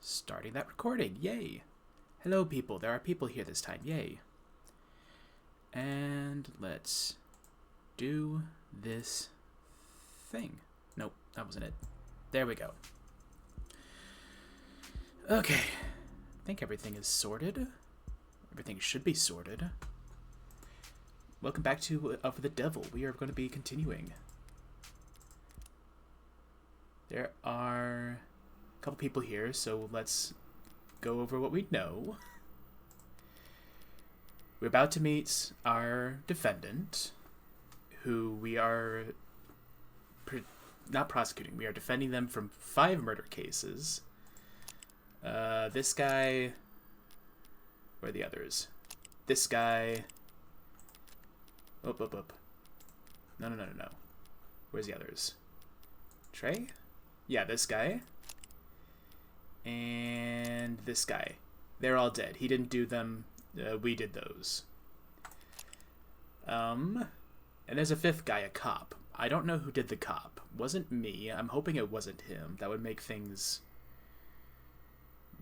Starting that recording. Yay. Hello, people. There are people here this time. Yay. And let's do this thing. Nope, that wasn't it. There we go. Okay. I think everything is sorted. Everything should be sorted. Welcome back to Of the Devil. We are going to be continuing. There are a couple people here, so let's go over what we know. We're about to meet our defendant, who we are not prosecuting. We are defending them from 5 murder cases. This guy... Where are the others? This guy... Oh. No. Where's the others? Trey? Yeah, this guy. And this guy. They're all dead. He didn't do them. We did those. And there's a 5th guy, a cop. I don't know who did the cop. Wasn't me. I'm hoping it wasn't him. That would make things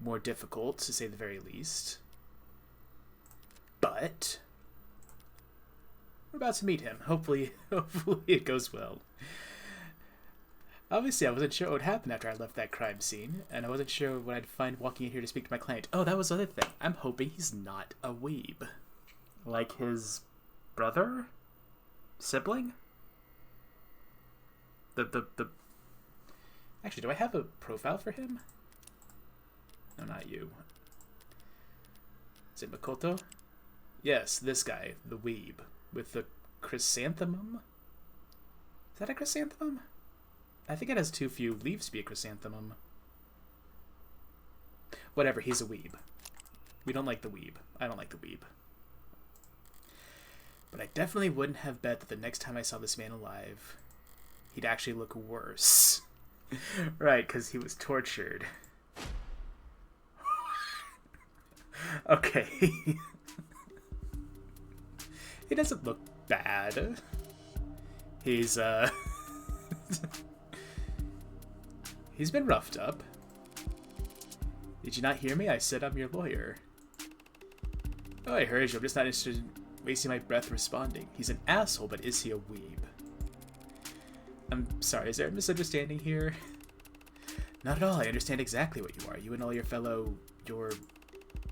more difficult, to say the very least. But we're about to meet him. Hopefully it goes well. Obviously, I wasn't sure what would happen after I left that crime scene, and I wasn't sure what I'd find walking in here to speak to my client. Oh, that was the other thing. I'm hoping he's not a weeb. Like his brother? Sibling? Actually, do I have a profile for him? No, not you. Is it Makoto? Yes, this guy, the weeb, with the chrysanthemum? Is that a chrysanthemum? I think it has too few leaves to be a chrysanthemum. Whatever, he's a weeb. We don't like the weeb. I don't like the weeb. But I definitely wouldn't have bet that the next time I saw this man alive, he'd actually look worse. Right, because he was tortured. Okay. He doesn't look bad. He's, He's been roughed up. Did you not hear me? I said I'm your lawyer. Oh, I heard you. I'm just not interested in wasting my breath responding. He's an asshole, but is he a weeb? I'm sorry, is there a misunderstanding here? Not at all. I understand exactly what you are. You and all your fellow... Your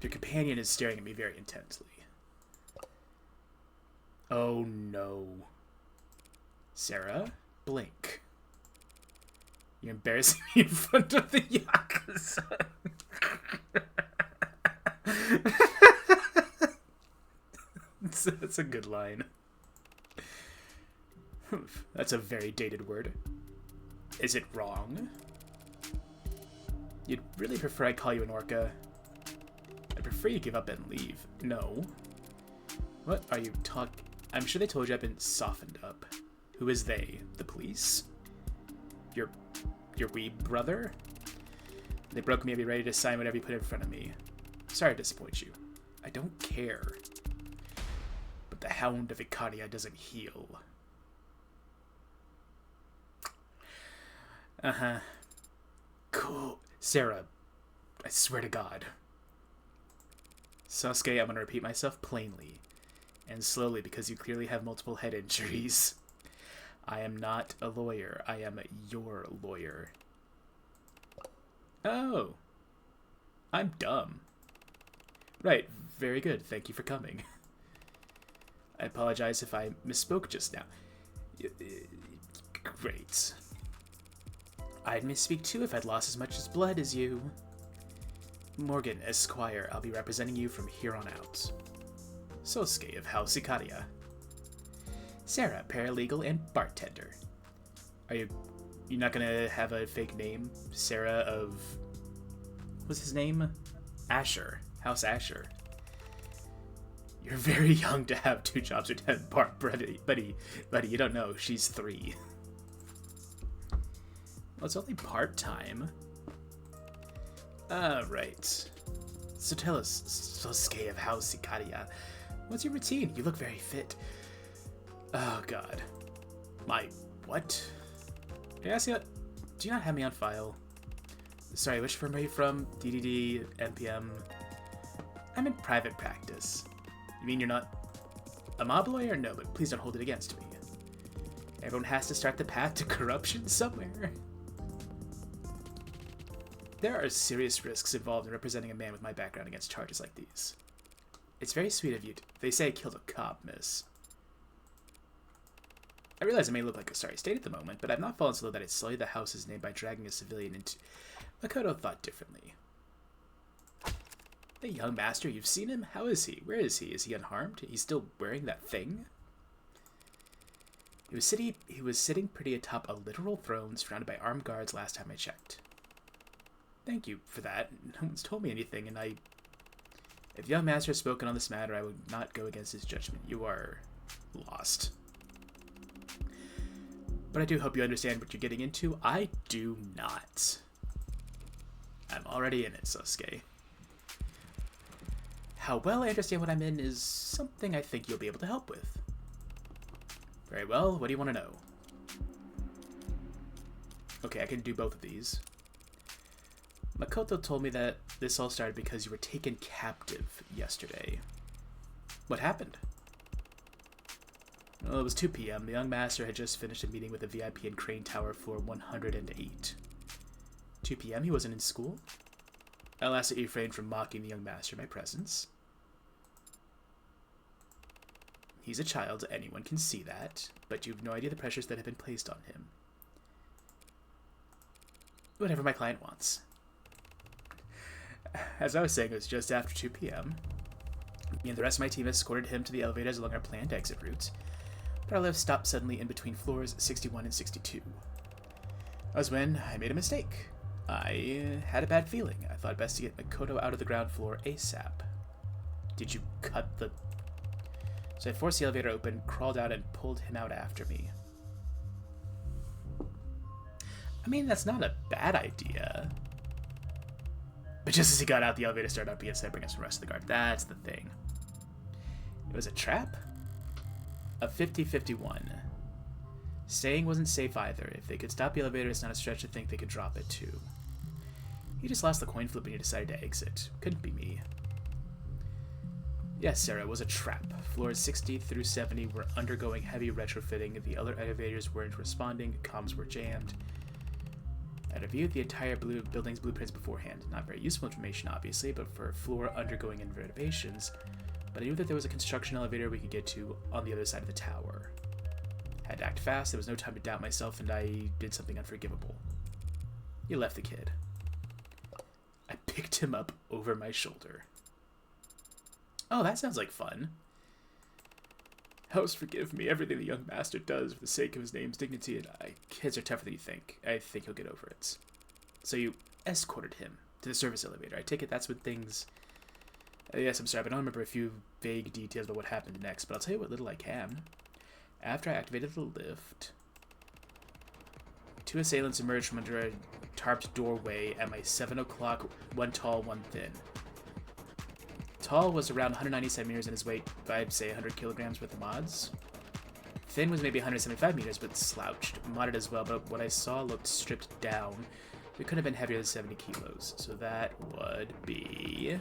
companion is staring at me very intensely. Oh, no. Sarah, blink. You're embarrassing me in front of the Yakuza. That's a good line. That's a very dated word. Is it wrong? You'd really prefer I call you an orca? I'd prefer you give up and leave. No. What are you talking? I'm sure they told you I've been softened up. Who is they? The police? Your weeb brother? They broke me. I'd be ready to sign whatever you put in front of me. Sorry to disappoint you. I don't care. But the Hound of Icaria doesn't heal. Uh-huh. Cool. Sarah, I swear to God. Sasuke, I'm going to repeat myself plainly. And slowly, because you clearly have multiple head injuries. I am not a lawyer. I am your lawyer. Oh. I'm dumb. Right. Very good. Thank you for coming. I apologize if I misspoke just now. Great. I'd misspeak too if I'd lost as much blood as you. Morgan, Esquire, I'll be representing you from here on out. Sosuke of House Ikaria. Sarah, paralegal and bartender. Are you not gonna have a fake name? Sarah of... What's his name? Asher. House Asher. You're very young to have 2 jobs with 10 buddy, you don't know. She's 3. Well, it's only part-time. Right. So tell us, Sosuke of House Ikaria, what's your routine? You look very fit. Oh, God. My what? Did I ask you that? Do you not have me on file? Sorry, which firm are you from? DDD, NPM. I'm in private practice. You mean you're not a mob lawyer? No, but please don't hold it against me. Everyone has to start the path to corruption somewhere. There are serious risks involved in representing a man with my background against charges like these. It's very sweet of you. They say I killed a cop, miss. I realize I may look like a sorry state at the moment, but I've not fallen so low that I'd sully the house's name by dragging a civilian into... Makoto thought differently. The young master, you've seen him? How is he? Where is he? Is he unharmed? He's still wearing that thing? He was sitting pretty atop a literal throne surrounded by armed guards last time I checked. Thank you for that. No one's told me anything, and if the young master has spoken on this matter, I would not go against his judgment. You are lost. But I do hope you understand what you're getting into. I do not. I'm already in it, Sasuke. How well I understand what I'm in is something I think you'll be able to help with. Very well, what do you want to know? Okay, I can do both of these. Makoto told me that this all started because you were taken captive yesterday. What happened? Well, it was 2 p.m. The young master had just finished a meeting with a VIP in Crane Tower floor 108. 2 p.m. He wasn't in school? I'll ask that you refrain from mocking the young master in my presence. He's a child, anyone can see that, but you've no idea the pressures that have been placed on him. Whatever my client wants. As I was saying, it was just after 2 p.m. Me and the rest of my team escorted him to the elevators along our planned exit route, but our lift stopped suddenly in between floors 61 and 62. That was when I made a mistake. I had a bad feeling. I thought best to get Makoto out of the ground floor ASAP. Did you cut the... So I forced the elevator open, crawled out, and pulled him out after me. I mean, that's not a bad idea. But just as he got out, the elevator started up again, separating us from the rest of the guard. That's the thing. It was a trap? A 50-51. Staying wasn't safe either. If they could stop the elevator, it's not a stretch to think they could drop it too. He just lost the coin flip and he decided to exit. Couldn't be me. Yes, Sarah, it was a trap. Floors 60 through 70 were undergoing heavy retrofitting. The other elevators weren't responding. Comms were jammed. I reviewed the entire building's blueprints beforehand. Not very useful information, obviously, but for a floor undergoing renovations. But I knew that there was a construction elevator we could get to on the other side of the tower. Had to act fast. There was no time to doubt myself, and I did something unforgivable. You left the kid. I picked him up over my shoulder. Oh, that sounds like fun. House, forgive me. Everything the young master does for the sake of his name's dignity, and kids are tougher than you think. I think he'll get over it. So you escorted him to the service elevator. I take it that's when things... yes, I'm sorry, but I don't remember a few vague details about what happened next, but I'll tell you what little I can. After I activated the lift, 2 assailants emerged from under a tarped doorway at my 7 o'clock, one tall, one thin. Tall was around 190 centimeters in his weight, I'd say 100 kilograms worth of mods. Thin was maybe 175 meters, but slouched. Modded as well, but what I saw looked stripped down. It couldn't have been heavier than 70 kilos, so that would be...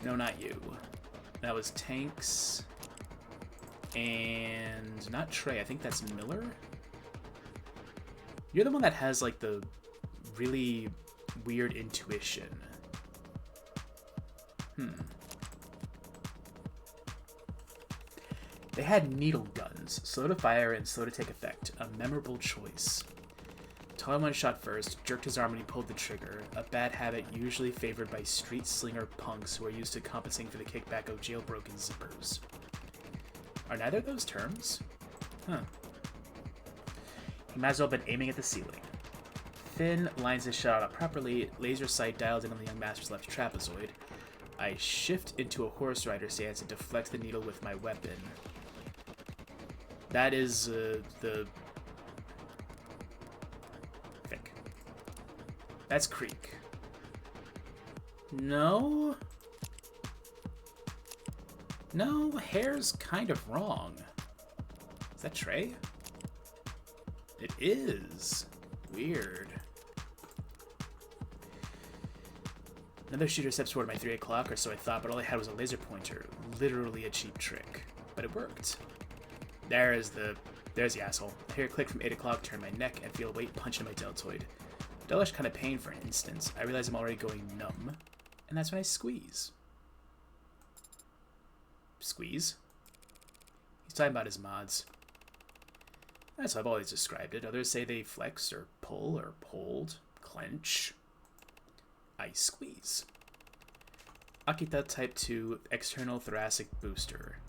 No, not you. That was Tanks... And not Trey, I think that's Miller? You're the one that has, like, the really weird intuition. They had needle guns, slow to fire and slow to take effect. A memorable choice. Taller one shot first, jerked his arm when he pulled the trigger. A bad habit usually favored by street slinger punks who are used to compensating for the kickback of jailbroken zippers. Are neither of those terms? Huh. He might as well have been aiming at the ceiling. Finn lines his shot up properly, laser sight dialed in on the young master's left trapezoid. I shift into a horse rider stance and deflect the needle with my weapon. That is, the... Think. That's Creek. No? No, hair's kind of wrong. Is that Trey? It is. Weird. Another shooter steps toward my 3 o'clock, or so I thought, but all I had was a laser pointer. Literally a cheap trick. But it worked. There's the asshole. I hear a click from 8 o'clock, turn my neck, and feel a weight punch into my deltoid. A dullish kind of pain for an instant. I realize I'm already going numb, and that's when I squeeze. Squeeze? He's talking about his mods. That's how I've always described it. Others say they flex, or pull, or hold, clench. I squeeze. Akita Type 2 External Thoracic Booster.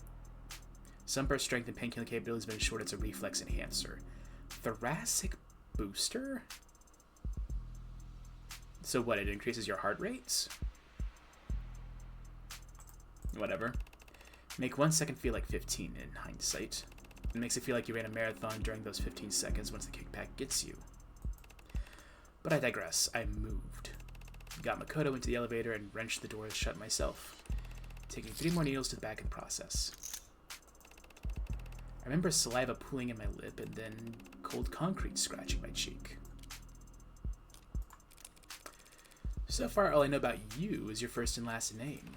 Some burst strength and painkilling capabilities, but in short, it's a reflex enhancer. Thoracic Booster? So what, it increases your heart rates? Whatever. Make 1 second feel like 15 in hindsight. It makes it feel like you ran a marathon during those 15 seconds once the kickback gets you. But I digress. I moved. Got Makoto into the elevator and wrenched the doors shut myself, taking 3 more needles to the back of the process. I remember saliva pooling in my lip and then cold concrete scratching my cheek. So far, all I know about you is your first and last name.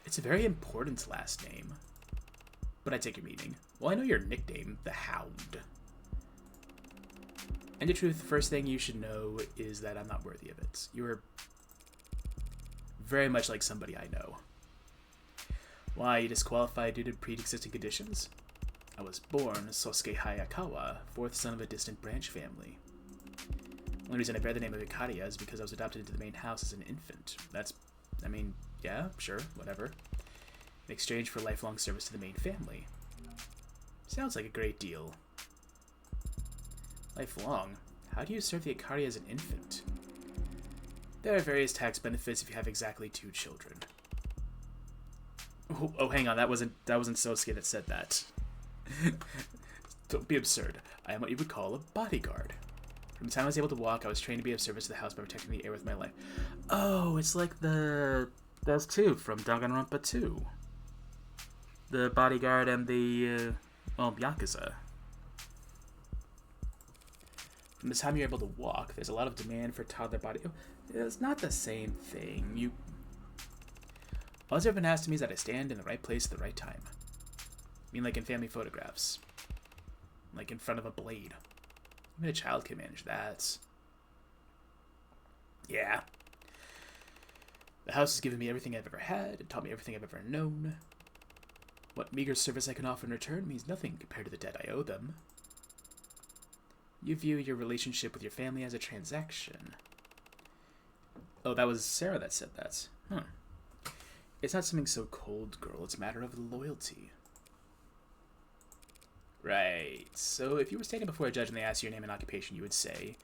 It's a very important last name. But I take your meaning. Well, I know your nickname, the Hound. And the truth, the first thing you should know is that I'm not worthy of it. You're very much like somebody I know. Why, you disqualified due to pre-existing conditions? I was born Sosuke Hayakawa, 4th son of a distant branch family. The only reason I bear the name of Ikaria is because I was adopted into the main house as an infant. Yeah, sure, whatever. In exchange for lifelong service to the main family. Sounds like a great deal. Lifelong? How do you serve the Ikaria as an infant? There are various tax benefits if you have exactly 2 children. Oh, hang on, that wasn't Sosuke that said that. Don't be absurd. I am what you would call a bodyguard. From the time I was able to walk, I was trained to be of service to the house by protecting the air with my life. Oh, it's like those 2 from Danganronpa 2. The bodyguard and the, Yakuza. From the time you're able to walk, there's a lot of demand for toddler body. It's not the same thing. All that's ever been asked of me is that I stand in the right place at the right time. I mean, like in family photographs. Like in front of a blade. Even a child can manage that. Yeah. The house has given me everything I've ever had. It taught me everything I've ever known. What meager service I can offer in return means nothing compared to the debt I owe them. You view your relationship with your family as a transaction. Oh, that was Sarah that said that. Huh. It's not something so cold, girl. It's a matter of loyalty. Right. So if you were standing before a judge and they asked you your name and occupation, you would say,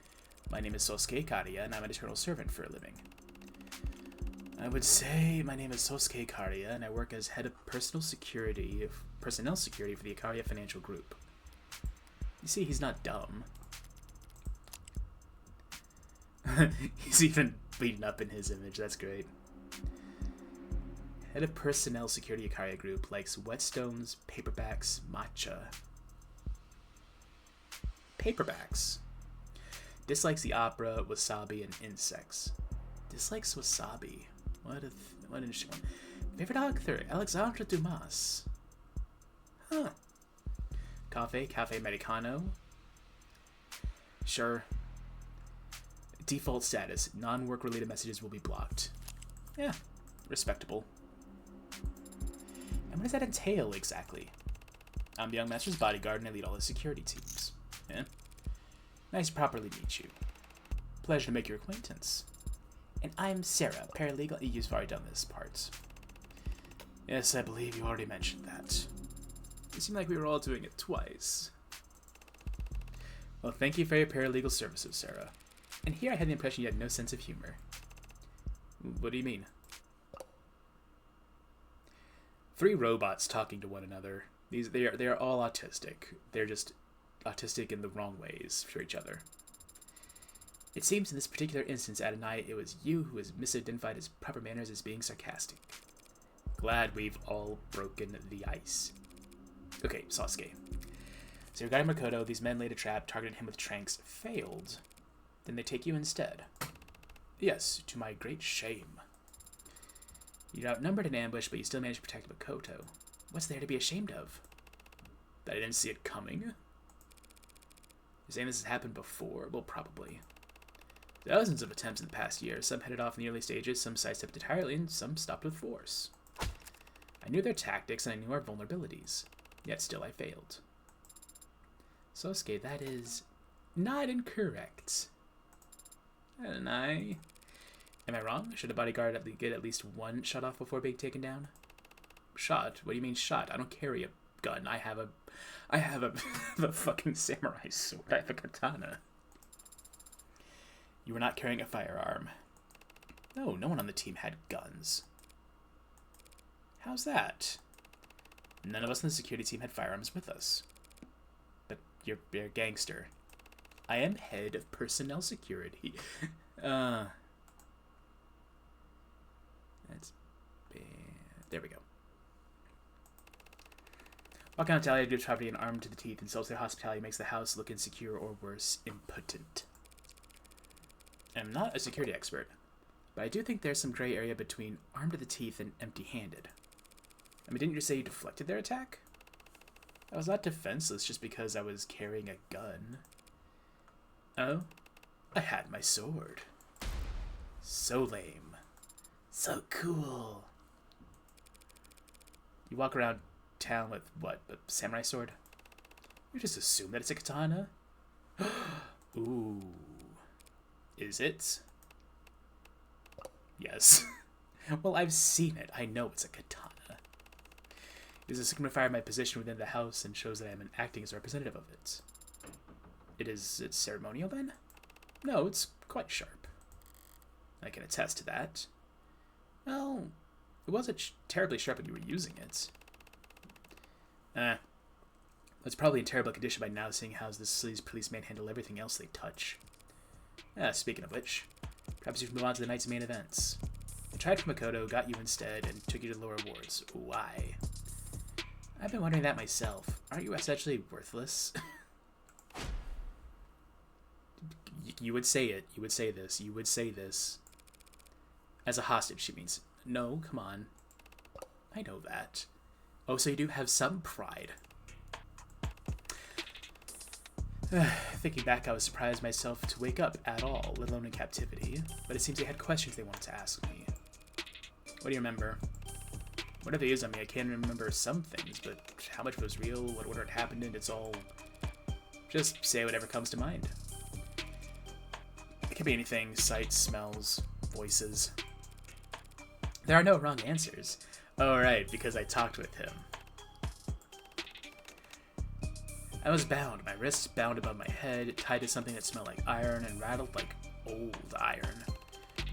"My name is Sosuke Ikaria, and I'm an eternal servant for a living." I would say, "My name is Sosuke Ikaria, and I work as head of personnel security for the Ikaria Financial Group." You see, he's not dumb. He's even bleeding up in his image. That's great. Head of Personnel Security Ikaria Group likes whetstones, paperbacks, matcha. Paperbacks. Dislikes the opera, wasabi, and insects. Dislikes wasabi. What an interesting one. Favorite author, Alexandre Dumas. Huh. Cafe Americano. Sure. Default status, non-work related messages will be blocked. Yeah, respectable. And what does that entail exactly? I'm the young master's bodyguard and I lead all the security teams. Yeah. Nice to properly meet you. Pleasure to make your acquaintance. And I'm Sarah, paralegal. You've already done this part. Yes, I believe you already mentioned that. It seemed like we were all doing it twice. Well, thank you for your paralegal services, Sarah. And here I had the impression you had no sense of humor. What do you mean? 3 robots talking to one another. They are all autistic. They're just autistic in the wrong ways for each other. It seems in this particular instance, Adonai, it was you who was misidentified as proper manners as being sarcastic. Glad we've all broken the ice. Okay, Sasuke. So regarding Makoto, these men laid a trap, targeted him with tranks, failed. Then they take you instead. Yes, to my great shame. You're outnumbered in ambush, but you still managed to protect Makoto. What's there to be ashamed of? That I didn't see it coming? You're saying this has happened before? Well, probably. Dozens of attempts in the past year. Some headed off in the early stages, some sidestepped entirely, and some stopped with force. I knew their tactics, and I knew our vulnerabilities. Yet still I failed. Sosuke, that is not incorrect. And am I wrong? Should a bodyguard get at least one shot off before being taken down? Shot? What do you mean shot? I don't carry a gun. I have a fucking samurai sword. I have a katana. You were not carrying a firearm. No, no one on the team had guns. How's that? None of us in the security team had firearms with us. But you're a gangster. I am head of personnel security. That's bad. There we go. Walking on Talia gives property an arm to the teeth, insults their hospitality, makes the house look insecure or worse, impotent. I'm not a security expert, but I do think there's some gray area between armed to the teeth and empty-handed. I mean, didn't you say you deflected their attack? I was not defenseless just because I was carrying a gun. Oh? I had my sword. So lame. So cool. You walk around town with, what, a samurai sword? You just assume that it's a katana? Ooh. Is it? Yes. Well, I've seen it. I know it's a katana. It is a signifier of my position within the house and shows that I am acting as a representative of it. It's ceremonial, then? No, it's quite sharp. I can attest to that. Well, it wasn't terribly sharp when you were using it. It's probably in terrible condition by now, seeing how the city's policemen handle everything else they touch. Speaking of which, perhaps you should move on to the night's main events. I tried for Makoto, got you instead, and took you to the lower wards. Why? I've been wondering that myself. Aren't you essentially worthless? You would say it. You would say this. You would say this. As a hostage, she means. No, come on. I know that. Oh, so you do have some pride. Thinking back, I was surprised myself to wake up at all, let alone in captivity. But it seems they had questions they wanted to ask me. What do you remember? Whatever they used on me, I can remember some things, but how much was real, what order it happened in, it's all... Just say whatever comes to mind. It could be anything, sights, smells, voices. There are no wrong answers. Oh, right, because I talked with him. I was bound, my wrists bound above my head, tied to something that smelled like iron and rattled like old iron.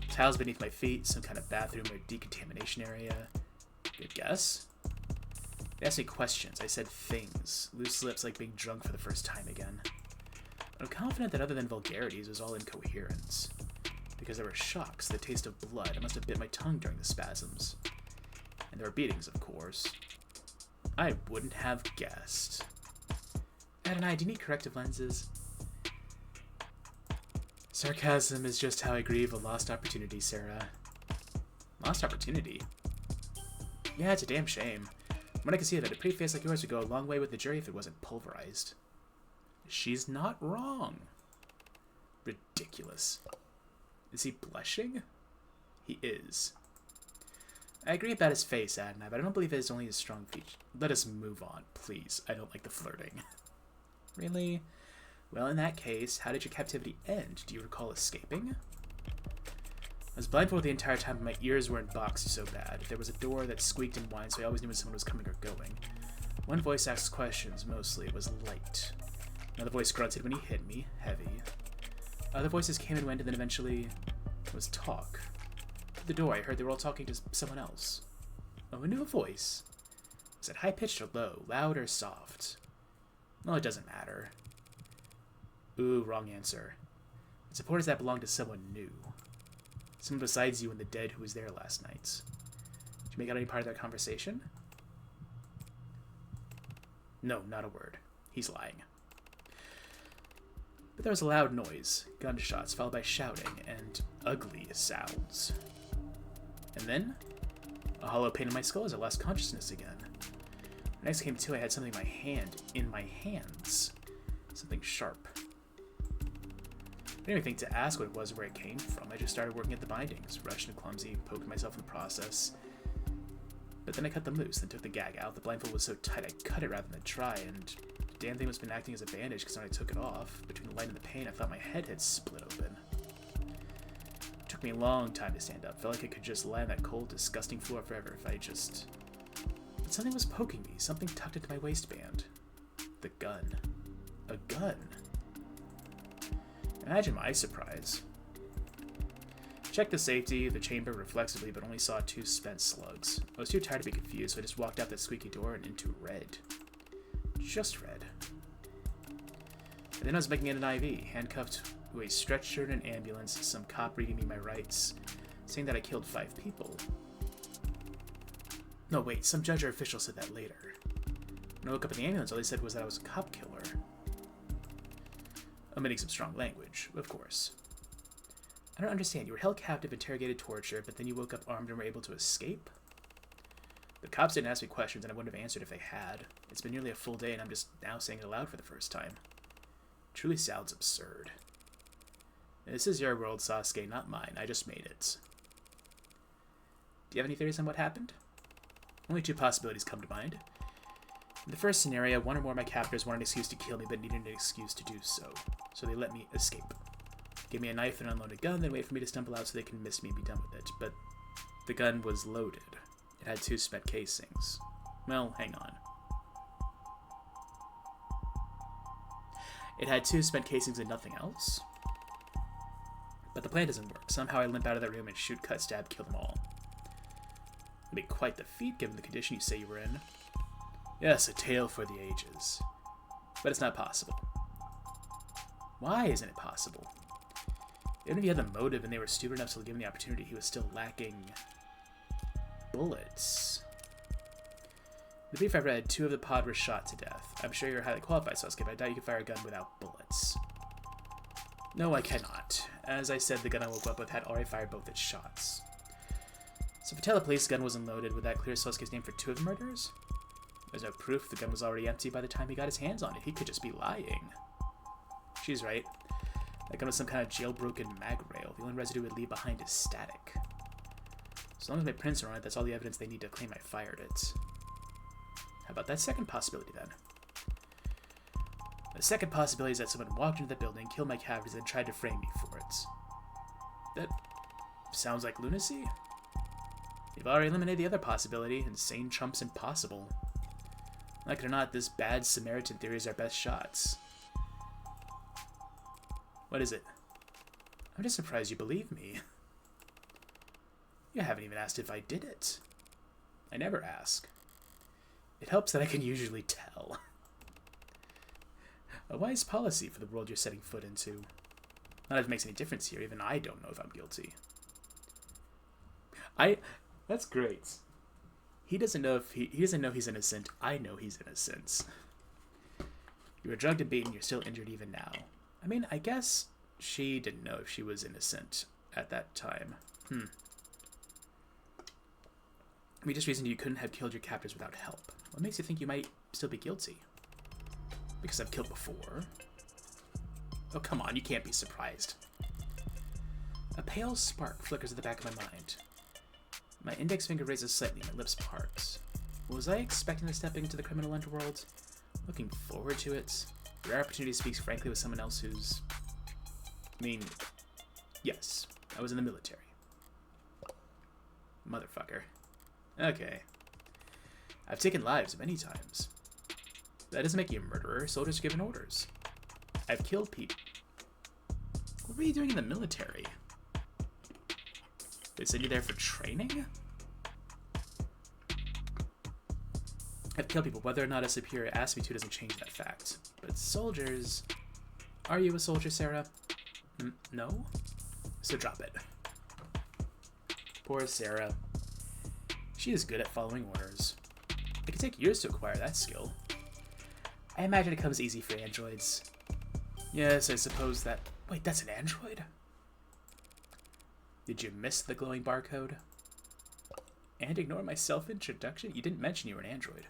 Tiles beneath my feet, some kind of bathroom or decontamination area. Good guess? They asked me questions, I said things, loose lips like being drunk for the first time again. But I'm confident that other than vulgarities, it was all incoherence. Because there were shocks, the taste of blood, I must have bit my tongue during the spasms. And there were beatings, of course. I wouldn't have guessed. Adonai, do you need corrective lenses? Sarcasm is just how I grieve a lost opportunity, Sarah. Lost opportunity? Yeah, it's a damn shame. When I can see that a pretty face like yours would go a long way with the jury if it wasn't pulverized. She's not wrong. Ridiculous. Is he blushing? He is. I agree about his face, Adonai, but I don't believe it is only his strong feature. Let us move on, please. I don't like the flirting. Really? Well, in that case, how did your captivity end? Do you recall escaping? I was blindfolded the entire time, but my ears weren't boxed so bad. There was a door that squeaked and whined, so I always knew when someone was coming or going. One voice asked questions, mostly. It was light. Another voice grunted when he hit me, heavy. Other voices came and went, and then eventually it was talk. Through the door, I heard they were all talking to someone else. Oh, a new voice. Was it high-pitched or low, loud or soft? Well, it doesn't matter. Ooh, wrong answer. It's supporters that belong to someone new. Someone besides you and the dead who was there last night. Did you make out any part of that conversation? No, not a word. He's lying. But there was a loud noise, gunshots followed by shouting, and ugly sounds. And then, A hollow pain in my skull as I lost consciousness again. When I next came to, I had something in my hands. Something sharp. I didn't even think to ask what it was or where it came from. I just started working at the bindings, rushed and clumsy, poking myself in the process. But then I cut them loose, then took the gag out. The blindfold was so tight I cut it rather than try, and the damn thing must have been acting as a bandage because when I took it off, between the light and the pain, I thought my head had split open. It took me a long time to stand up. Felt like I could just lie on that cold, disgusting floor forever if I just... But something was poking me, something tucked into my waistband. The gun. A gun. Imagine my surprise. Checked the safety of the chamber reflexively, but only saw 2 spent slugs. I was too tired to be confused, so I just walked out that squeaky door and into red. Just red. And then I was making it an IV, handcuffed to a stretcher in an ambulance, some cop reading me my rights, saying that I killed 5 people. No, wait, some judge or official said that later. When I woke up in the ambulance, all they said was that I was a cop killer. Omitting some strong language, of course. I don't understand. You were held captive, interrogated, tortured, but then you woke up armed and were able to escape? The cops didn't ask me questions, and I wouldn't have answered if they had. It's been nearly a full day, and I'm just now saying it aloud for the first time. It truly sounds absurd. This is your world, Sasuke, not mine. I just made it. Do you have any theories on what happened? Only 2 possibilities come to mind. In the first scenario, 1 or more of my captors wanted an excuse to kill me, but needed an excuse to do so. So they let me escape. Give me a knife and unload a gun, then wait for me to stumble out so they can miss me and be done with it. But the gun was loaded. It had 2 spent casings. Well, hang on. It had 2 spent casings and nothing else? But the plan doesn't work. Somehow I limp out of that room and shoot, cut, stab, kill them all. It'd be quite the feat given the condition you say you were in. Yes, a tale for the ages. But it's not possible. Why isn't it possible? Even if he had the motive and they were stupid enough to give him the opportunity, he was still lacking bullets. In the brief I read, 2 of the pod were shot to death. I'm sure you're highly qualified, Sasuke, but I doubt you can fire a gun without bullets. No, I cannot. As I said, the gun I woke up with had already fired both its shots. So if the police gun wasn't loaded, would that clear Sasuke's name for 2 of the murders? There's no proof the gun was already empty by the time he got his hands on it. He could just be lying. She's right. That gun was some kind of jailbroken mag rail. The only residue it would leave behind is static. As long as my prints are on it, that's all the evidence they need to claim I fired it. How about that second possibility, then? The second possibility is that someone walked into the building, killed my captors, and tried to frame me for it. That sounds like lunacy. You've already eliminated the other possibility. Insane trumps impossible. Like it or not, this bad Samaritan theory is our best shots. What is it? I'm just surprised you believe me. You haven't even asked if I did it. I never ask. It helps that I can usually tell. A wise policy for the world you're setting foot into. Not if it makes any difference here. Even I don't know if I'm guilty. That's great. He doesn't know if he doesn't know he's innocent. I know he's innocent. You were drugged and beaten. You're still injured even now. I mean, I guess she didn't know if she was innocent at that time. We just reasoned you couldn't have killed your captors without help. What makes you think you might still be guilty? Because I've killed before. Oh, come on, you can't be surprised. A pale spark flickers at the back of my mind. My index finger raises slightly, my lips part. Was I expecting to step into the criminal underworld? Looking forward to it? The rare opportunity speaks frankly with someone else who's... I mean, yes, I was in the military. Motherfucker. Okay. I've taken lives many times. That doesn't make you a murderer. Soldiers are given orders. I've killed people. What were you doing in the military? They send you there for training? I've killed people. Whether or not a superior asks me to doesn't change that fact. But soldiers... Are you a soldier, Sarah? No? So drop it. Poor Sarah. She is good at following orders. It can take years to acquire that skill. I imagine it comes easy for androids. Yes, I suppose that... Wait, that's an android? Did you miss the glowing barcode? And ignore my self-introduction? You didn't mention you were an android.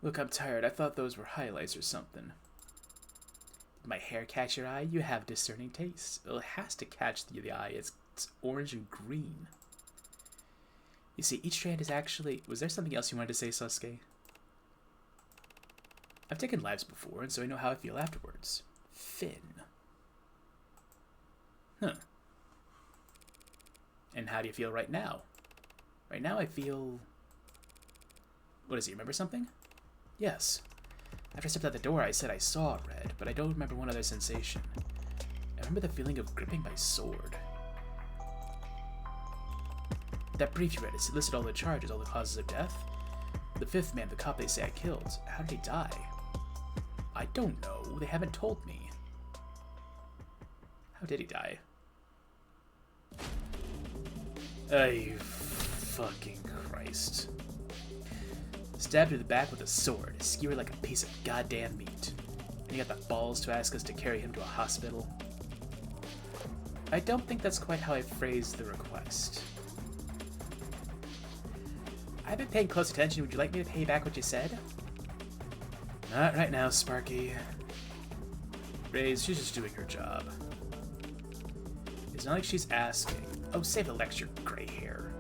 Look, I'm tired. I thought those were highlights or something. Did my hair catch your eye? You have discerning taste. Well, it has to catch the eye. It's orange and green. You see, each strand is actually... Was there something else you wanted to say, Sasuke? I've taken lives before, and so I know how I feel afterwards. Finn. Huh. And how do you feel right now? Right now I feel... What is it, you remember something? Yes. After I stepped out the door, I said I saw red, but I don't remember one other sensation. I remember the feeling of gripping my sword. That brief you read, it listed all the charges, all the causes of death. The fifth man, the cop they say I killed, how did he die? I don't know. They haven't told me. How did he die? Oh, fucking Christ. Stabbed through the back with a sword, skewered like a piece of goddamn meat. And he got the balls to ask us to carry him to a hospital. I don't think that's quite how I phrased the request. I've been paying close attention. Would you like me to pay back what you said? Not right now, Sparky. Raze, she's just doing her job. It's not like she's asking. Oh, save the lecture, gray hair.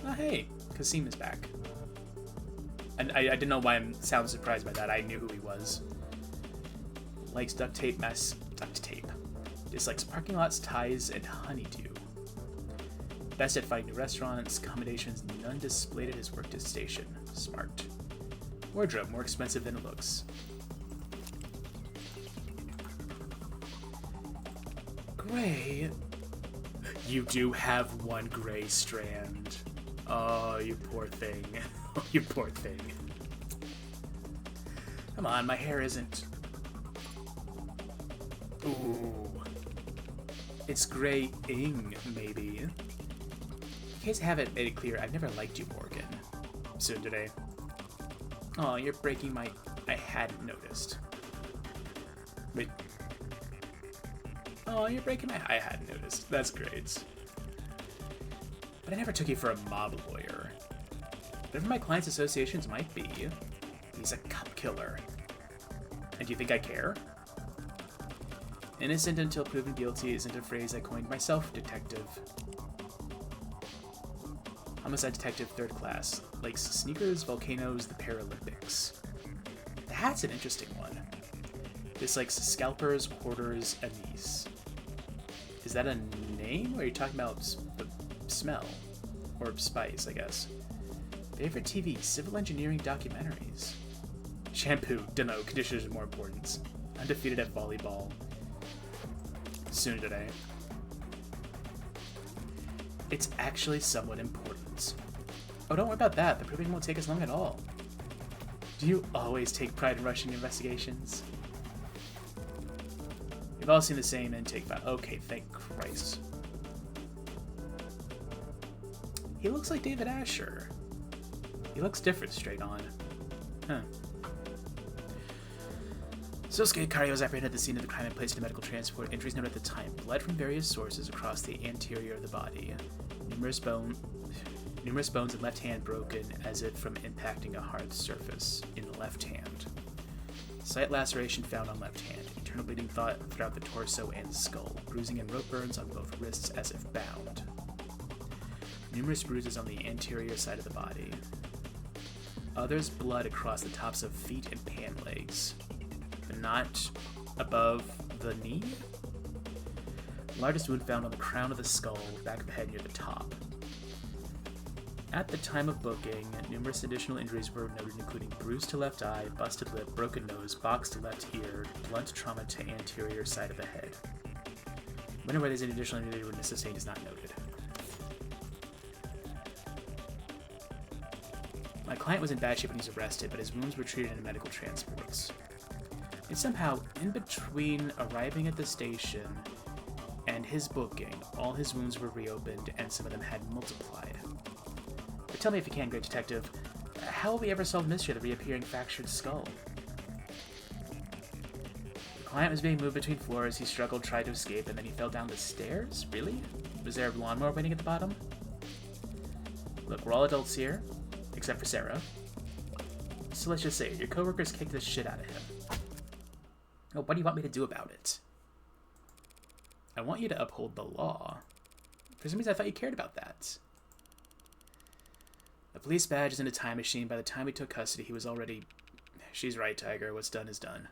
Oh, hey, Kasim is back. And I didn't know why I sound surprised by that. I knew who he was. Likes duct tape, duct tape. Dislikes parking lots, ties, and honeydew. Best at finding new restaurants, accommodations, none displayed at his workstation. Smart. Wardrobe, more expensive than it looks. Gray? You do have one gray strand. Oh, you poor thing. Oh, you poor thing. Come on, my hair isn't... Ooh. It's gray-ing, maybe. In case I haven't made it clear, I've never liked you, Morgan. Soon today. Oh, you're breaking my... I hadn't noticed. Wait. Oh, you're breaking my... I hadn't noticed. That's great. But I never took you for a mob lawyer. Whatever my client's associations might be, he's a cop killer. And do you think I care? Innocent until proven guilty isn't a phrase I coined myself, detective. Homicide detective, 3rd class. Likes sneakers, volcanoes, the Paralympics. That's an interesting one. Dislikes scalpers, hoarders, anise. Is that a name, or are you talking about the smell? Or spice, I guess. Favorite TV, civil engineering documentaries. Shampoo, dunno, conditioners are more important. Undefeated at volleyball. Soon today. It's actually somewhat important. Oh, don't worry about that. The proving won't take us long at all. Do you always take pride in rushing investigations? We've all seen the same intake file. Okay, thank Christ. He looks like David Asher. He looks different straight on. Huh. Sosuke Kari was apprehended at the scene of the crime and placed into medical transport. Injuries noted at the time. Blood from various sources across the anterior of the body. Numerous bones in left hand broken as if from impacting a hard surface in the left hand. Slight laceration found on left hand. Internal bleeding throughout the torso and skull. Bruising and rope burns on both wrists as if bound. Numerous bruises on the anterior side of the body. Others blood across the tops of feet and pant legs. But not above the knee? Largest wound found on the crown of the skull, back of the head near the top. At the time of booking, numerous additional injuries were noted, including bruise to left eye, busted lip, broken nose, box to left ear, blunt trauma to anterior side of the head. Wonder where these additional injuries were sustained is not noted. My client was in bad shape when he was arrested, but his wounds were treated in medical transports. And somehow, in between arriving at the station and his booking, all his wounds were reopened and some of them had multiplied. But tell me if you can, great detective, how will we ever solve the mystery of the reappearing fractured skull? The client was being moved between floors. He struggled, tried to escape, and then he fell down the stairs? Really? Was there a lawnmower waiting at the bottom? Look, we're all adults here, except for Sarah. So let's just say it. Your coworkers kicked the shit out of him. Oh, what do you want me to do about it? I want you to uphold the law. For some reason, I thought you cared about that. A police badge is in a time machine. By the time we took custody, he was already... She's right, Tiger. What's done is done.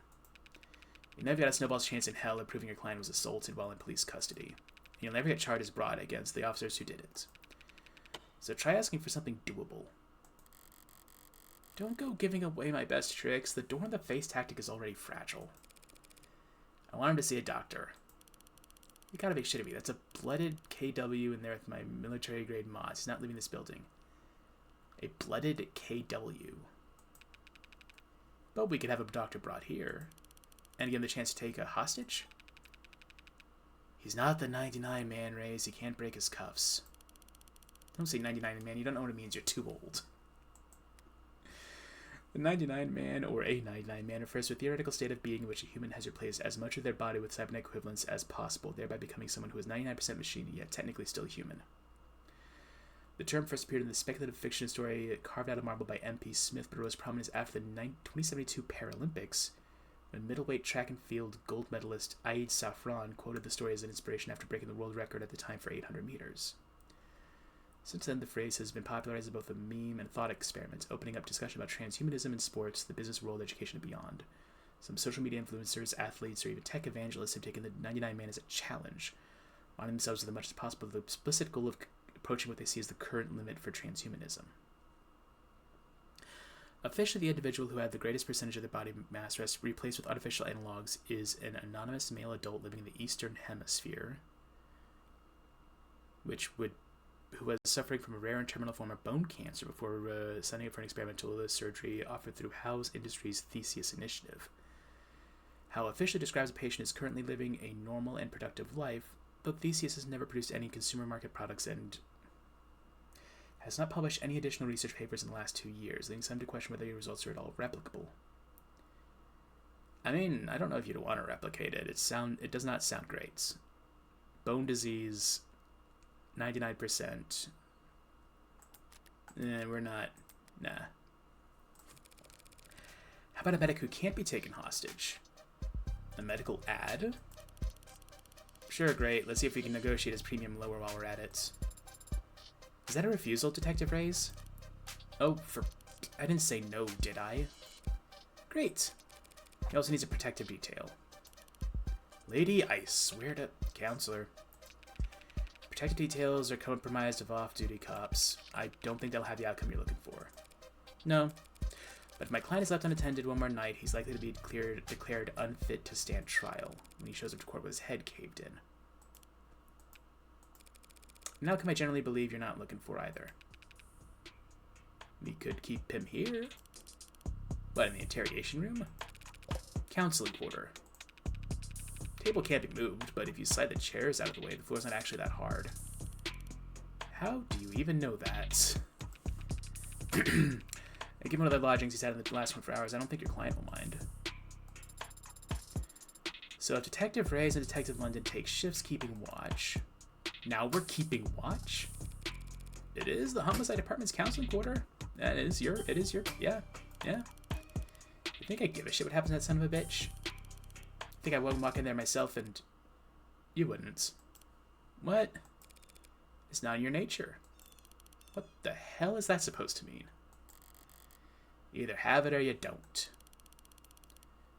You never got a snowball's chance in hell of proving your client was assaulted while in police custody. And you'll never get charges brought against the officers who did it. So try asking for something doable. Don't go giving away my best tricks. The door in the face tactic is already fragile. I want him to see a doctor. You gotta be shitting me. That's a blooded KW in there with my military grade mods. He's not leaving this building. A blooded KW. But we could have a doctor brought here. And give him the chance to take a hostage? He's not the 99 man, Rays. He can't break his cuffs. Don't say 99 man. You don't know what it means. You're too old. The 99 man, or a 99 man, refers to a theoretical state of being in which a human has replaced as much of their body with cybernetic equivalents as possible, thereby becoming someone who is 99% machine, yet technically still human. The term first appeared in the speculative fiction story Carved Out of Marble by M.P. Smith, but rose prominence after the 2072 Paralympics, when middleweight track and field gold medalist Aid Safran quoted the story as an inspiration after breaking the world record at the time for 800 meters. Since then, the phrase has been popularized as both a meme and thought experiment, opening up discussion about transhumanism in sports, the business world, education, and beyond. Some social media influencers, athletes, or even tech evangelists have taken the 99 man as a challenge, arming themselves with as much as possible with the explicit goal of approaching what they see as the current limit for transhumanism. Officially, the individual who had the greatest percentage of their body mass replaced with artificial analogs is an anonymous male adult living in the Eastern Hemisphere, who was suffering from a rare and terminal form of bone cancer before signing up for an experimental surgery offered through Howe's Industries' Theseus initiative. Howe officially describes a patient as currently living a normal and productive life, though Theseus has never produced any consumer market products and has not published any additional research papers in the last 2 years, leading some to question whether the results are at all replicable. I mean, I don't know if you'd want to replicate it. It does not sound great. Bone disease... 99%. We're not. Nah. How about a medic who can't be taken hostage? A medical ad? Sure, great. Let's see if we can negotiate his premium lower while we're at it. Is that a refusal, Detective Reyes? Oh, I didn't say no, did I? Great. He also needs a protective detail. Lady, I swear to... Counselor. Protective details are comprised of off-duty cops. I don't think they'll have the outcome you're looking for. No. But if my client is left unattended one more night, he's likely to be declared unfit to stand trial when he shows up to court with his head caved in. An outcome I generally believe you're not looking for either. We could keep him here. What, in the interrogation room? Counseling quarter. Table can't be moved, but if you slide the chairs out of the way, the floor's not actually that hard. How do you even know that? Given what other lodgings he's had in the last 24 hours, I don't think your client will mind. So if Detective Reyes and Detective London take shifts keeping watch. Now we're keeping watch? It is the Homicide Department's counseling quarter? It is your, yeah. You think I give a shit what happens to that son of a bitch? I think I wouldn't walk in there myself and... You wouldn't. What? It's not in your nature. What the hell is that supposed to mean? You either have it or you don't.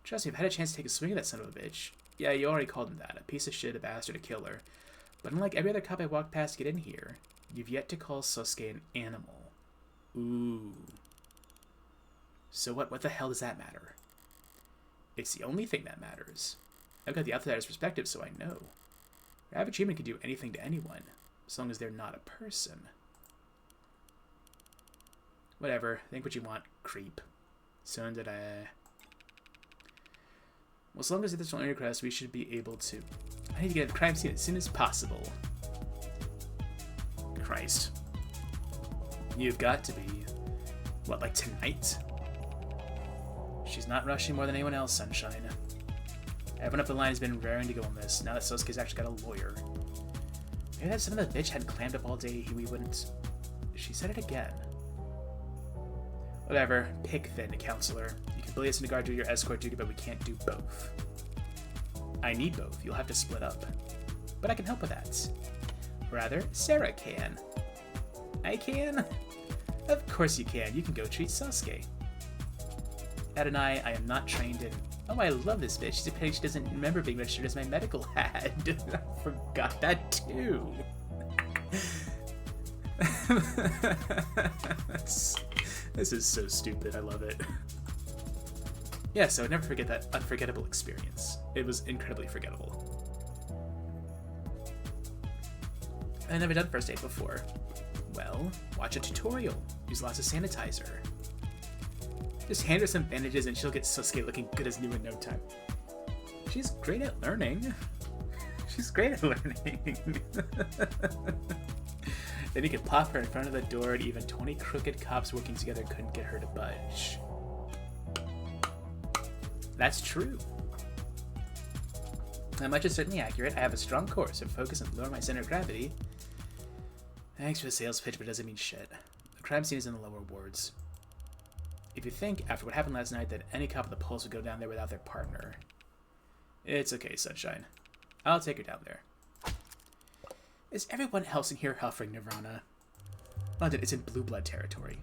Trust me, I've had a chance to take a swing at that son of a bitch. Yeah, you already called him that. A piece of shit, a bastard, a killer. But unlike every other cop I walked past to get in here, you've yet to call Sosuke an animal. Ooh. So what the hell does that matter? It's the only thing that matters. I've got the outsider's perspective, so I know. Your average human can do anything to anyone, as long as they're not a person. Whatever, think what you want, creep. So did I. Well, as long as it's on request, we should be able to... I need to get a crime scene as soon as possible. Christ. You've got to be... What, like tonight? She's not rushing more than anyone else, Sunshine. Everyone up the line has been raring to go on this, now that Sosuke's actually got a lawyer. Maybe that son of a bitch hadn't clammed up all day, we wouldn't... She said it again. Whatever. Pick then, counselor. You can bully us into guard do your escort duty, but we can't do both. I need both. You'll have to split up. But I can help with that. Rather, Sarah can. I can? Of course you can. You can go treat Sasuke. Adonai, I am not trained in... Oh, I love this bitch. She's a pity she doesn't remember being registered as my medical hat. I forgot that too. This is so stupid. I love it. Yeah, so never forget that unforgettable experience. It was incredibly forgettable. I've never done first aid before. Well, watch a tutorial. Use lots of sanitizer. Just hand her some bandages and she'll get Sasuke looking good as new in no time. She's great at learning. She's great at learning. Then you could plop her in front of the door and even 20 crooked cops working together couldn't get her to budge. That's true. That much is certainly accurate. I have a strong core, so focus and lower my center of gravity. Thanks for the sales pitch, but it doesn't mean shit. The crime scene is in the lower wards. If you think, after what happened last night, that any cop on the pulse would go down there without their partner. It's okay, Sunshine. I'll take her down there. Is everyone else in here offering Nirvana? London, it's in Blue Blood territory.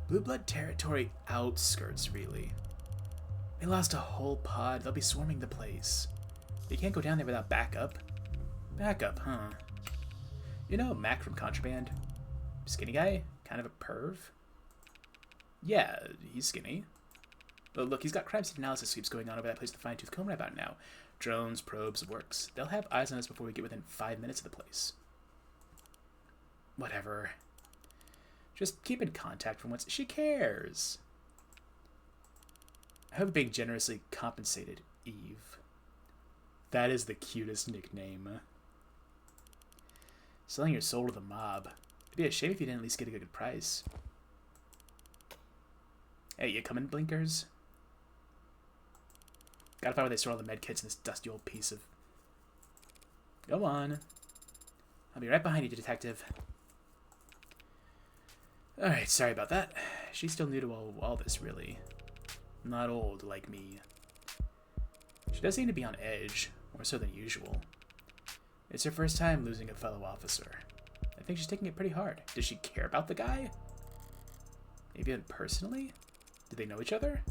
Blue Blood territory outskirts, really. They lost a whole pod. They'll be swarming the place. They can't go down there without backup. Backup, huh? You know Mac from Contraband? Skinny guy? Kind of a perv? Yeah, he's skinny. But look, he's got crime scene analysis sweeps going on over that place with the fine-tooth comb right about now. Drones, probes, works. They'll have eyes on us before we get within 5 minutes of the place. Whatever. Just keep in contact for once. She cares. I hope being generously compensated, Eve. That is the cutest nickname. Selling your soul to the mob. It'd be a shame if you didn't at least get a good price. Hey, you coming, blinkers? Gotta find where they store all the medkits in this dusty old piece of... Go on. I'll be right behind you, detective. Alright, sorry about that. She's still new to all this, really. Not old like me. She does seem to be on edge, more so than usual. It's her first time losing a fellow officer. I think she's taking it pretty hard. Does she care about the guy? Maybe even personally? Do they know each other?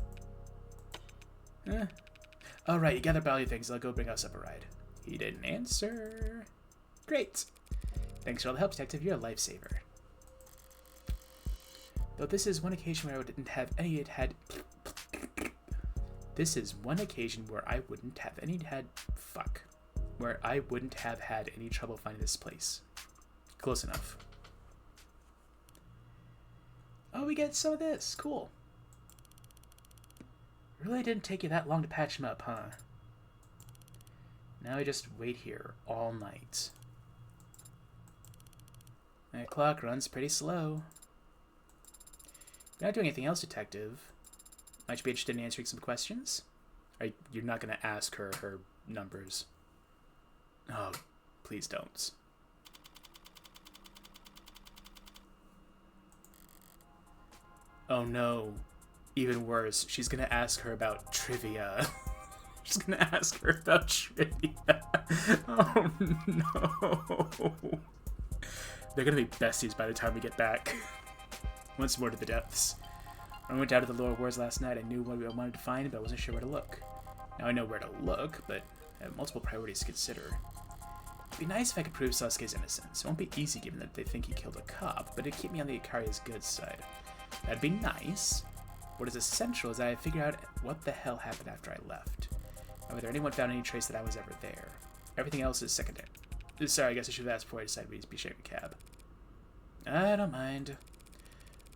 Alright, you gather up all your things. I'll go bring us up a ride. He didn't answer. Great. Thanks for all the help, detective. You're a lifesaver. Though this is one occasion where I wouldn't have any This is one occasion where I wouldn't have had any trouble finding this place. Close enough. Oh, we get some of this. Cool. Really didn't take you that long to patch him up, huh? Now I just wait here all night. My clock runs pretty slow. You're not doing anything else, detective. Might you be interested in answering some questions? You're not going to ask her her numbers. Oh, please don't. Oh no. Even worse, she's going to ask her about trivia. She's going to ask her about trivia. Oh no. They're going to be besties by the time we get back. Once more to the depths. When I went down to the lower wards last night, I knew what I wanted to find, but I wasn't sure where to look. Now I know where to look, but I have multiple priorities to consider. It'd be nice if I could prove Sasuke's innocence. It won't be easy given that they think he killed a cop, but it'd keep me on the Ikaria's good side. That'd be nice. What is essential is that I figure out what the hell happened after I left, and whether anyone found any trace that I was ever there. Everything else is secondary. Sorry, I guess I should have asked before I decided we'd be sharing a cab. I don't mind.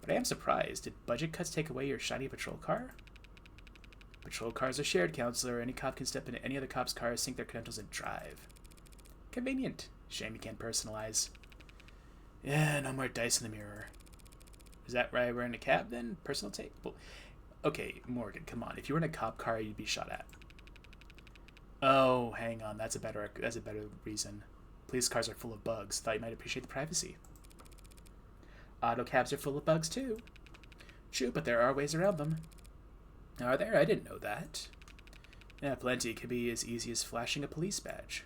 But I am surprised. Did budget cuts take away your shiny patrol car? Patrol cars are shared, counselor. Any cop can step into any other cop's car, sync their credentials, and drive. Convenient. Shame you can't personalize. Yeah, no more dice in the mirror. Is that why we're in a cab, then? Personal tape? Well, okay, Morgan, come on. If you were in a cop car, you'd be shot at. Oh, hang on. That's a better reason. Police cars are full of bugs. Thought you might appreciate the privacy. Auto cabs are full of bugs too. True, but there are ways around them. Are there? I didn't know that. Yeah, plenty. It could be as easy as flashing a police badge.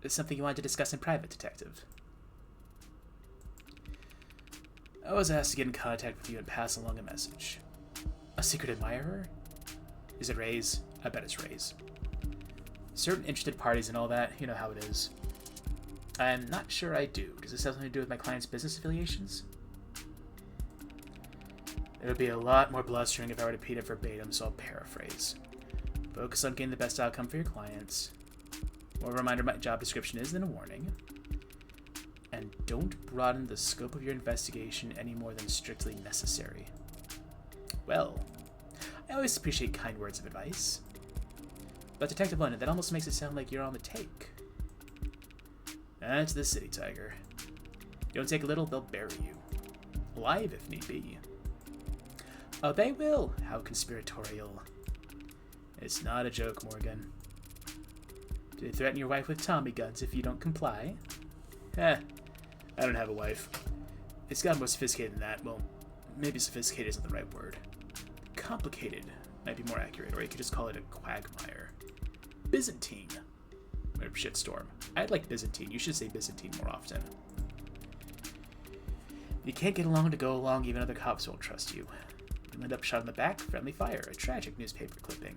Is something you wanted to discuss in private, Detective? I was asked to get in contact with you and pass along a message. A secret admirer? Is it Ray's? I bet it's Ray's. Certain interested parties and all that, you know how it is. I'm not sure I do. Does this have something to do with my client's business affiliations? It would be a lot more blustering if I were to repeat it verbatim, so I'll paraphrase. Focus on getting the best outcome for your clients. More of a reminder my job description is than a warning. And don't broaden the scope of your investigation any more than strictly necessary. Well, I always appreciate kind words of advice. But Detective London, that almost makes it sound like you're on the take. That's the city, Tiger. You don't take a little, they'll bury you. Alive, if need be. Oh, they will. How conspiratorial. It's not a joke, Morgan. Do they threaten your wife with Tommy guns if you don't comply? I don't have a wife. It's gotten more sophisticated than that. Well, maybe sophisticated isn't the right word. Complicated might be more accurate, or you could just call it a quagmire. Byzantine. Or shitstorm. I'd like Byzantine. You should say Byzantine more often. You can't get along to go along, even other cops won't trust you. You'll end up shot in the back, friendly fire, a tragic newspaper clipping.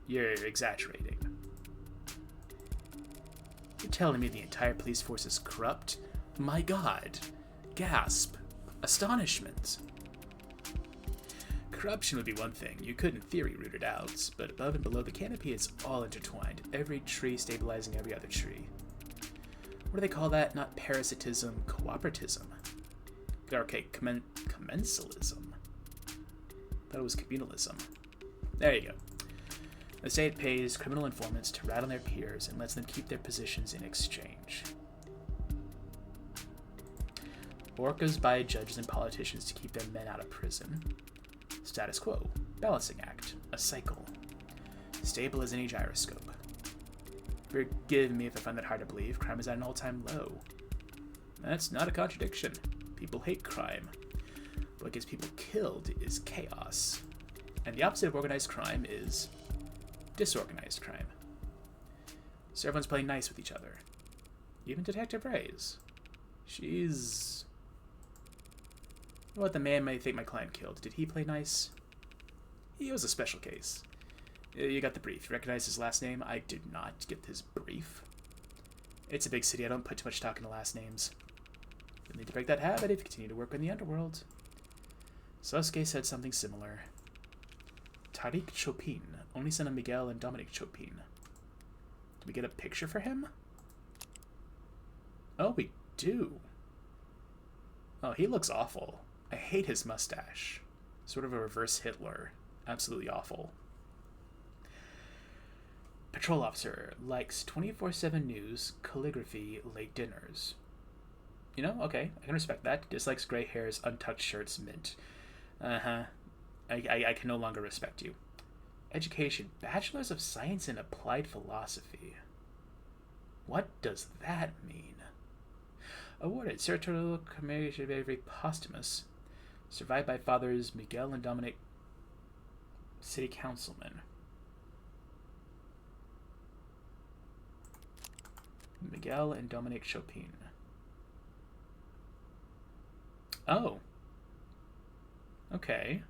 You're exaggerating. You're telling me the entire police force is corrupt? My God. Gasp. Astonishment. Corruption would be one thing. You could, in theory, root it out. But above and below the canopy, it's all intertwined. Every tree stabilizing every other tree. What do they call that? Not parasitism, cooperatism. Okay, commensalism. Thought it was communalism. There you go. The state pays criminal informants to rat on their peers and lets them keep their positions in exchange. Orcas buy judges and politicians to keep their men out of prison. Status quo. Balancing act. A cycle. Stable as any gyroscope. Forgive me if I find that hard to believe. Crime is at an all-time low. That's not a contradiction. People hate crime. What gets people killed is chaos. And the opposite of organized crime is disorganized crime. So everyone's playing nice with each other. Even Detective Reyes. She's... What the man may think my client killed. Did he play nice? He was a special case. You got the brief. You recognize his last name? I did not get his brief. It's a big city. I don't put too much stock into last names. You'll need to break that habit if you continue to work in the underworld. Sosuke said something similar. Tariq Chopin, only son of Miguel and Dominic Chopin. Do we get a picture for him? Oh, we do. Oh, he looks awful. I hate his mustache. Sort of a reverse Hitler. Absolutely awful. Patrol officer likes 24/7 news, calligraphy, late dinners. You know, okay, I can respect that. Dislikes gray hairs, untucked shirts, mint. I can no longer respect you. Education, Bachelor's of Science in Applied Philosophy. What does that mean? Awarded, Senatorial Commission very posthumous. Survived by fathers Miguel and Dominic, city councilmen. Miguel and Dominic Chopin. Oh. Okay.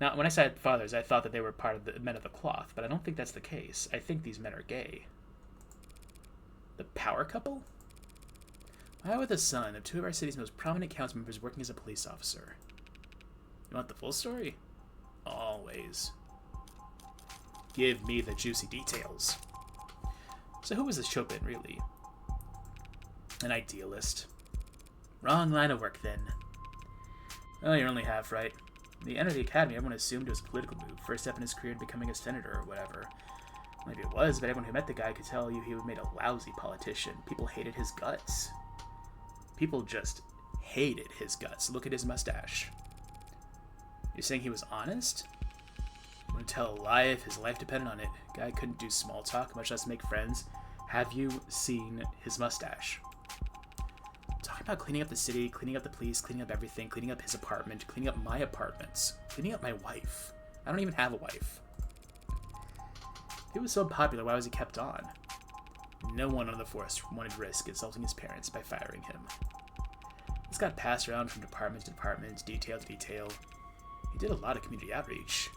Now, when I said fathers, I thought that they were part of the men of the cloth, but I don't think that's the case. I think these men are gay. The power couple? Why would the son of two of our city's most prominent council members working as a police officer? You want the full story? Always. Give me the juicy details. So who was this Chopin, really? An idealist. Wrong line of work, then. Well, you're only half right. When he entered the academy, everyone assumed it was a political move. First step in his career in becoming a senator or whatever. Maybe it was, but everyone who met the guy could tell you he made a lousy politician. People hated his guts. People just hated his guts. Look at his mustache. You're saying he was honest? Wouldn't tell a lie if his life depended on it. Guy couldn't do small talk, much less make friends. Have you seen his mustache? Talking about cleaning up the city, cleaning up the police, cleaning up everything, cleaning up his apartment, cleaning up my apartments, cleaning up my wife. I don't even have a wife. If he was so popular, why was he kept on? No one on the force wanted risk insulting his parents by firing him. This got passed around from department to department, detail to detail. He did a lot of community outreach.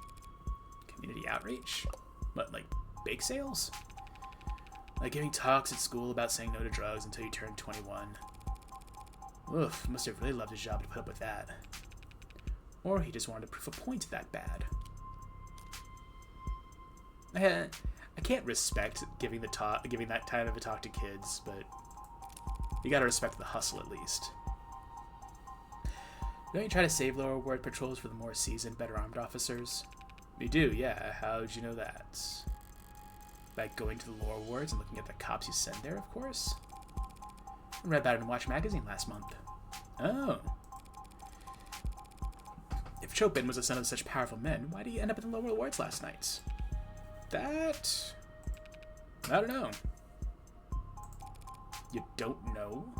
Community outreach? What, like bake sales? Like giving talks at school about saying no to drugs until you turn 21. Oof, must have really loved his job to put up with that. Or he just wanted to prove a point that bad. I can't respect giving that kind of a talk to kids, but you gotta respect the hustle at least. Don't you try to save lower ward patrols for the more seasoned, better armed officers? You do, yeah. How'd you know that? By going to the lower wards and looking at the cops you send there, of course. I read about it in Watch Magazine last month. Oh. If Chopin was the son of such powerful men, why did he end up in the lower wards last night? That... I don't know. You don't know?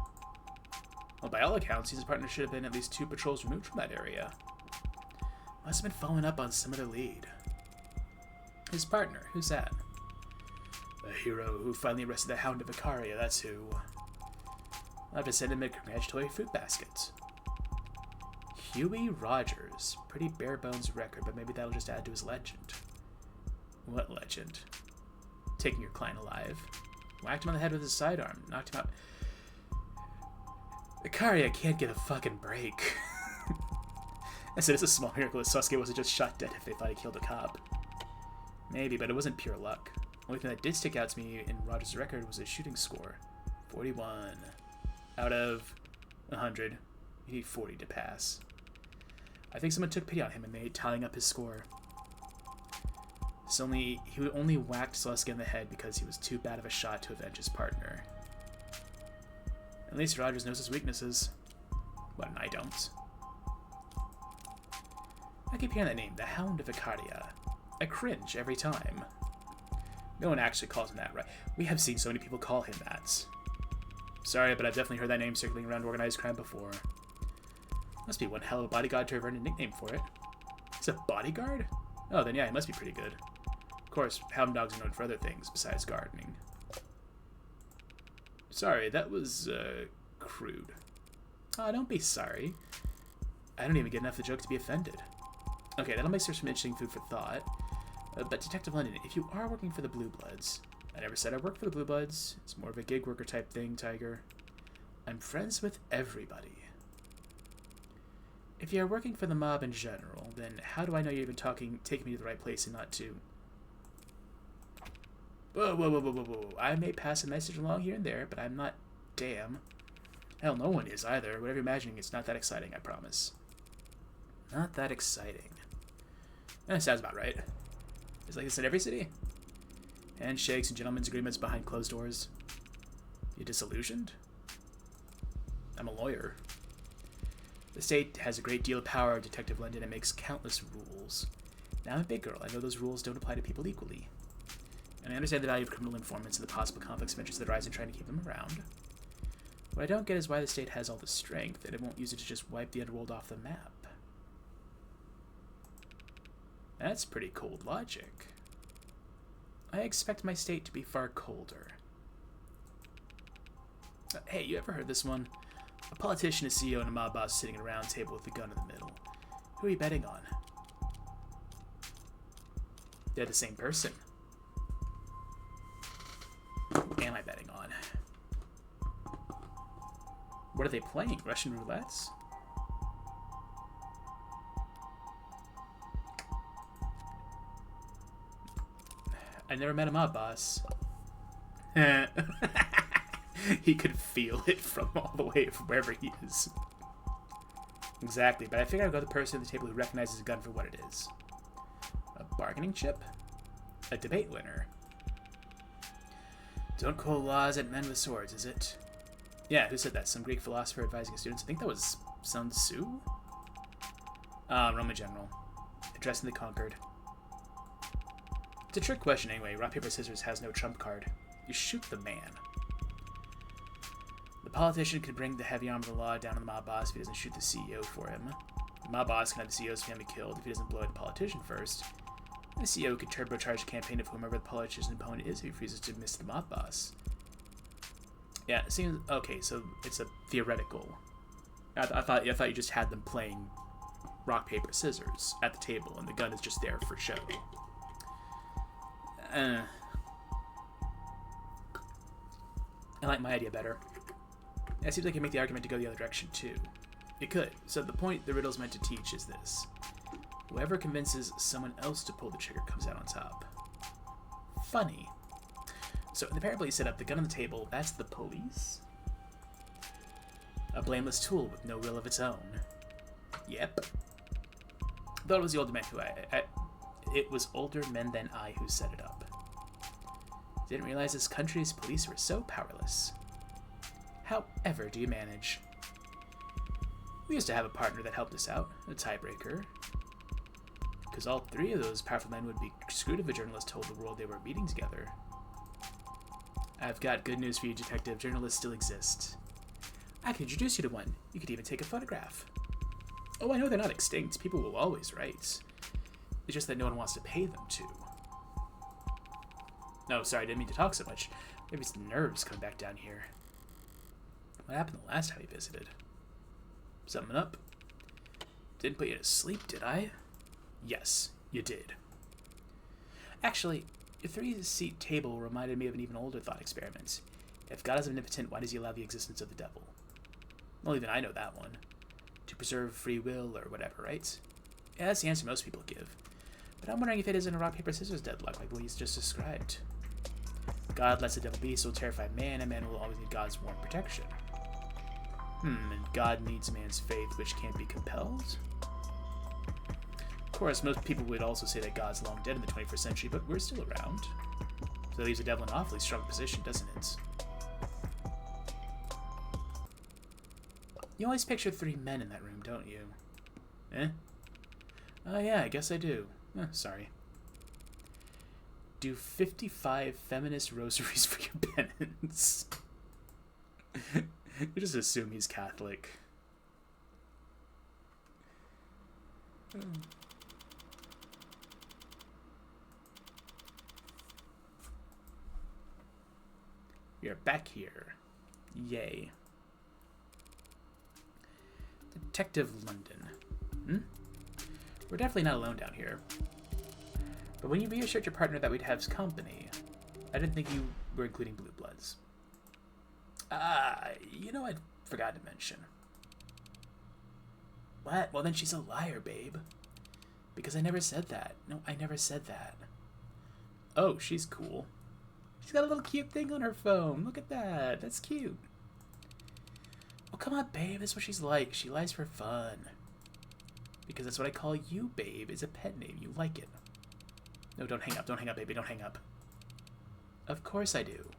Well, by all accounts, his partner should have been at least 2 patrols removed from that area. Must have been following up on some other lead. His partner, who's that? The hero who finally arrested the Hound of Icaria, that's who. I'll have to send him a congratulatory fruit basket. Huey Rogers. Pretty bare bones record, but maybe that'll just add to his legend. What legend? Taking your client alive. Whacked him on the head with his sidearm. Knocked him out. Icaria can't get a fucking break. I said it's a small miracle that Sasuke wasn't just shot dead if they thought he killed a cop. Maybe, but it wasn't pure luck. The only thing that did stick out to me in Rogers' record was his shooting score. 41. Out of 100. You need 40 to pass. I think someone took pity on him and made tallying up his score. He only whacked Sasuke in the head because he was too bad of a shot to avenge his partner. At least Rogers knows his weaknesses. But I don't. I keep hearing that name, the Hound of Icaria. I cringe every time. No one actually calls him that, right? We have seen so many people call him that. Sorry, but I've definitely heard that name circling around organized crime before. Must be one hell of a bodyguard to have earned a nickname for it. He's a bodyguard? Oh, then yeah, he must be pretty good. Of course, hound dogs are known for other things besides gardening. Sorry, that was, crude. Oh, don't be sorry. I don't even get enough of the joke to be offended. Okay, that'll make some interesting food for thought. But Detective London, if you are working for the Blue Bloods... I never said I work for the Blue Bloods. It's more of a gig worker type thing, Tiger. I'm friends with everybody. If you're working for the mob in general, then how do I know you're even taking me to the right place and not to... Whoa, whoa, whoa, whoa, whoa, whoa. I may pass a message along here and there, but I'm not damn. Hell, no one is either. Whatever you're imagining, it's not that exciting, I promise. Not that exciting. That sounds about right. It's like this in every city. Handshakes and gentlemen's agreements behind closed doors. You disillusioned? I'm a lawyer. The state has a great deal of power, Detective London, and makes countless rules. Now I'm a big girl. I know those rules don't apply to people equally. And I understand the value of criminal informants and the possible conflicts of interest that arise in trying to keep them around. What I don't get is why the state has all the strength and it won't use it to just wipe the underworld off the map. That's pretty cold logic. I expect my state to be far colder. Hey, you ever heard this one? A politician, a CEO, and a mob boss sitting at a round table with a gun in the middle. Who are you betting on? They're the same person. Who am I betting on? What are they playing? Russian roulettes? I never met a mob boss. He could feel it from all the way from wherever he is. Exactly, but I figured I'd go to the person at the table who recognizes a gun for what it is. A bargaining chip? A debate winner? Don't quote laws at men with swords, is it? Yeah, who said that? Some Greek philosopher advising his students? I think that was Sun Tzu? Roman general. addressing the conquered. It's a trick question anyway. Rock, paper, scissors has no trump card. You shoot the man. The politician could bring the heavy arm of the law down on the mob boss if he doesn't shoot the CEO for him. The mob boss can have the CEO's family killed if he doesn't blow out the politician first. And the CEO could turbocharge the campaign of whomever the politician's opponent is if he refuses to miss the mob boss. Yeah, it seems... Okay, so it's a theoretical. I thought you just had them playing rock, paper, scissors at the table, and the gun is just there for show. I like my idea better. It seems like it could make the argument to go the other direction, too. It could. So the point the riddle's meant to teach is this. Whoever convinces someone else to pull the trigger comes out on top. Funny. So in the parable you set up, the gun on the table, that's the police? A blameless tool with no will of its own. Yep. Thought it was the older men who it was older men than I who set it up. Didn't realize this country's police were so powerless. However do you manage? We used to have a partner that helped us out, a tiebreaker. Because all three of those powerful men would be screwed if a journalist told the world they were meeting together. I've got good news for you, detective. Journalists still exist. I can introduce you to one. You could even take a photograph. Oh, I know they're not extinct. People will always write. It's just that no one wants to pay them to. No, sorry, I didn't mean to talk so much. Maybe it's the nerves coming back down here. What happened the last time we visited? Something up? Didn't put you to sleep, did I? Yes, you did. Actually, your three-seat table reminded me of an even older thought experiment. If God is omnipotent, why does he allow the existence of the devil? Well, even I know that one. To preserve free will or whatever, right? Yeah, that's the answer most people give. But I'm wondering if it isn't a rock, paper, scissors deadlock like what he's just described. God lets the devil be, so will terrify man, and man will always need God's warm protection. And God needs man's faith, which can't be compelled? Of course, most people would also say that God's long dead in the 21st century, but we're still around. So that leaves the devil in an awfully strong position, doesn't it? You always picture three men in that room, don't you? Eh? Oh yeah, I guess I do. Sorry. Do 55 feminist rosaries for your penance. You just assume he's Catholic. We are back here. Yay. Detective London. We're definitely not alone down here. But when you reassured your partner that we'd have company, I didn't think you were including Blue Bloods. You know I forgot to mention. What? Well then she's a liar, babe. Because I never said that. No, I never said that. Oh, she's cool. She's got a little cute thing on her phone. Look at that. That's cute. Oh, come on, babe. That's what she's like. She lies for fun. Because that's what I call you, babe. It's a pet name. You like it. No, don't hang up. Don't hang up, baby. Don't hang up. Of course I do.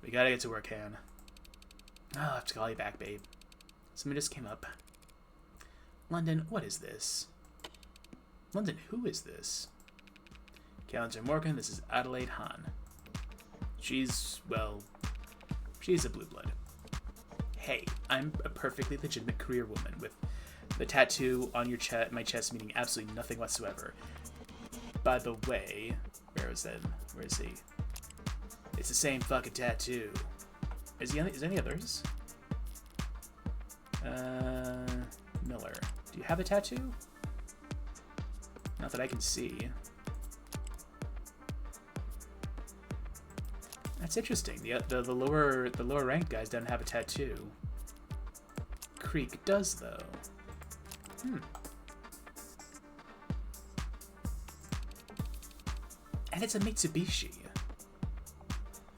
We gotta get to work, Han. Oh, I'll have to call you back, babe. Something just came up. London, what is this? London, who is this? Calendar Morgan, this is Adelaide Hahn. She's, well, she's a blue blood. Hey, I'm a perfectly legitimate career woman with the tattoo on your my chest meaning absolutely nothing whatsoever. By the way, where is that? Where is he? It's the same fucking tattoo. Is there any others? Miller. Do you have a tattoo? Not that I can see. That's interesting. The lower ranked guys don't have a tattoo. Creek does though. And it's a Mitsubishi.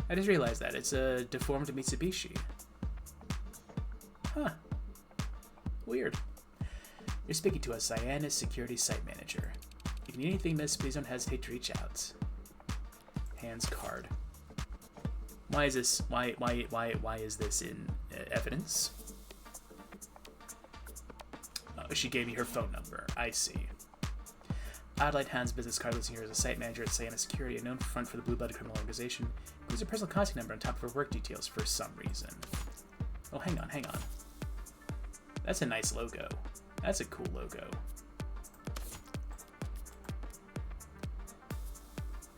I just realized that. It's a deformed Mitsubishi. Huh. Weird. You're speaking to a Cyanus Security Site Manager. If you need anything, miss, please don't hesitate to reach out. Hands card. Why is this? Why is this in evidence? Oh, she gave me her phone number. I see. Adelaide Hand's business card listing her as a site manager at Sienna Security, a known front for the blue-blooded criminal organization, includes her personal contact number on top of her work details for some reason. Oh, hang on. That's a nice logo. That's a cool logo.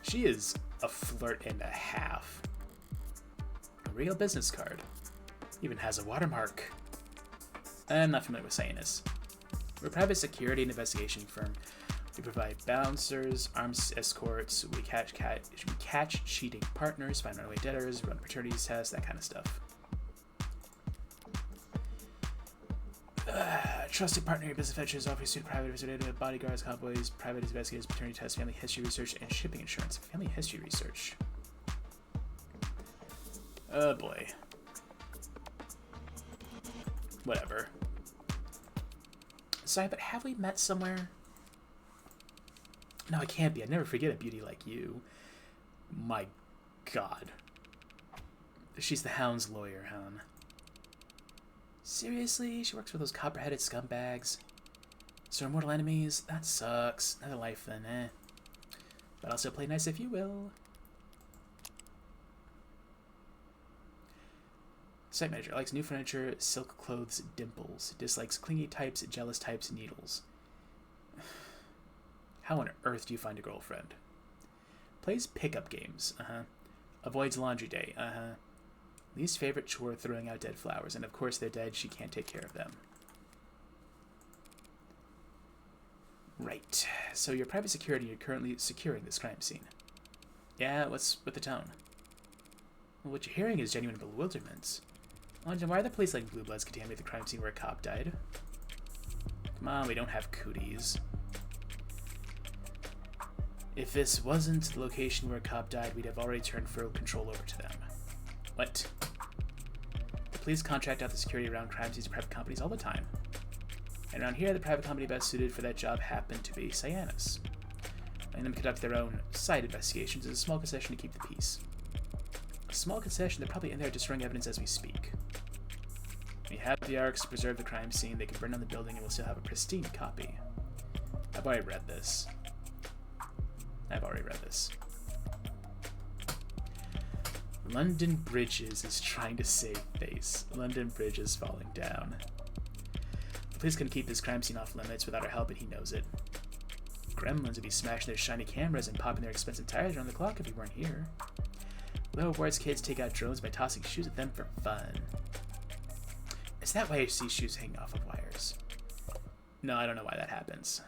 She is a flirt and a half. A real business card. Even has a watermark. I'm not familiar with Sienna's. We're a private security and investigation firm. We provide bouncers, arms escorts, we catch cheating partners, find runaway debtors, run paternity tests, that kind of stuff. Trusted partner in business ventures, offer suit private investigative bodyguards, cowboys, private investigators, paternity tests, family history research, and shipping insurance. Family history research. Oh boy. Whatever. Sorry, but have we met somewhere? No, it can't be. I'd never forget a beauty like you. My God. She's the Hound's lawyer, huh? Seriously? She works for those copper-headed scumbags? So her mortal enemies? That sucks. Another life then, eh? But also play nice if you will. Site manager. Likes new furniture, silk clothes, dimples. Dislikes clingy types, jealous types, needles. How on earth do you find a girlfriend? Plays pickup games. Avoids laundry day. Least favorite chore, throwing out dead flowers. And of course they're dead, she can't take care of them. Right. So you're private security, you're currently securing this crime scene. Yeah, what's with the tone? Well, what you're hearing is genuine bewilderment. Why are the police letting blue bloods contaminate the crime scene where a cop died? Come on, we don't have cooties. If this wasn't the location where a cop died, we'd have already turned full control over to them. What? The police contract out the security around crime scenes to private companies all the time. And around here, the private company best suited for that job happened to be Sienna's. Letting them conduct their own side investigations is a small concession to keep the peace. A small concession? They're probably in there destroying evidence as we speak. We have the arcs to preserve the crime scene, they can burn down the building and we'll still have a pristine copy. I've already read this. London Bridges is trying to save face. London Bridge is falling down. The police couldn't keep this crime scene off limits without our help, and he knows it. Gremlins would be smashing their shiny cameras and popping their expensive tires around the clock if we weren't here. Low boards kids take out drones by tossing shoes at them for fun. Is that why you see shoes hanging off of wires? No, I don't know why that happens.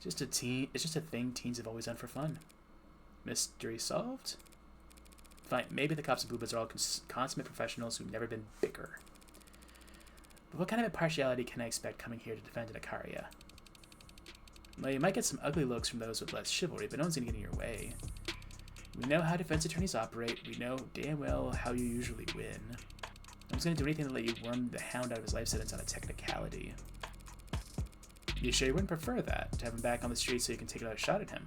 It's just a thing teens have always done for fun. Mystery solved? Fine, maybe the cops and blue-bloods are all consummate professionals who've never been bigger. But what kind of impartiality can I expect coming here to defend an Ikaria? Well, you might get some ugly looks from those with less chivalry, but no one's gonna get in your way. We know how defense attorneys operate. We know damn well how you usually win. No one's gonna do anything to let you worm the Hound out of his life sentence on a technicality. You sure you wouldn't prefer that? To have him back on the street so you can take another shot at him?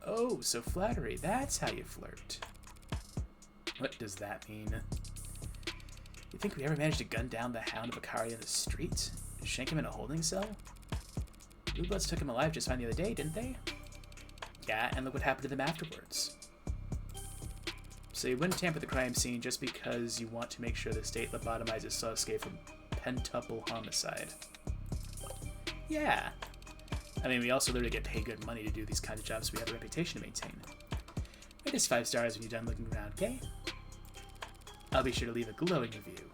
Oh, so flattery. That's how you flirt. What does that mean? You think we ever managed to gun down the Hound of Ikaria in the street? Shank him in a holding cell? Blue Bloods took him alive just fine the other day, didn't they? Yeah, and look what happened to them afterwards. So you wouldn't tamper the crime scene just because you want to make sure the state lobotomizes Sasuke from pentuple homicide. Yeah. I mean, we also literally get paid good money to do these kind of jobs, so we have a reputation to maintain. Rate us 5 stars when you're done looking around, okay? I'll be sure to leave a glowing review.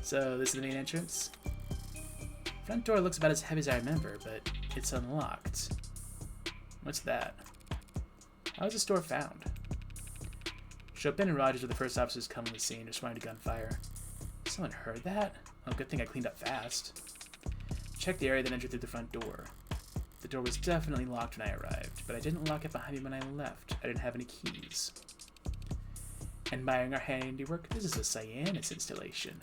So, this is the main entrance. Front door looks about as heavy as I remember, but it's unlocked. What's that? How was this door found? Chopin and Rogers were the first officers coming to the scene, responding to gunfire. Someone heard that? Oh, good thing I cleaned up fast. Checked the area, then entered through the front door. The door was definitely locked when I arrived, but I didn't lock it behind me when I left. I didn't have any keys. Admiring our handiwork, this is a Cyanus installation.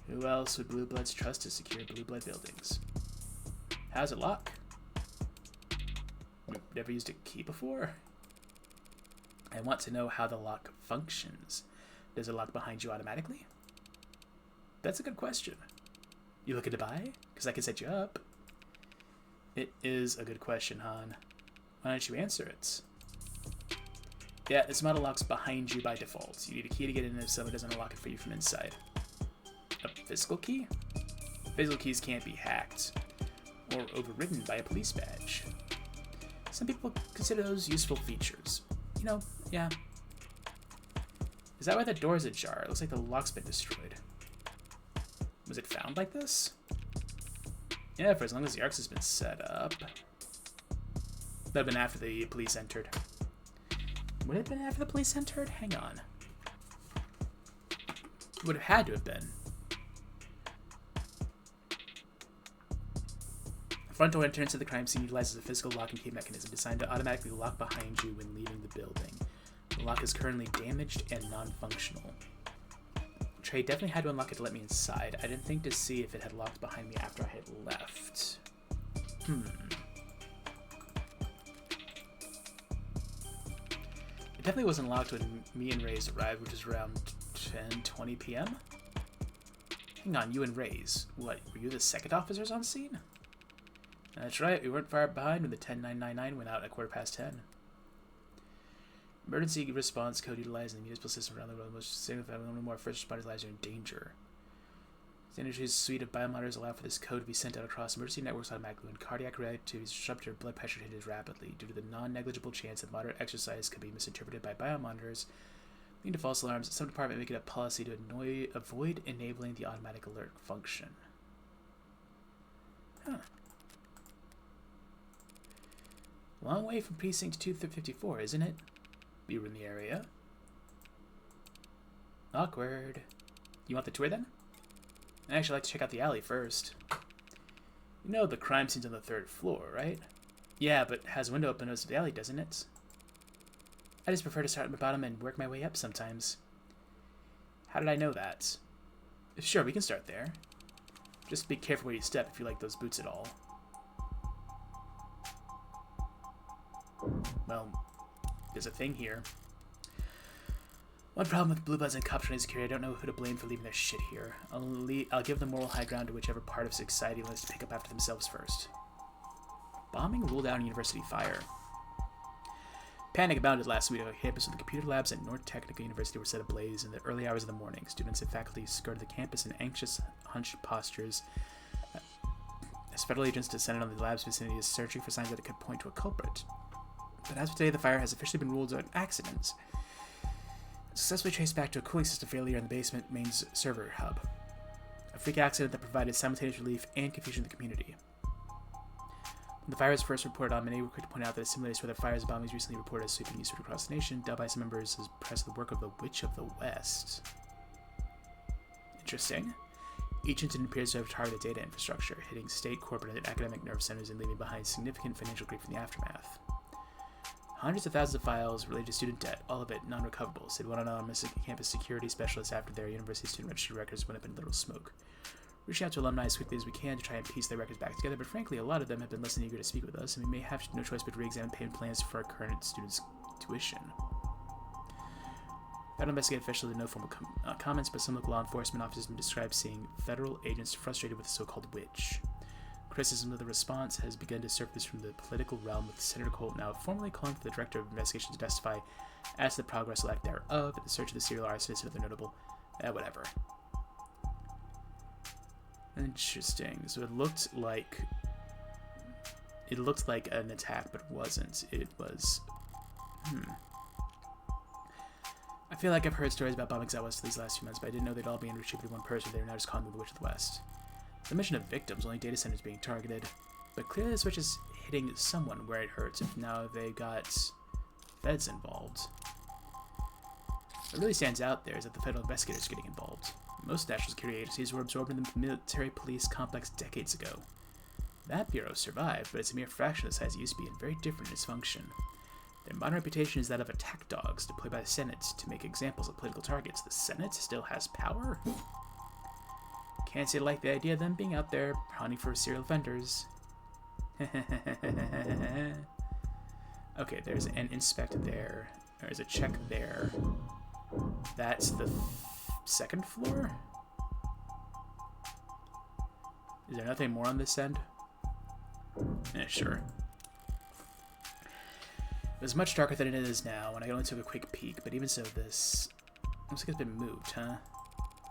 Who else would Blue Bloods trust to secure Blue Blood buildings? How's it lock? Never used a key before? I want to know how the lock functions. Does it lock behind you automatically? That's a good question. You looking to buy? Because I can set you up. It is a good question, Han. Why don't you answer it? Yeah, this model locks behind you by default. You need a key to get in if someone doesn't unlock it for you from inside. A physical key? Physical keys can't be hacked or overridden by a police badge. Some people consider those useful features. You know, yeah. Is that why the door's ajar? It looks like the lock's been destroyed. Was it found like this? Yeah, for as long as the Arcs has been set up. That would have been after the police entered. Would it have been after the police entered? Hang on. Would have had to have been. The front door entrance to the crime scene utilizes a physical lock and key mechanism designed to automatically lock behind you when leaving the building. The lock is currently damaged and non-functional. Trey definitely had to unlock it to let me inside. I didn't think to see if it had locked behind me after I had left. It definitely wasn't locked when me and Reyes arrived, which was around 10:20 p.m. Hang on, you and Reyes. What, were you the second officers on scene? That's right, we weren't far behind when the 10999 went out at 10:15. Emergency response code utilized in the municipal system around the world most significant one or more first responders' lives are in danger. Standard's suite of biomonitors allow for this code to be sent out across emergency networks automatically when cardiac activity is disrupted or blood pressure changes rapidly. Due to the non-negligible chance that moderate exercise could be misinterpreted by biomonitors, leading to false alarms, some department make it a policy to avoid enabling the automatic alert function. Huh. Long way from precinct 254, isn't it? We were in the area. Awkward. You want the tour then? I'd actually like to check out the alley first. You know the crime scene's on the 3rd floor, right? Yeah, but has a window open to the alley, doesn't it? I just prefer to start at the bottom and work my way up sometimes. How did I know that? Sure, we can start there. Just be careful where you step if you like those boots at all. Well, there's a thing here. One problem with Blue Bloods and cops running security, I don't know who to blame for leaving their shit here. I'll give the moral high ground to whichever part of society wants to pick up after themselves first. Bombing ruled out a university fire. Panic abounded last week on campus when the computer labs at North Technical University were set ablaze in the early hours of the morning. Students and faculty skirted the campus in anxious, hunched postures as federal agents descended on the lab's vicinity, searching for signs that it could point to a culprit. But as of today, the fire has officially been ruled an accident. Successfully traced back to a cooling system failure in the basement mains server hub. A freak accident that provided simultaneous relief and confusion to the community. When the fire was first reported on, many were quick to point out that a similar to other fires and bombings recently reported as sweeping eastward across the nation, dubbed by some members as perhaps the work of the Witch of the West. Interesting. Each incident appears to have targeted data infrastructure, hitting state, corporate, and academic nerve centers and leaving behind significant financial grief in the aftermath. Hundreds of thousands of files related to student debt, all of it non-recoverable, said one anonymous campus security specialist after their university student registry records went up in literal smoke. Reaching out to alumni as quickly as we can to try and piece their records back together, but frankly, a lot of them have been less than eager to speak with us, and we may have no choice but to re-examine payment plans for our current students' tuition. Federal investigative officials had no formal comments, but some local law enforcement officers have been described seeing federal agents frustrated with the so-called witch. Criticism of the response has begun to surface from the political realm, with Senator Colt now formally calling for the Director of Investigation to testify as to the progress or lack thereof in the search of the serial arsonist and other notable... whatever. Interesting. So it looked like an attack, but it wasn't. It was... I feel like I've heard stories about bombings out west these last few months, but I didn't know they'd all be attributed to one person. They were now just calling me the Witch of the West. The mention of victims, only data centers being targeted, but clearly the switch is hitting someone where it hurts if now they got feds involved. What really stands out there is that the federal investigators are getting involved. Most national security agencies were absorbed in the military police complex decades ago. That bureau survived, but it's a mere fraction of the size it used to be and very different in its function. Their modern reputation is that of attack dogs deployed by the Senate to make examples of political targets. The Senate still has power? Can't say I like the idea of them being out there hunting for serial offenders. Okay, there's an inspect there. There's a check there. That's the second floor? Is there nothing more on this end? Yeah, sure. It was much darker than it is now, and I only took a quick peek, but even so, this looks like it's been moved, huh?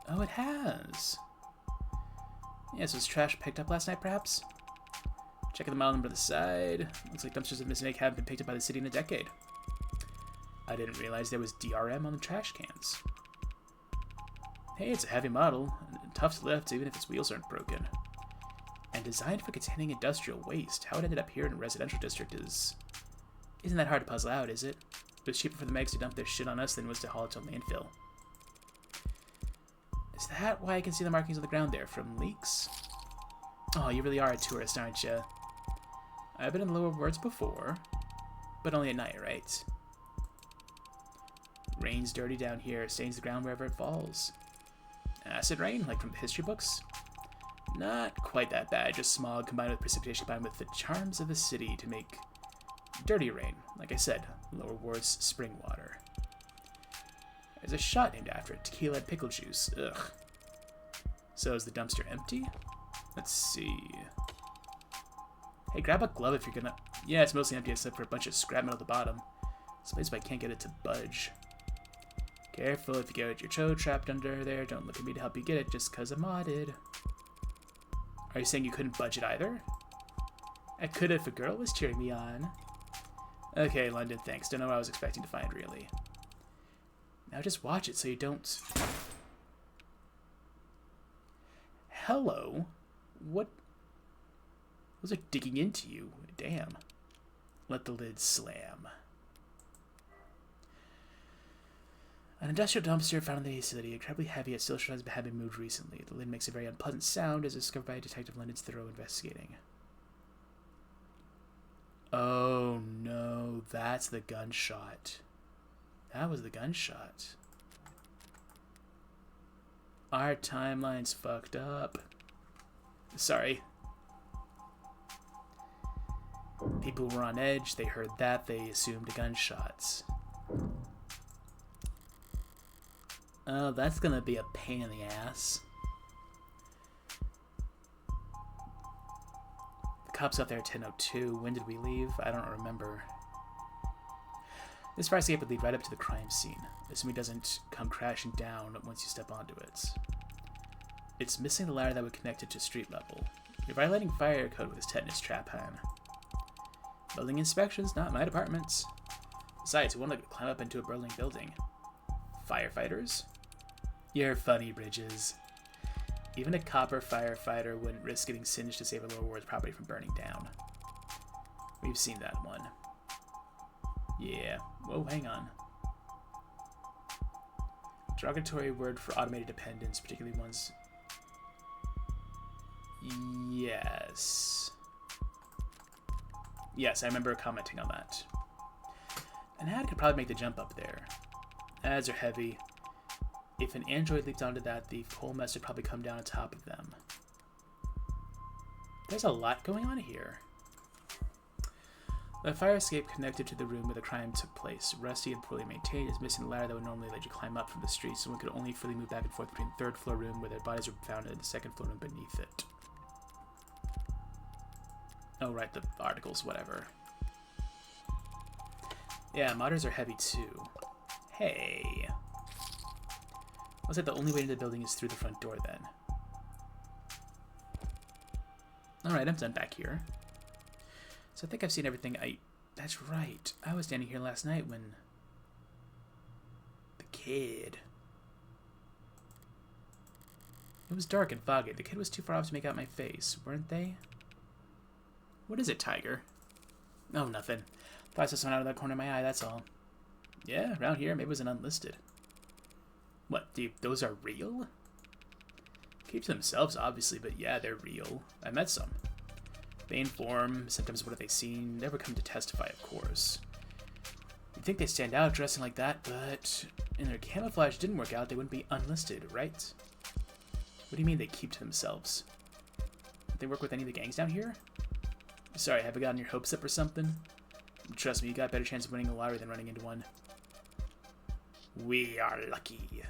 Oh, it has! Yeah, so was trash picked up last night, perhaps? Checking the model number to the side. Looks like dumpsters of Missing Lake haven't been picked up by the city in a decade. I didn't realize there was DRM on the trash cans. Hey, it's a heavy model, and tough to lift even if its wheels aren't broken. And designed for containing industrial waste. How it ended up here in a residential district isn't that hard to puzzle out, is it? It was cheaper for the Megs to dump their shit on us than it was to haul it to a landfill. Is that why I can see the markings on the ground there? From leaks? Oh, you really are a tourist, aren't you? I've been in the lower wards before, but only at night, right? Rain's dirty down here, stains the ground wherever it falls. Acid rain, like from the history books? Not quite that bad, just smog combined with precipitation combined with the charms of the city to make dirty rain. Like I said, lower wards spring water. There's a shot named after it, tequila and pickle juice. Ugh. So is the dumpster empty? Let's see. Hey, grab a glove if you're gonna... Yeah, it's mostly empty except for a bunch of scrap metal at the bottom. This place, if I can't get it to budge. Careful if you get your toe trapped under there. Don't look at me to help you get it just because I'm modded. Are you saying you couldn't budge it either? I could if a girl was cheering me on. Okay, London, thanks. Don't know what I was expecting to find, really. Now just watch it so you don't... Hello? What? Those are digging into you. Damn. Let the lid slam. An industrial dumpster found in the city, incredibly heavy, yet still has been moved recently. The lid makes a very unpleasant sound as discovered by Detective London's thorough investigating. Oh no, that's the gunshot. That was the gunshot. Our timeline's fucked up. Sorry. People were on edge, they heard that, they assumed gunshots. Oh, that's gonna be a pain in the ass. The cops got there at 10:02. When did we leave? I don't remember. This fire escape would lead right up to the crime scene, assuming it doesn't come crashing down once you step onto it. It's missing the ladder that would connect it to street level. You're violating fire code with this tetanus trap, Han. Building inspections, not my department. Besides, who wanted to climb up into a burning building? Firefighters? You're funny, Bridges. Even a copper firefighter wouldn't risk getting singed to save a lower ward's property from burning down. We've seen that one. Yeah. Whoa, hang on. Derogatory word for automated dependents, particularly ones... Yes. Yes, I remember commenting on that. An ad could probably make the jump up there. Ads are heavy. If an android leaped onto that, the whole mess would probably come down on top of them. There's a lot going on here. The fire escape connected to the room where the crime took place. Rusty and poorly maintained, is missing the ladder that would normally let you climb up from the street, so one could only freely move back and forth between the third floor room where their bodies were found and the second floor room beneath it. Oh, right, the articles, whatever. Yeah, modders are heavy too. Hey. Looks like the only way into the building is through the front door then. Alright, I'm done back here. So I think I've seen everything That's right. I was standing here last night when... The kid... It was dark and foggy. The kid was too far off to make out my face, weren't they? What is it, Tiger? Oh, nothing. Thought I saw someone out of that corner of my eye, that's all. Yeah, around here, maybe it was an unlisted. What, those are real? Keep to themselves, obviously, but yeah, they're real. I met some. They inform, sometimes what have they seen, never come to testify, of course. You'd think they stand out dressing like that, but in their camouflage didn't work out, they wouldn't be unlisted, right? What do you mean they keep to themselves? Don't they work with any of the gangs down here? Sorry, have I gotten your hopes up or something? Trust me, you got a better chance of winning a lottery than running into one. We are lucky.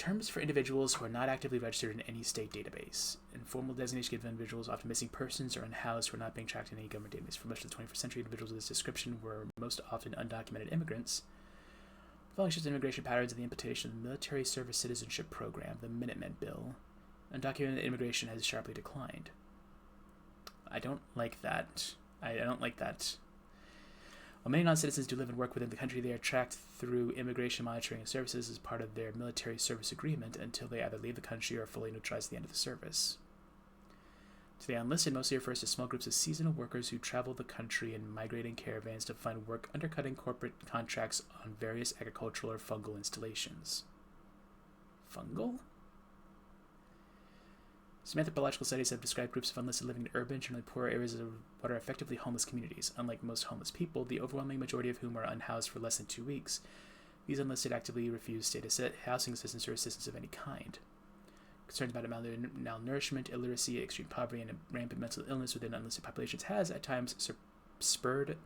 terms for individuals who are not actively registered in any state database. Informal designation given individuals, often missing persons or unhoused, who are not being tracked in any government database. For much of the 21st century, individuals of this description were most often undocumented immigrants. Following shifts in immigration patterns and the implementation of the Military Service Citizenship Program, the Minutemen Bill, undocumented immigration has sharply declined. I don't like that. I don't like that. While many non-citizens do live and work within the country, they are tracked through immigration monitoring services as part of their military service agreement until they either leave the country or are fully neutralized at the end of the service. To the unlisted, mostly refers to small groups of seasonal workers who travel the country in migrating caravans to find work undercutting corporate contracts on various agricultural or fungal installations. Fungal? Some anthropological studies have described groups of unlisted living in urban, generally poorer areas of what are effectively homeless communities. Unlike most homeless people, the overwhelming majority of whom are unhoused for less than 2 weeks, these unlisted actively refuse state housing assistance or assistance of any kind. Concerns about malnourishment, illiteracy, extreme poverty, and rampant mental illness within unlisted populations has, at times, spurred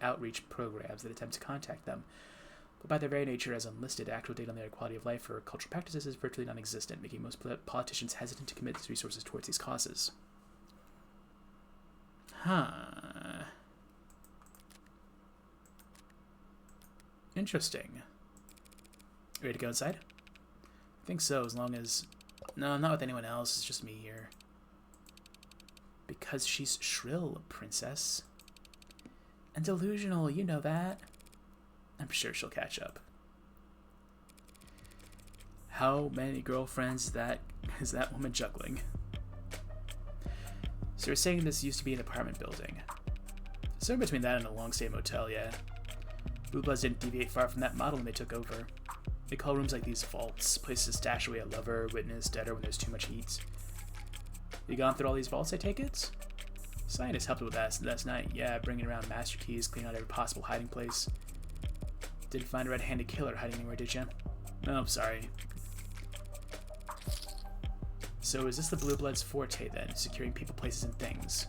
outreach programs that attempt to contact them. But by their very nature as unlisted, actual data on their quality of life or cultural practices is virtually non-existent, making most politicians hesitant to commit resources towards these causes. Interesting. Ready to go inside? I think so, as long as... No, not with anyone else, it's just me here. Because she's shrill, princess. And delusional, you know that. I'm sure she'll catch up. How many girlfriends is that woman juggling? So you're saying this used to be an apartment building. Somewhere between that and a long-stay motel, yeah. Blue Bloods didn't deviate far from that model when they took over. They call rooms like these vaults, places to stash away a lover, witness, debtor when there's too much heat. You gone through all these vaults, I take it? Scientists helped with that last night. Yeah, bringing around master keys, cleaning out every possible hiding place. Didn't find a red-handed killer hiding anywhere, did you? Oh, sorry. So is this the Blue Bloods' forte, then? Securing people, places, and things?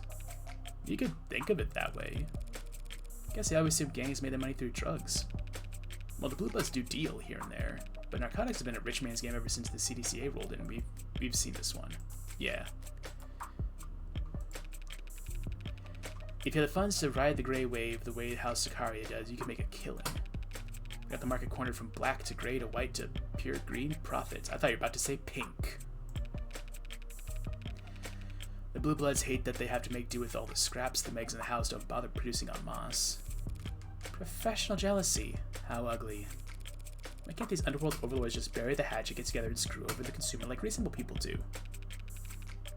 You could think of it that way. Guess they always assumed gangs made their money through drugs. Well, the Blue Bloods do deal here and there, but narcotics have been a rich man's game ever since the CDCA rolled in. We've seen this one. Yeah. If you had the funds to ride the gray wave the way House Sicaria does, you could make a killing. Got the market cornered from black to gray to white to pure green profits. I thought you were about to say pink. The Blue Bloods hate that they have to make do with all the scraps the Megs in the house don't bother producing en masse. Professional jealousy. How ugly. Why can't these underworld overlords just bury the hatchet, get together, and screw over the consumer like reasonable people do?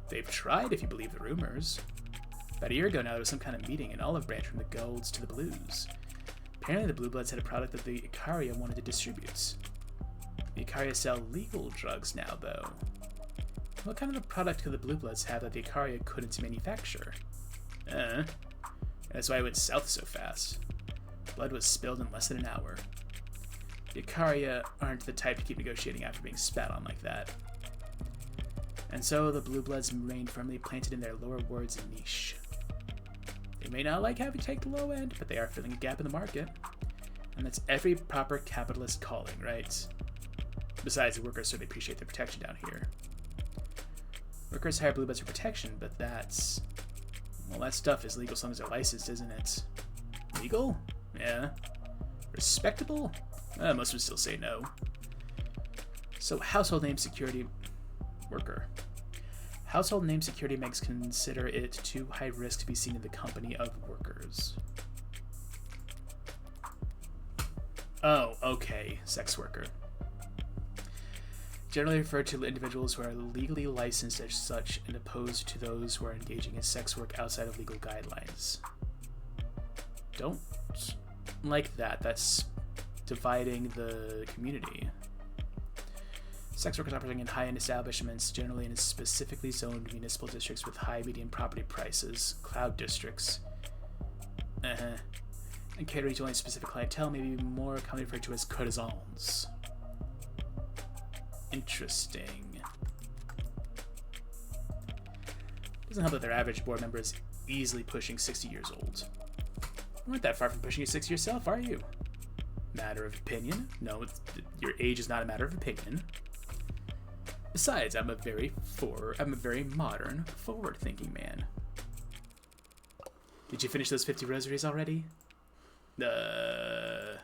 They've tried, if you believe the rumors. About a year ago now, there was some kind of meeting, an olive branch from the golds to the blues. Apparently the Blue Bloods had a product that the Icaria wanted to distribute. The Icaria sell legal drugs now, though. What kind of a product could the Blue Bloods have that the Icaria couldn't manufacture? That's why it went south so fast. Blood was spilled in less than an hour. The Icaria aren't the type to keep negotiating after being spat on like that. And so the Blue Bloods remain firmly planted in their lower wards niche. They may not like having to take the low end, but they are filling a gap in the market. And that's every proper capitalist calling, right? Besides, the workers certainly appreciate the protection down here. Workers hire Blue Bloods for protection, but that's... well, that stuff is legal as long as they're licensed, isn't it? Legal? Yeah. Respectable? Most would still say no. So, household name security worker. Household name security makes consider it too high risk to be seen in the company of workers. Oh, okay. Sex worker. Generally referred to individuals who are legally licensed as such and opposed to those who are engaging in sex work outside of legal guidelines. Don't like that. That's dividing the community. Sex workers operating in high-end establishments, generally in specifically zoned municipal districts with high median property prices, cloud districts, and catering to only specific clientele may be more commonly referred to as courtesans. Interesting. Doesn't help that their average board member is easily pushing 60 years old. You weren't that far from pushing your 60 yourself, are you? Matter of opinion? No, your age is not a matter of opinion. Besides, I'm a very modern, forward-thinking man. Did you finish those 50 rosaries already? Right.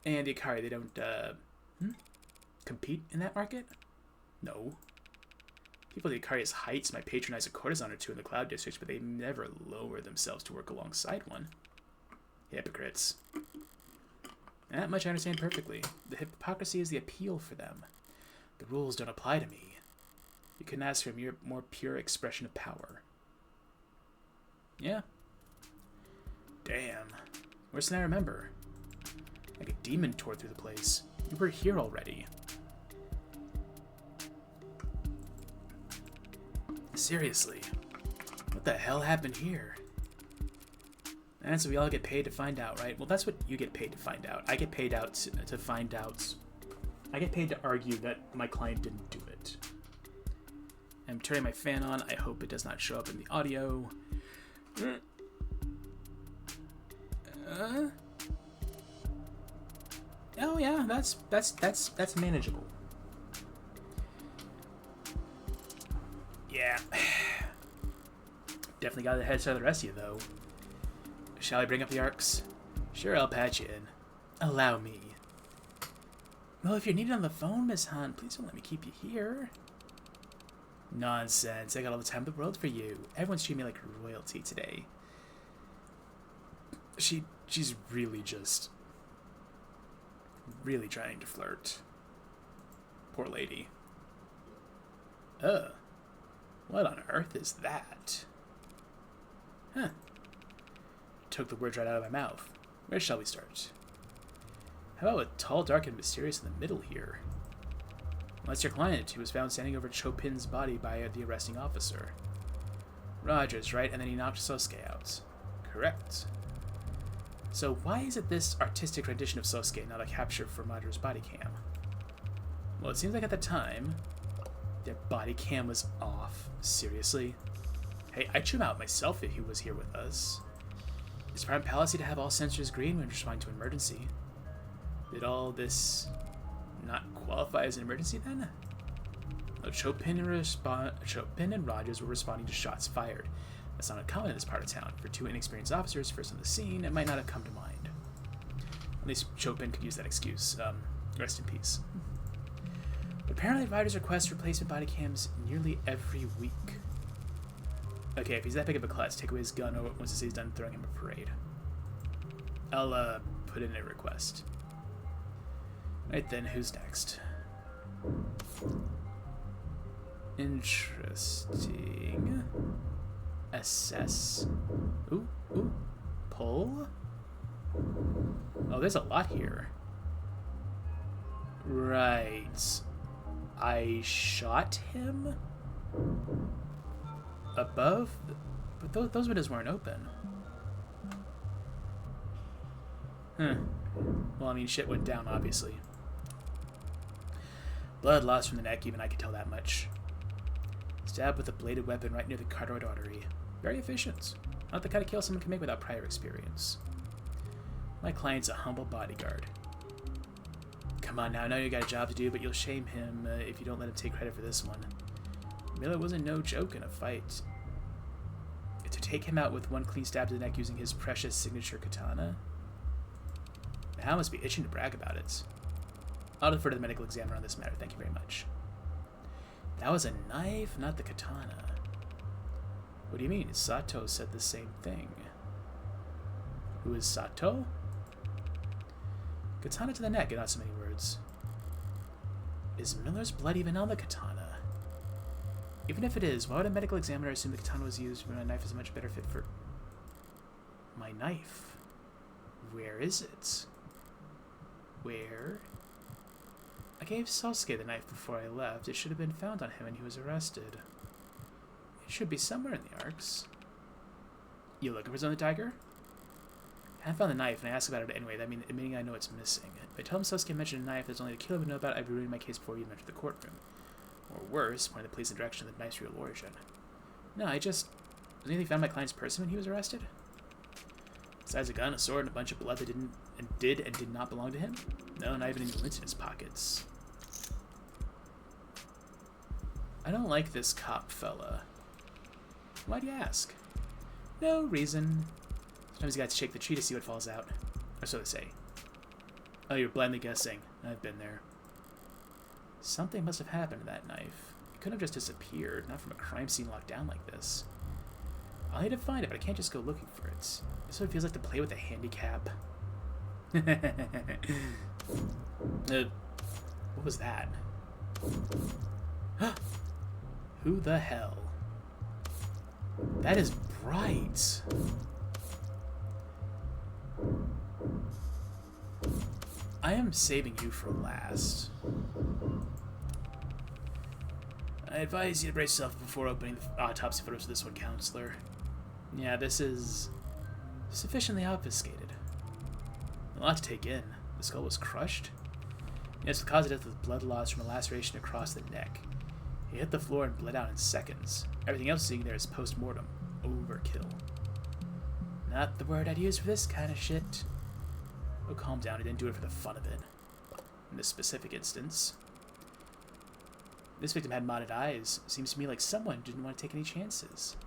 And the Ikari, they don't, compete in that market? No. People at the Ikari's heights might patronize a courtesan or two in the Cloud Districts, but they never lower themselves to work alongside one. Hypocrites. That much I understand perfectly. The hypocrisy is the appeal for them. The rules don't apply to me. You couldn't ask for a more pure expression of power. Yeah. Damn. Worse than I remember. Like a demon tore through the place. You were here already. Seriously. What the hell happened here? That's what we all get paid to find out, right? Well, that's what you get paid to find out. I get paid out to find out. I get paid to argue that my client didn't do it. I'm turning my fan on. I hope it does not show up in the audio. Oh yeah, that's manageable. Yeah. Definitely got the head start of the rest of you, though. Shall I bring up the arcs? Sure, I'll patch you in. Allow me. Well, if you're needed on the phone, Miss Hunt, please don't let me keep you here. Nonsense. I got all the time in the world for you. Everyone's treating me like royalty today. She's really just... really trying to flirt. Poor lady. What on earth is that? Huh. Took the words right out of my mouth. Where shall we start? How about with tall, dark, and mysterious in the middle here? Well, that's your client, who was found standing over Chopin's body by the arresting officer. Rogers, right? And then he knocked Sosuke out. Correct. So why is it this artistic rendition of Sosuke, not a capture from Rogers' body cam? Well, it seems like at the time, their body cam was off. Seriously? Hey, I'd chew him out myself if he was here with us. Is Prime policy to have all sensors green when responding to an emergency? Did all this not qualify as an emergency then? Well, Chopin and Rogers were responding to shots fired. That's not uncommon in this part of town. For two inexperienced officers first on the scene, it might not have come to mind. At least Chopin could use that excuse. Rest in peace. But apparently Rogers requests replacement body cams nearly every week. Okay, if he's that big of a klutz, take away his gun once he's done throwing him a parade. I'll put in a request. Right then, who's next? Interesting. Assess. Ooh. Pull. Oh, there's a lot here. Right. I shot him? Above? But those windows weren't open. Well, I mean, shit went down, obviously. Blood lost from the neck, even I could tell that much. Stabbed with a bladed weapon right near the carotid artery. Very efficient. Not the kind of kill someone can make without prior experience. My client's a humble bodyguard. Come on now, I know you got a job to do, but you'll shame him if you don't let him take credit for this one. Miller wasn't no joke in a fight. To take him out with one clean stab to the neck using his precious signature katana? Hal must be itching to brag about it. I'll defer to the medical examiner on this matter, thank you very much. That was a knife, not the katana. What do you mean? Sato said the same thing. Who is Sato? Katana to the neck, and not so many words. Is Miller's blood even on the katana? Even if it is, why would a medical examiner assume the katana was used when a knife is a much better fit for... My knife? Where is it? Where? I gave Sosuke the knife before I left. It should have been found on him when he was arrested. It should be somewhere in the arcs. You looking for something, Tiger? I found the knife, and I asked about it anyway, admitting I know it's missing. If I tell him Sosuke mentioned a knife there's only the killer would know about, I'd be ruining my case before we even entered the courtroom. Or worse, pointing the police in the direction of the knife's real origin. No, was anything found in my client's person when he was arrested? Besides a gun, a sword, and a bunch of blood that did not belong to him? No, not even any lint in his pockets. I don't like this cop fella. Why'd you ask? No reason. Sometimes you gotta shake the tree to see what falls out. Or so they say. Oh, you're blindly guessing. I've been there. Something must have happened to that knife. It couldn't have just disappeared, not from a crime scene locked down like this. I'll need to find it, but I can't just go looking for it. This is what it feels like to play with a handicap. What was that? Who the hell? That is bright. I am saving you for last. I advise you to brace yourself before opening the autopsy photos of this one, counselor. Yeah, this is sufficiently obfuscated. A lot to take in. The skull was crushed. Yes, the cause of death was blood loss from a laceration across the neck. He hit the floor and bled out in seconds. Everything else sitting there is post-mortem. Overkill. Not the word I'd use for this kind of shit. Oh, calm down. I didn't do it for the fun of it. In this specific instance. This victim had modded eyes. Seems to me like someone didn't want to take any chances.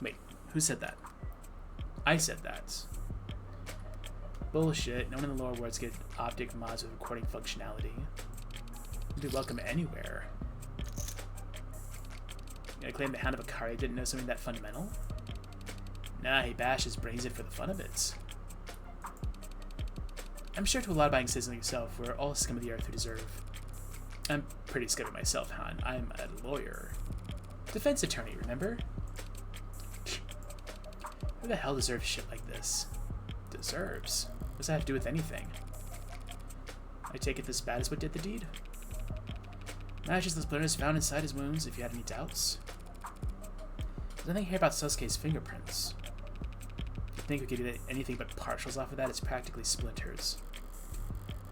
Wait, who said that? I said that. Bullshit. No one in the lower worlds get optic mods with recording functionality. You'd be welcome anywhere. You gonna claim the Hound of Akari didn't know something that fundamental? Nah, he bashes brains in for the fun of it. I'm sure to a law-abiding citizen like yourself, we're all scum of the earth who deserve. I'm pretty scared of myself, Han. I'm a lawyer. Defense attorney, remember? Who the hell deserves shit like this? Deserves? What does that have to do with anything? I take it this bad is what did the deed? Matches the splinters found inside his wounds, if you had any doubts. There's nothing here about Sasuke's fingerprints. If you think we could get anything but partials off of that, it's practically splinters.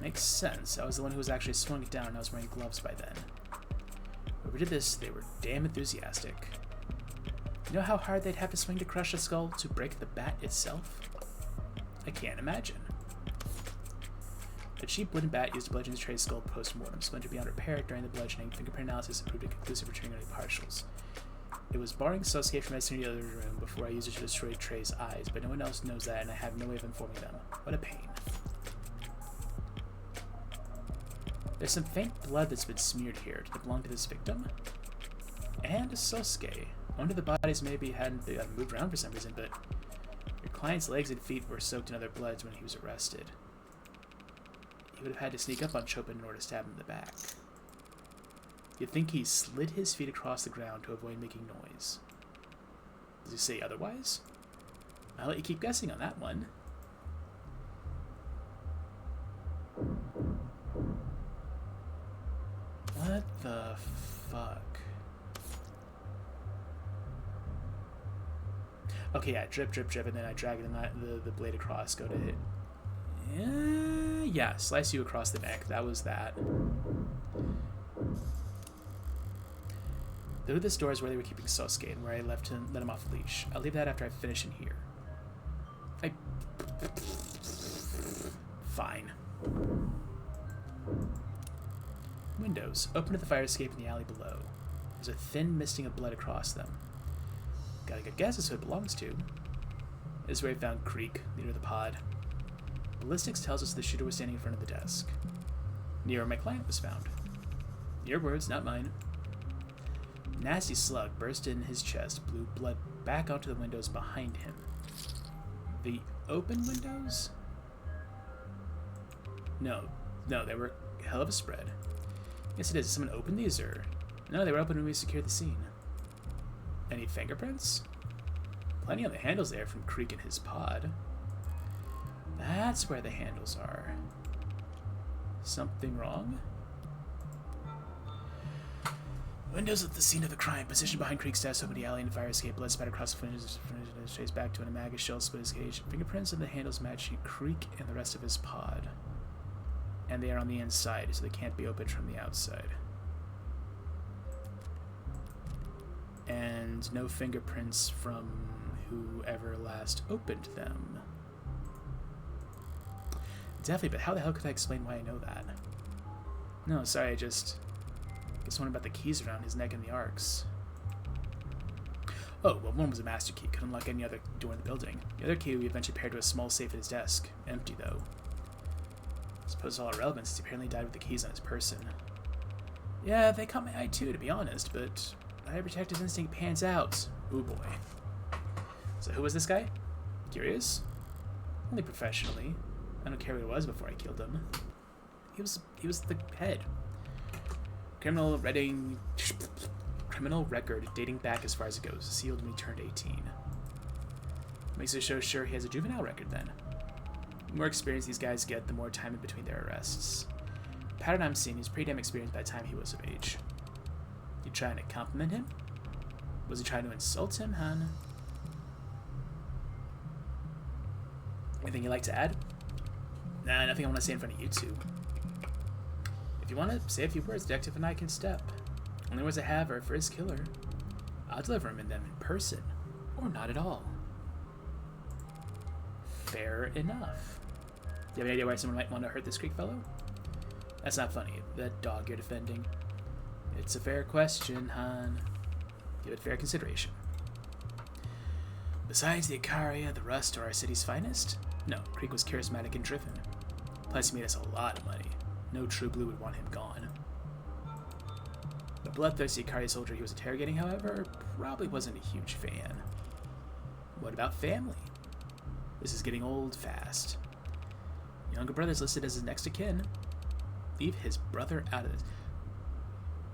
Makes sense. I was the one who was actually swung it down and I was wearing gloves by then. Whoever did this, they were damn enthusiastic. You know how hard they'd have to swing to crush a skull to break the bat itself? I can't imagine. A cheap wooden bat used to bludgeon the Trey's skull post-mortem, splintered beyond repair during the bludgeoning. Fingerprint analysis proved inconclusive, returning only partials. It was barring Sasuke from entering the other room before I used it to destroy Trey's eyes, but no one else knows that, and I have no way of informing them. What a pain. There's some faint blood that's been smeared here. Did it belong to this victim? And Sasuke. I wonder the bodies maybe hadn't moved around for some reason, but your client's legs and feet were soaked in other bloods when he was arrested. He would have had to sneak up on Chopin in order to stab him in the back. You'd think he slid his feet across the ground to avoid making noise. Does he say otherwise? I'll let you keep guessing on that one. What the fuck? Okay, yeah, drip, drip, drip, and then I drag the blade across, go to hit. Yeah, slice you across the neck. That was that. Through this door is where they were keeping Sasuke and where I let him off the leash. I'll leave that after I finish in here. Fine. Windows. Open to the fire escape in the alley below. There's a thin misting of blood across them. Got a good guess as to who it belongs to. This is where I found Creek, leader of the pod. Ballistics tells us the shooter was standing in front of the desk. Near where my client was found. Your words, not mine. Nasty slug burst in his chest, blew blood back onto the windows behind him. The open windows? No, they were a hell of a spread. Yes, it is. Did someone open these, or? No, they were open when we secured the scene. Any fingerprints? Plenty on the handles there from Creek and his pod. That's where the handles are. Something wrong? Windows at the scene of the crime, positioned behind Creek's desk, open the alley and fire escape, blood spat across the windows, traced back to an Amaga shell split his cage. Fingerprints on the handles match Creek and the rest of his pod. And they are on the inside, so they can't be opened from the outside. And no fingerprints from whoever last opened them. Definitely, but how the hell could I explain why I know that? No, sorry, I just Guess one about the keys around his neck and the arcs. Oh, well, one was a master key. Couldn't unlock any other door in the building. The other key we eventually paired to a small safe at his desk. Empty, though. I suppose it's all irrelevant since he apparently died with the keys on his person. Yeah, they caught my eye too, to be honest, but my protective instinct pans out. Ooh boy. So who was this guy? Curious? Only professionally. I don't care what it was before I killed him. He was the head. Criminal record dating back as far as it goes. Sealed when he turned 18. Makes it show sure he has a juvenile record then. The more experience these guys get, the more time in between their arrests. The pattern I'm seeing is pretty damn experienced by the time he was of age. You trying to compliment him? Was he trying to insult him, hon? Anything you'd like to add? Nah, nothing I want to say in front of you two. If you want to say a few words, Detective and I can step. Only words I have are for his killer. I'll deliver him in them in person, or not at all. Fair enough. Do you have any idea why someone might want to hurt this Creek fellow? That's not funny. That dog you're defending. It's a fair question, hon. Give it fair consideration. Besides the Icaria, the Rust, or our city's finest? No, Creek was charismatic and driven. Plus, he made us a lot of money. No true blue would want him gone. The bloodthirsty Icaria soldier he was interrogating, however, probably wasn't a huge fan. What about family? This is getting old fast. Younger brother's listed as his next of kin. Leave his brother out of this.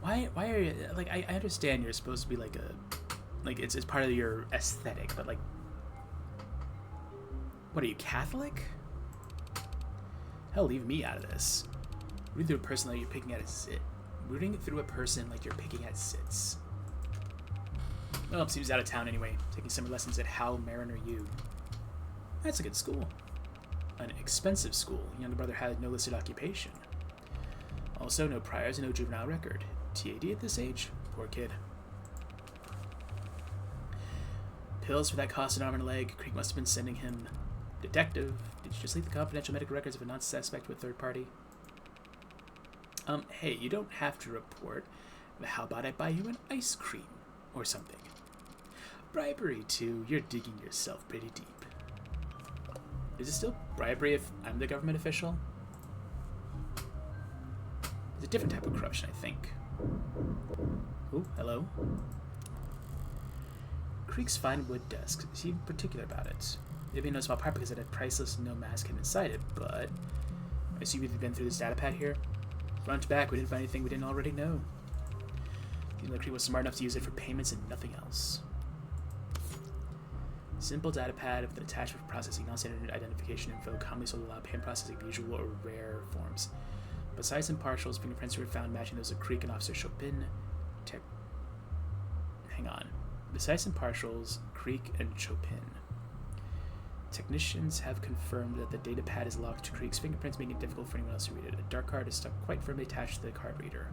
Why are you, like, I understand you're supposed to be like it's part of your aesthetic, but like, what are you, Catholic? Hell, leave me out of this. Rooting through a person like you're picking at a zit. Rooting through a person like you're picking at zits. Well, he was out of town anyway, taking summer lessons at Hal Mariner U. That's a good school. An expensive school. Younger brother had no listed occupation. Also, no priors and no juvenile record. TAD at this age? Poor kid. Pills for that cost an arm and a leg. Creek must have been sending him. Detective, did you just leak the confidential medical records of a non-suspect to a third party? Hey, you don't have to report. But how about I buy you an ice cream? Or something. Bribery, too. You're digging yourself pretty deep. Is it still bribery if I'm the government official? It's a different type of corruption, I think. Oh, hello. Creek's fine wood desk. Is he particular about it? Maybe no small part because it had priceless no mask hidden inside it, but I assume you've been through this data pad here. Front to back, we didn't find anything we didn't already know. Seems like Creek was smart enough to use it for payments and nothing else. Simple data pad with an attachment for processing non-standard identification info, commonly sold to allow payment processing of usual or rare forms. Besides some partials, fingerprints were found matching those of Creek and Officer Chopin. Hang on. Besides some partials, Creek and Chopin. Technicians have confirmed that the data pad is locked to Creek's fingerprints, making it difficult for anyone else to read it. A dark card is stuck quite firmly attached to the card reader.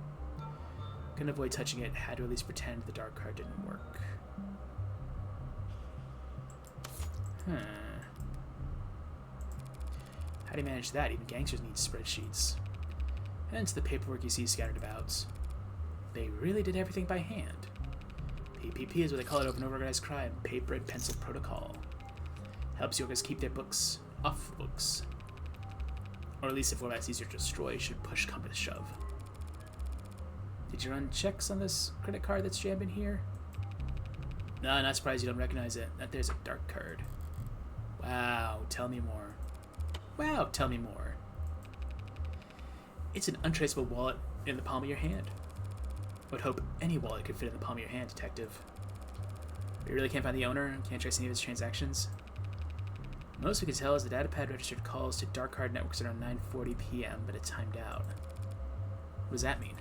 Couldn't avoid touching it, had to at least pretend the dark card didn't work. How do you manage that? Even gangsters need spreadsheets. Hence the paperwork you see scattered about. They really did everything by hand. PPP is what they call it, open organized crime. Paper and pencil protocol. Helps yokers keep their books off the books. Or at least if format's easier to destroy, should push come to shove. Did you run checks on this credit card that's jammed in here? No, not surprised you don't recognize it. That there's a dark card. Wow, tell me more. Wow, tell me more. It's an untraceable wallet in the palm of your hand. I would hope any wallet could fit in the palm of your hand, Detective. You really can't find the owner and can't trace any of his transactions? Most we can tell is the datapad registered calls to dark card networks around 9:40 p.m., but it timed out. What does that mean?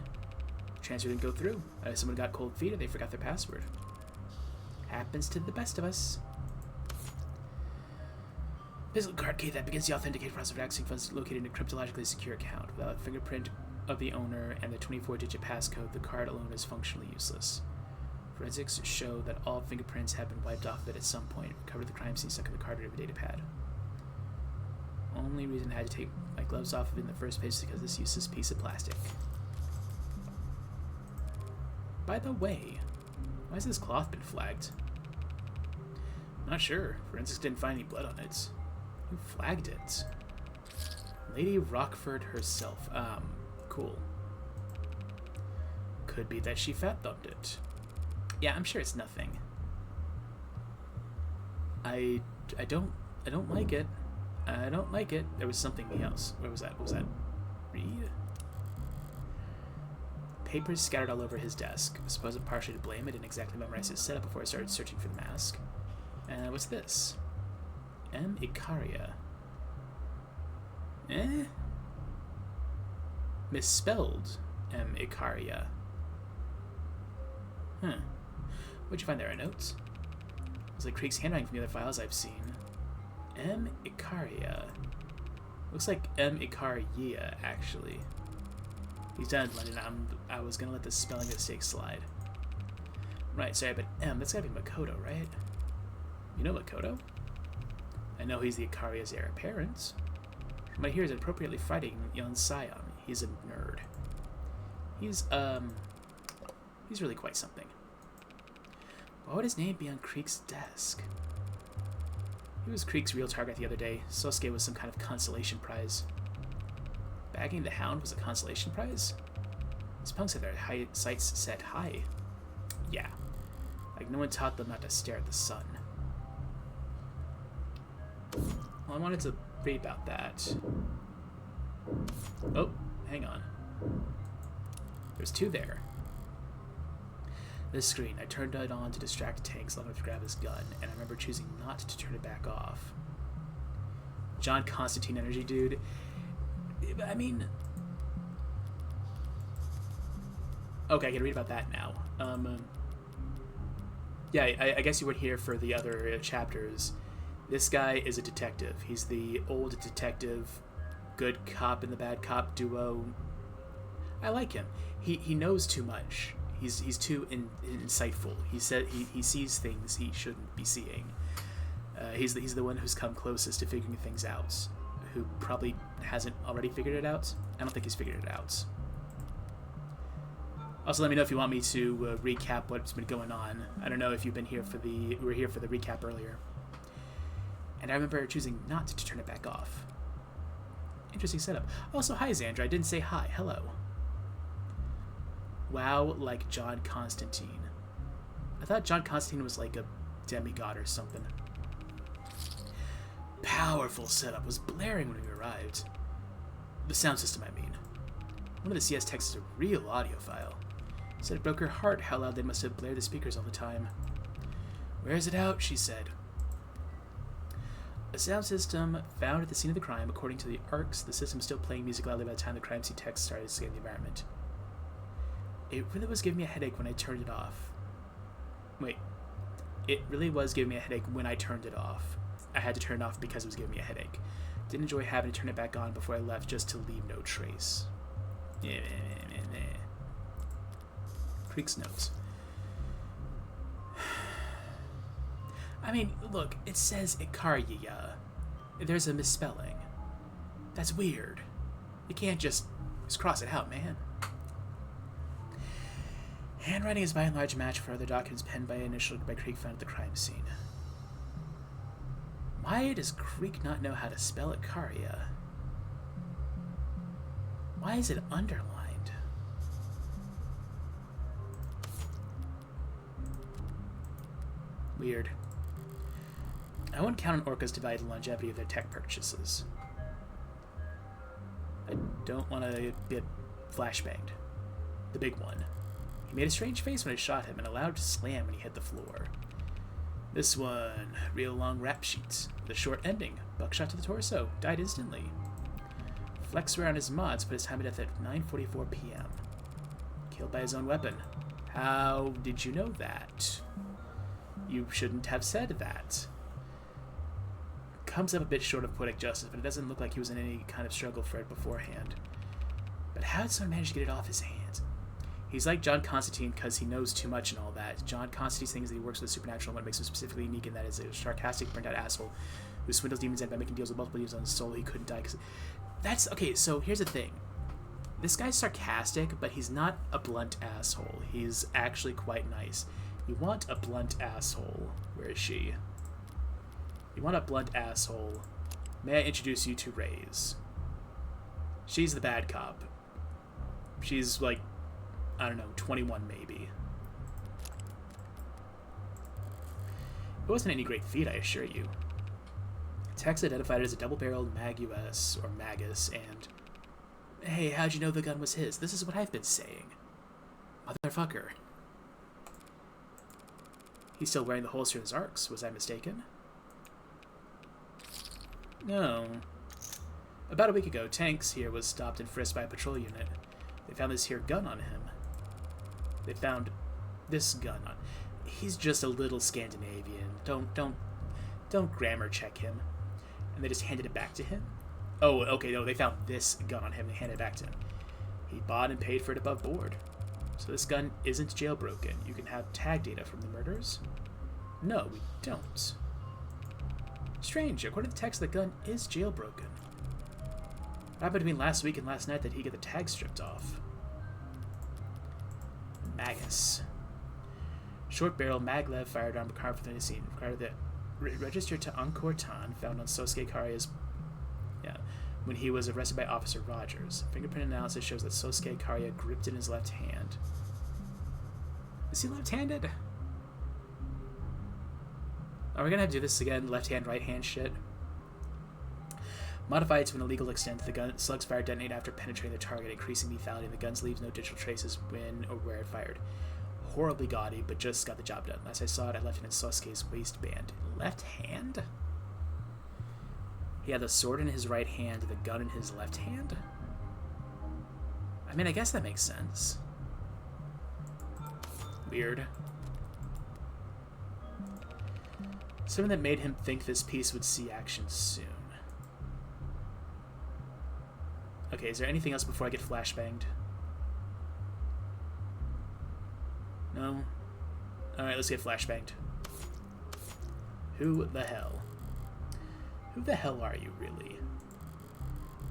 Transfer didn't go through. Someone got cold feet or they forgot their password. Happens to the best of us. Physical card key that begins the authenticated process of accessing funds located in a cryptologically secure account. Without a fingerprint of the owner and the 24-digit passcode, the card alone is functionally useless. Forensics show that all fingerprints have been wiped off of it at some point. Recovered the crime scene stuck in the card reader data pad. Only reason I had to take my gloves off of it in the first place is because of this useless piece of plastic. By the way, why has this cloth been flagged? Not sure. Forensics didn't find any blood on it. Who flagged it? Lady Rockford herself. Cool. Could be that she fat-thumbed it. Yeah, I'm sure it's nothing. I don't like it. I don't like it. There was something else. Where was that? What was that? Read? Papers scattered all over his desk. I suppose I'm partially to blame. I didn't exactly memorize his setup before I started searching for the mask. What's this? M. Icaria. Misspelled M. Icaria. Huh. What'd you find there? Notes? Looks like Krieg's handwriting from the other files I've seen. M. Icaria. Looks like M. Icaria, actually. He's done, London. I was gonna let the spelling mistake slide. Right, sorry, but M, that's gotta be Makoto, right? You know Makoto? I know he's the Ikaria's heir apparent. From what I hear is appropriately fighting young Scion. He's a nerd. He's really quite something. Why would his name be on Krieg's desk? He was Krieg's real target the other day. Sosuke was some kind of consolation prize. Bagging the Hound was a consolation prize? These punks had their sights set high. Yeah. Like no one taught them not to stare at the sun. Well, I wanted to read about that. Oh, hang on. There's two there. This screen, I turned it on to distract Tanks long enough to grab his gun, and I remember choosing not to turn it back off. John Constantine energy, dude. I mean... Okay, I can read about that now. Yeah, I guess you weren't here for the other chapters. This guy is a detective. He's the old detective, good cop and the bad cop duo. I like him. He knows too much. He's too insightful. He sees things he shouldn't be seeing. He's the one who's come closest to figuring things out. Who probably hasn't already figured it out. I don't think he's figured it out. Also, let me know if you want me to recap what's been going on. I don't know if you've been here for we were here for the recap earlier. And I remember choosing not to turn it back off. Interesting setup. Also, hi Xandra. I didn't say hi. Hello. Wow, like John Constantine. I thought John Constantine was like a demigod or something. Powerful setup. Was blaring when we arrived. The sound system, I mean. One of the CS techs is a real audiophile. Said it broke her heart how loud they must have blared the speakers all the time. Where is it out? She said. A sound system found at the scene of the crime. According to the ARCs, the system was still playing music loudly by the time the crime scene text started scanning the environment. It really was giving me a headache when I turned it off. Wait. It really was giving me a headache when I turned it off. I had to turn it off because it was giving me a headache. Didn't enjoy having to turn it back on before I left just to leave no trace. Krieg's notes. I mean, look, it says Icaria. There's a misspelling. That's weird. You can't just cross it out, man. Handwriting is by and large a match for other documents penned by initialed by Krieg found at the crime scene. Why does Krieg not know how to spell Icaria? Why is it underlined? Weird. I wouldn't count on orcas to value the longevity of their tech purchases. I don't want to get flashbanged. The big one. He made a strange face when I shot him and a loud slam when he hit the floor. This one, real long rap sheet, with a short ending. Buckshot to the torso, died instantly. Flex around his mods, put his time of death at 9:44 p.m. Killed by his own weapon. How did you know that? You shouldn't have said that. Comes up a bit short of poetic justice, but it doesn't look like he was in any kind of struggle for it beforehand. But how did someone manage to get it off his hands? He's like John Constantine because he knows too much and all that. John Constantine's thing is that he works with the supernatural, and what makes him specifically unique, and that is a sarcastic, burnt-out asshole who swindles demons by making deals with multiple demons on his soul. He couldn't die because... That's... Okay, so here's the thing. This guy's sarcastic, but he's not a blunt asshole. He's actually quite nice. You want a blunt asshole. Where is she? You want a blunt asshole. May I introduce you to Reyes? She's the bad cop. She's like, I don't know, 21 maybe. It wasn't any great feat, I assure you. Tex identified it as a double-barreled Mag-US, or Magus, and... Hey, how'd you know the gun was his? This is what I've been saying. Motherfucker. He's still wearing the holster in his arcs. Was I mistaken? No. About a week ago, Tanks here was stopped and frisked by a patrol unit. They found this here gun on him. They found this gun on... He's just a little Scandinavian. Don't grammar check him. And they just handed it back to him? Oh, okay, no, they found this gun on him and they handed it back to him. He bought and paid for it above board. So this gun isn't jailbroken. You can have tag data from the murders? No, we don't. Strange, according to the text, the gun is jailbroken. What happened between last week and last night that he got the tag stripped off? Magus. Short barrel maglev firearm recovered from the scene. Registered to Angkor Tan, found on Sosuke Karia's... Yeah, when he was arrested by Officer Rogers. Fingerprint analysis shows that Sosuke Karia gripped in his left hand. Is he left-handed? Are we gonna have to do this again? Left hand, right hand shit? Modified to an illegal extent, the slug's fire detonate after penetrating the target, increasing lethality, and the gun leaves no digital traces when or where it fired. Horribly gaudy, but just got the job done. Last I saw it, I left it in Sosuke's waistband. Left hand? He had the sword in his right hand, the gun in his left hand? I mean, I guess that makes sense. Weird. Something that made him think this piece would see action soon. Okay, is there anything else before I get flashbanged? No? Alright, let's get flashbanged. Who the hell? Who the hell are you, really?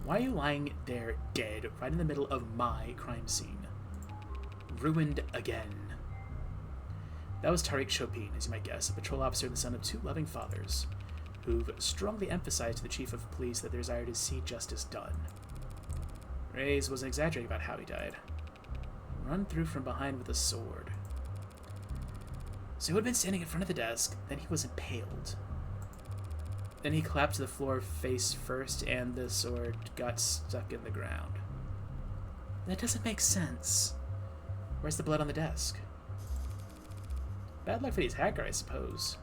Why are you lying there dead, right in the middle of my crime scene? Ruined again. That was Tariq Chopin, as you might guess, a patrol officer and the son of two loving fathers, who've strongly emphasized to the chief of police that their desire to see justice done. Reyes wasn't exaggerating about how he died. Run through from behind with a sword. So he would have been standing in front of the desk, then he was impaled. Then he collapsed to the floor face first, and the sword got stuck in the ground. That doesn't make sense. Where's the blood on the desk? Bad luck for these hacker, I suppose.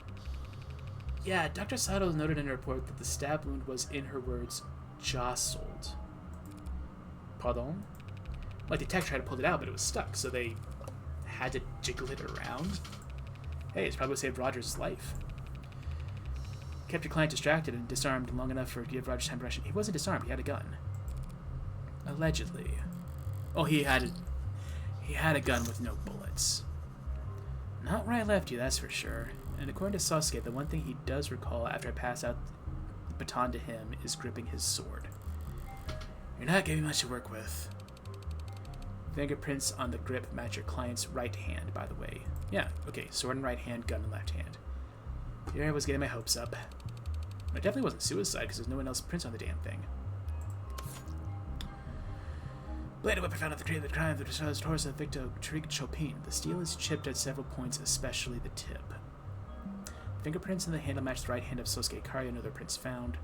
Yeah, Dr. Sato noted in her report that the stab wound was, in her words, jostled. Pardon? Like, the tech tried to pull it out, but it was stuck, so they had to jiggle it around. Hey, it's probably saved Rogers' life. Kept your client distracted and disarmed long enough for give Rogers time to rush. He wasn't disarmed, he had a gun. Allegedly. Oh, he had a gun with no bullets. Not where I left you, that's for sure. And according to Sasuke, the one thing he does recall after I pass out the baton to him is gripping his sword. You're not giving much to work with. Fingerprints on the grip match your client's right hand, by the way. Yeah, okay, sword in right hand, gun in left hand. Here I was getting my hopes up. It definitely wasn't suicide, because there's no one else's prints on the damn thing. Bladed weapon found at the crime of the crime that destroys the torso of Victor Tariq Chopin. The steel is chipped at several points, especially the tip. Fingerprints in the handle match the right hand of Sosuke Karia, no other prints found.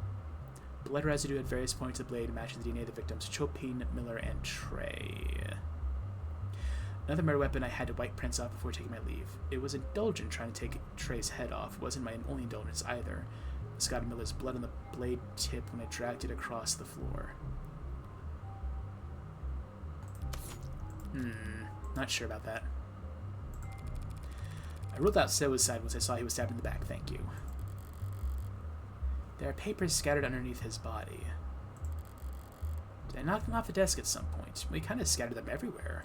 Blood residue at various points of the blade matches the DNA of the victims Chopin, Miller, and Trey. Another murder weapon I had to wipe prints off before taking my leave. It was indulgent trying to take Trey's head off. It wasn't my only indulgence either. Scott Miller's blood on the blade tip when I dragged it across the floor. Not sure about that. I ruled out suicide once I saw he was stabbed in the back, thank you. There are papers scattered underneath his body. Did I knock them off the desk at some point? We kind of scattered them everywhere.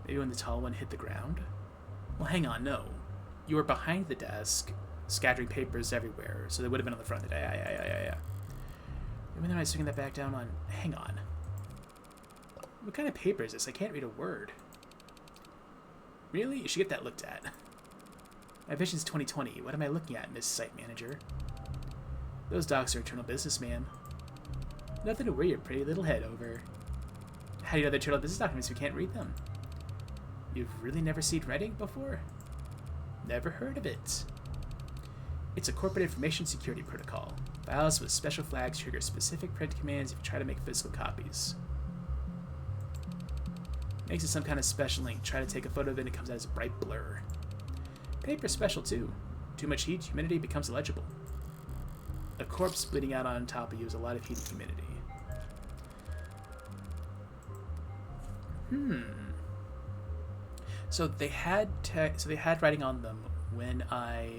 Maybe when the tall one hit the ground? Well, hang on, no. You were behind the desk, scattering papers everywhere, so they would have been on the front of the day. Yeah. Maybe then I was swinging that back down on... Hang on. What kind of paper is this? I can't read a word. Really? You should get that looked at. My vision's 2020. What am I looking at, Miss Site Manager? Those docs are internal business, ma'am. Nothing to worry your pretty little head over. How do you know they're internal business documents if you can't read them? You've really never seen writing before? Never heard of it. It's a corporate information security protocol. Files with special flags trigger specific print commands if you try to make physical copies. Makes it some kind of special link. Try to take a photo of it and it comes out as a bright blur. Paper's special too. Too much heat, humidity becomes illegible. A corpse bleeding out on top of you is a lot of heat and humidity. So they had writing on them when I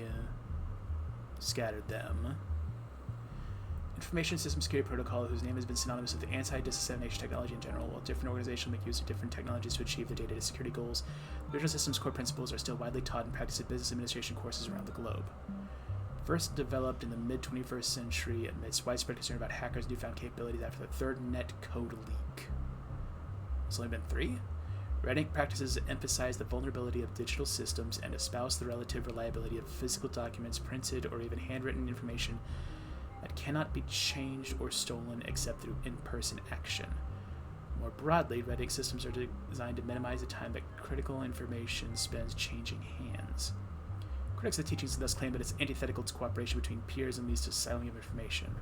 scattered them. Information System Security Protocol, whose name has been synonymous with the anti-dissemination technology in general, while different organizations make use of different technologies to achieve their data security goals. The original system's core principles are still widely taught and practiced at business administration courses around the globe. First developed in the mid-21st century amidst widespread concern about hackers' newfound capabilities after the third net code leak. It's only been 3? Red Ink practices emphasize the vulnerability of digital systems and espouse the relative reliability of physical documents, printed or even handwritten information that cannot be changed or stolen except through in-person action. More broadly, Red Ink systems are designed to minimize the time that critical information spends changing hands. Critics of the teachings thus claim that it's antithetical to cooperation between peers and leads to siloing of information.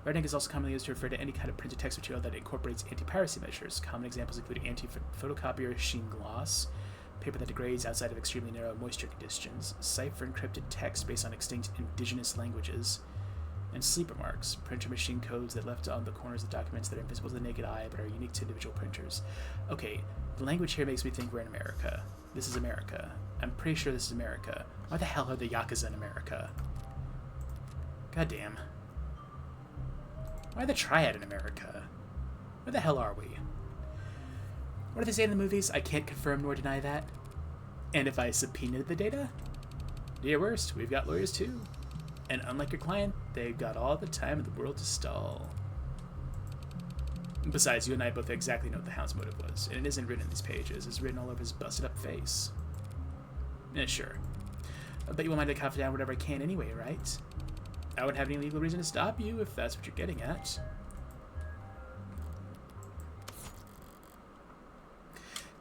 Red Ink is also commonly used to refer to any kind of printed text material that incorporates anti-piracy measures. Common examples include anti-photocopier sheen gloss, paper that degrades outside of extremely narrow moisture conditions, cipher encrypted text based on extinct indigenous languages, and sleeper marks, printer machine codes that left on the corners of documents that are invisible to the naked eye but are unique to individual printers. Okay, the language here makes me think we're in America. This is America. I'm pretty sure this is America. Why the hell are the Yakuza in America? Goddamn. Why the Triad in America? Where the hell are we? What do they say in the movies? I can't confirm nor deny that. And if I subpoenaed the data? Do your worst, we've got lawyers too. And unlike your client, they've got all the time in the world to stall. Besides, you and I both exactly know what the Hound's motive was, and it isn't written in these pages. It's written all over his busted-up face. Yeah, sure. I bet you won't mind to cough down whatever I can anyway, right? I wouldn't have any legal reason to stop you, if that's what you're getting at.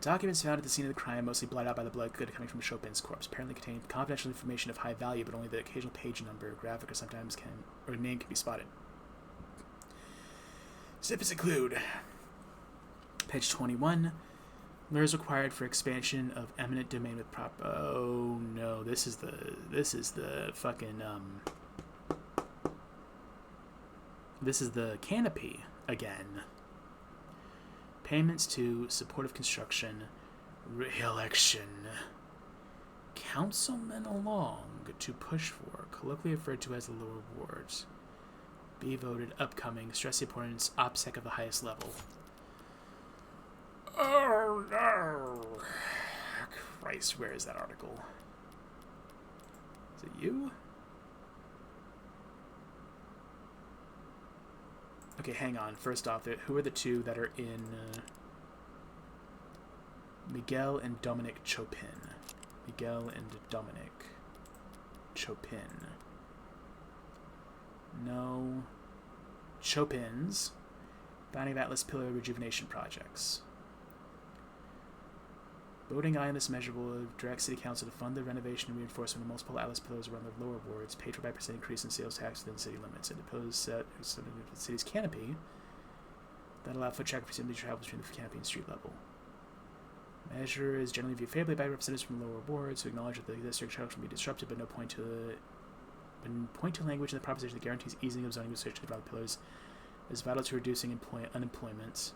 Documents found at the scene of the crime, mostly blotted out by the blood, could have coming from Chopin's corpse. Apparently contain confidential information of high value, but only the occasional page number, graphic, or name can be spotted. Snippets include page 21. Lawyers required for expansion of eminent domain with prop. Oh no, this is the fucking This is the canopy again. Payments to supportive construction, re-election. Councilman along to push for, colloquially referred to as the lower wards. Be voted upcoming, stress the importance, OPSEC of the highest level. Oh no! Christ, where is that article? Is it you? Okay, hang on. First off, who are the two that are in Miguel and Dominic Chopin? Miguel and Dominic Chopin. No. Chopin's Bounding of Atlas Pillar Rejuvenation Projects. Voting aye on this measure will direct City Council to fund the renovation and reinforcement of multiple Atlas pillars around the lower wards, paid for by % increase in sales tax within city limits, and oppose the city's canopy that allow foot traffic to travel between the canopy and street level. Measure is generally viewed favorably by representatives from the lower wards who acknowledge that the district shall be disrupted, but point to language in the proposition that guarantees easing of zoning restrictions around the pillars is vital to reducing unemployment.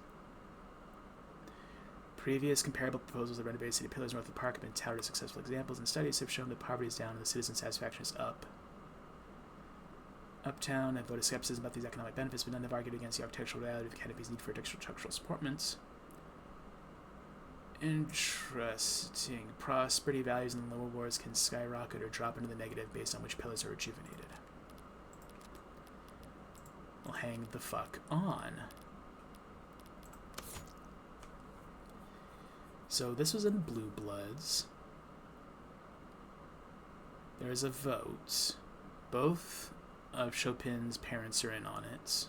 Previous comparable proposals of renovated city pillars north of the park have been touted as successful examples, and studies have shown that poverty is down and the citizen satisfaction is up. Uptown have voted skepticism about these economic benefits, but none have argued against the architectural reality of the canopy's need for additional structural supportments. Interesting. Prosperity values in the lower wards can skyrocket or drop into the negative based on which pillars are rejuvenated. Well, hang the fuck on. So this was in Blue Bloods. There's a vote. Both of Chopin's parents are in on it.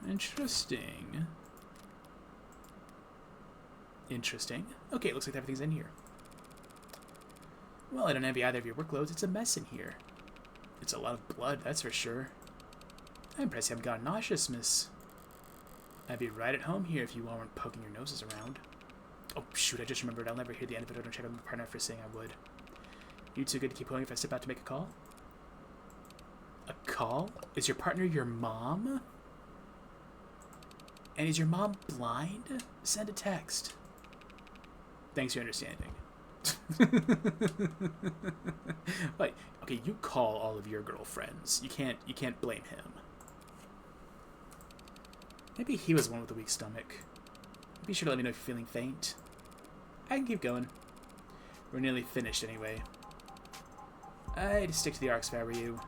Interesting. Interesting. Okay, it looks like everything's in here. Well, I don't envy either of your workloads. It's a mess in here. It's a lot of blood, that's for sure. I'm impressed you haven't gotten nauseous, miss. I'd be right at home here if you weren't poking your noses around. Oh, shoot, I just remembered. I'll never hear the end of it. I don't check on my partner for saying I would. You too good to keep going if I step out to make a call? A call? Is your partner your mom? And is your mom blind? Send a text. Thanks for your understanding. Wait, okay, you call all of your girlfriends. You can't blame him. Maybe he was the one with the weak stomach. Be sure to let me know if you're feeling faint. I can keep going. We're nearly finished anyway. I'd stick to the arcs if I were you.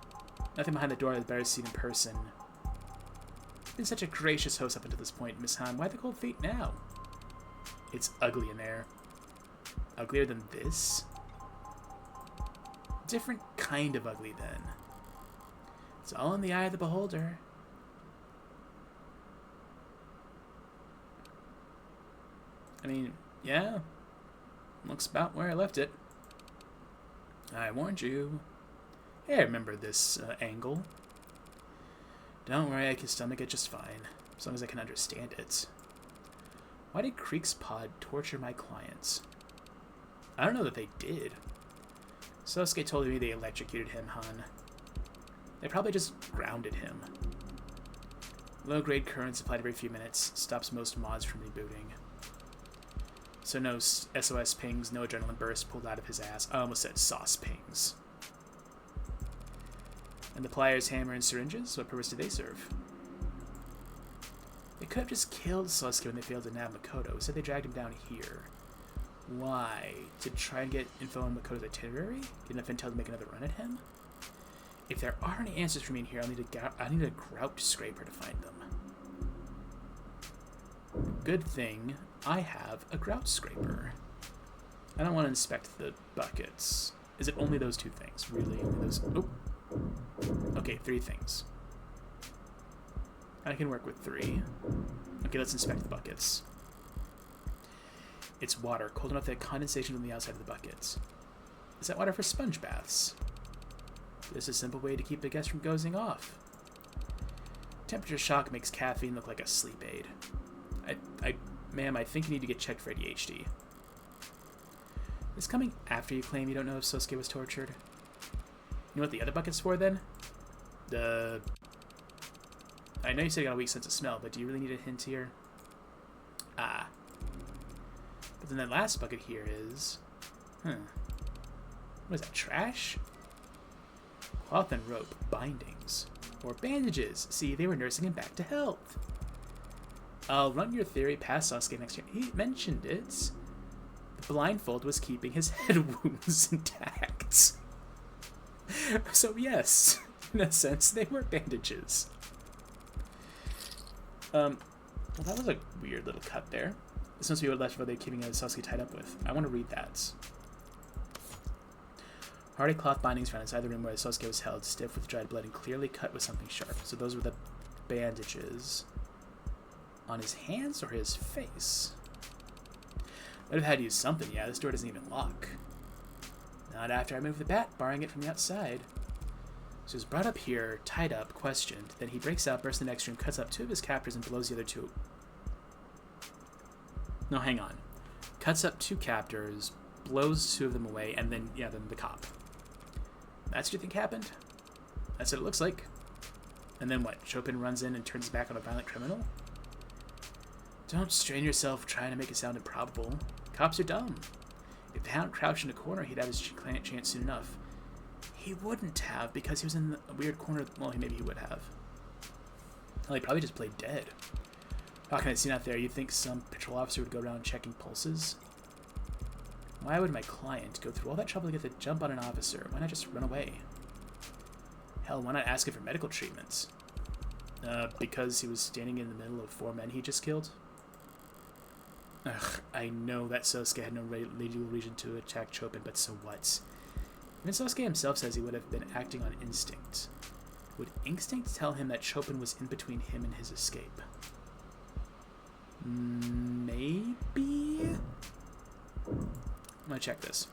Nothing behind the door I'd better see in person. You've been such a gracious host up until this point, Miss Han. Why the cold feet now? It's ugly in there. Uglier than this? Different kind of ugly, then. It's all in the eye of the beholder. I mean, yeah. Looks about where I left it. I warned you. Hey, I remember this angle. Don't worry, I can stomach it just fine, as long as I can understand it. Why did Creek's pod torture my clients? I don't know that they did. Sosuke told me they electrocuted him, Han. They probably just grounded him. Low-grade currents applied every few minutes stops most mods from rebooting. So no SOS pings, no adrenaline burst pulled out of his ass. I almost said sauce pings. And the pliers, hammer, and syringes? What purpose do they serve? They could have just killed Sosuke when they failed to nab Makoto. Instead they dragged him down here. Why? To try and get info on Makoto's itinerary? Get enough intel to make another run at him? If there are any answers for me in here, I need a grout scraper to find them. Good thing I have a grout scraper. I don't want to inspect the buckets. Is it only those two things? Really? Only those? Oh. Okay, 3 things. I can work with 3. Okay, let's inspect the buckets. It's water, cold enough that condensation on the outside of the buckets. Is that water for sponge baths? This is a simple way to keep the guest from dozing off. Temperature shock makes caffeine look like a sleep aid. Ma'am, I think you need to get checked for ADHD. This coming after you claim you don't know if Sosuke was tortured. You know what the other bucket's for, then? I know you said you got a weak sense of smell, but do you really need a hint here? Ah. But then that last bucket here is... What is that, trash? Cloth and rope, bindings. Or bandages. See, they were nursing him back to health. I'll run your theory past Sasuke next year. He mentioned it. The blindfold was keeping his head wounds intact. So yes, in a sense, they were bandages. Well, that was a weird little cut there. This must be what left of what they're keeping Sasuke tied up with. I want to read that. Hardy cloth bindings found inside the room where Sasuke was held, stiff with dried blood and clearly cut with something sharp. So those were the bandages. On his hands or his face? Would have had to use something, yeah. This door doesn't even lock. Not after I moved the bat, barring it from the outside. So he was brought up here, tied up, questioned. Then he breaks out, bursts in the next room, cuts up 2 of his captors, and blows the other 2. No, hang on. Cuts up 2 captors, blows 2 of them away, and then, yeah, then the cop. That's what you think happened? That's what it looks like. And then what? Chopin runs in and turns his back on a violent criminal? Don't strain yourself trying to make it sound improbable. Cops are dumb. If the Hound crouched in a corner, he'd have his chance soon enough. He wouldn't have, because he was in a weird corner. Well, maybe he would have. Well, he probably just played dead. Talking that scene out there, you think some patrol officer would go around checking pulses? Why would my client go through all that trouble to get the jump on an officer? Why not just run away? Hell, why not ask him for medical treatments? Because he was standing in the middle of 4 men he just killed? Ugh, I know that Sosuke had no legal reason to attack Chopin, but so what? Even Sosuke himself says he would have been acting on instinct. Would instinct tell him that Chopin was in between him and his escape? Maybe? I'm gonna check this.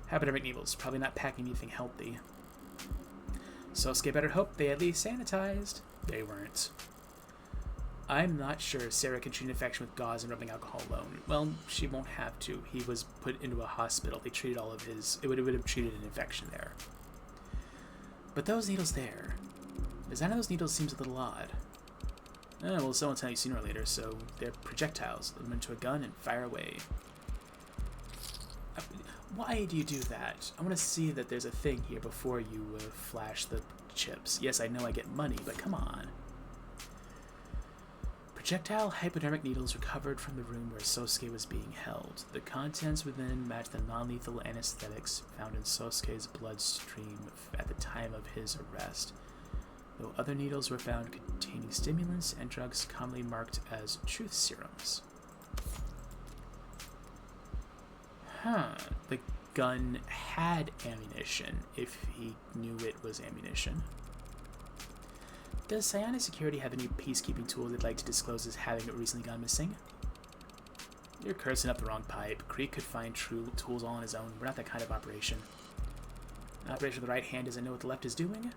Hypodermic needles, probably not packing anything healthy. Sosuke better hope they at least sanitized. They weren't. I'm not sure Sarah can treat an infection with gauze and rubbing alcohol alone. Well, she won't have to. He was put into a hospital. They treated all of his... It would have treated an infection there. But those needles there... The design of those needles seems a little odd. Well, someone will tell you sooner or later, so they're projectiles. Put them into a gun and fire away. Why do you do that? I want to see that there's a thing here before you flash the chips. Yes, I know I get money, but come on. Projectile hypodermic needles recovered from the room where Sosuke was being held. The contents within match the non-lethal anesthetics found in Sosuke's bloodstream at the time of his arrest, though other needles were found containing stimulants and drugs commonly marked as truth serums. The gun had ammunition, if he knew it was ammunition. Does Psionic Security have any peacekeeping tool they'd like to disclose as having recently gone missing? You're cursing up the wrong pipe. Creek could find true tools all on his own. We're not that kind of operation. An operation with the right hand doesn't know what the left is doing?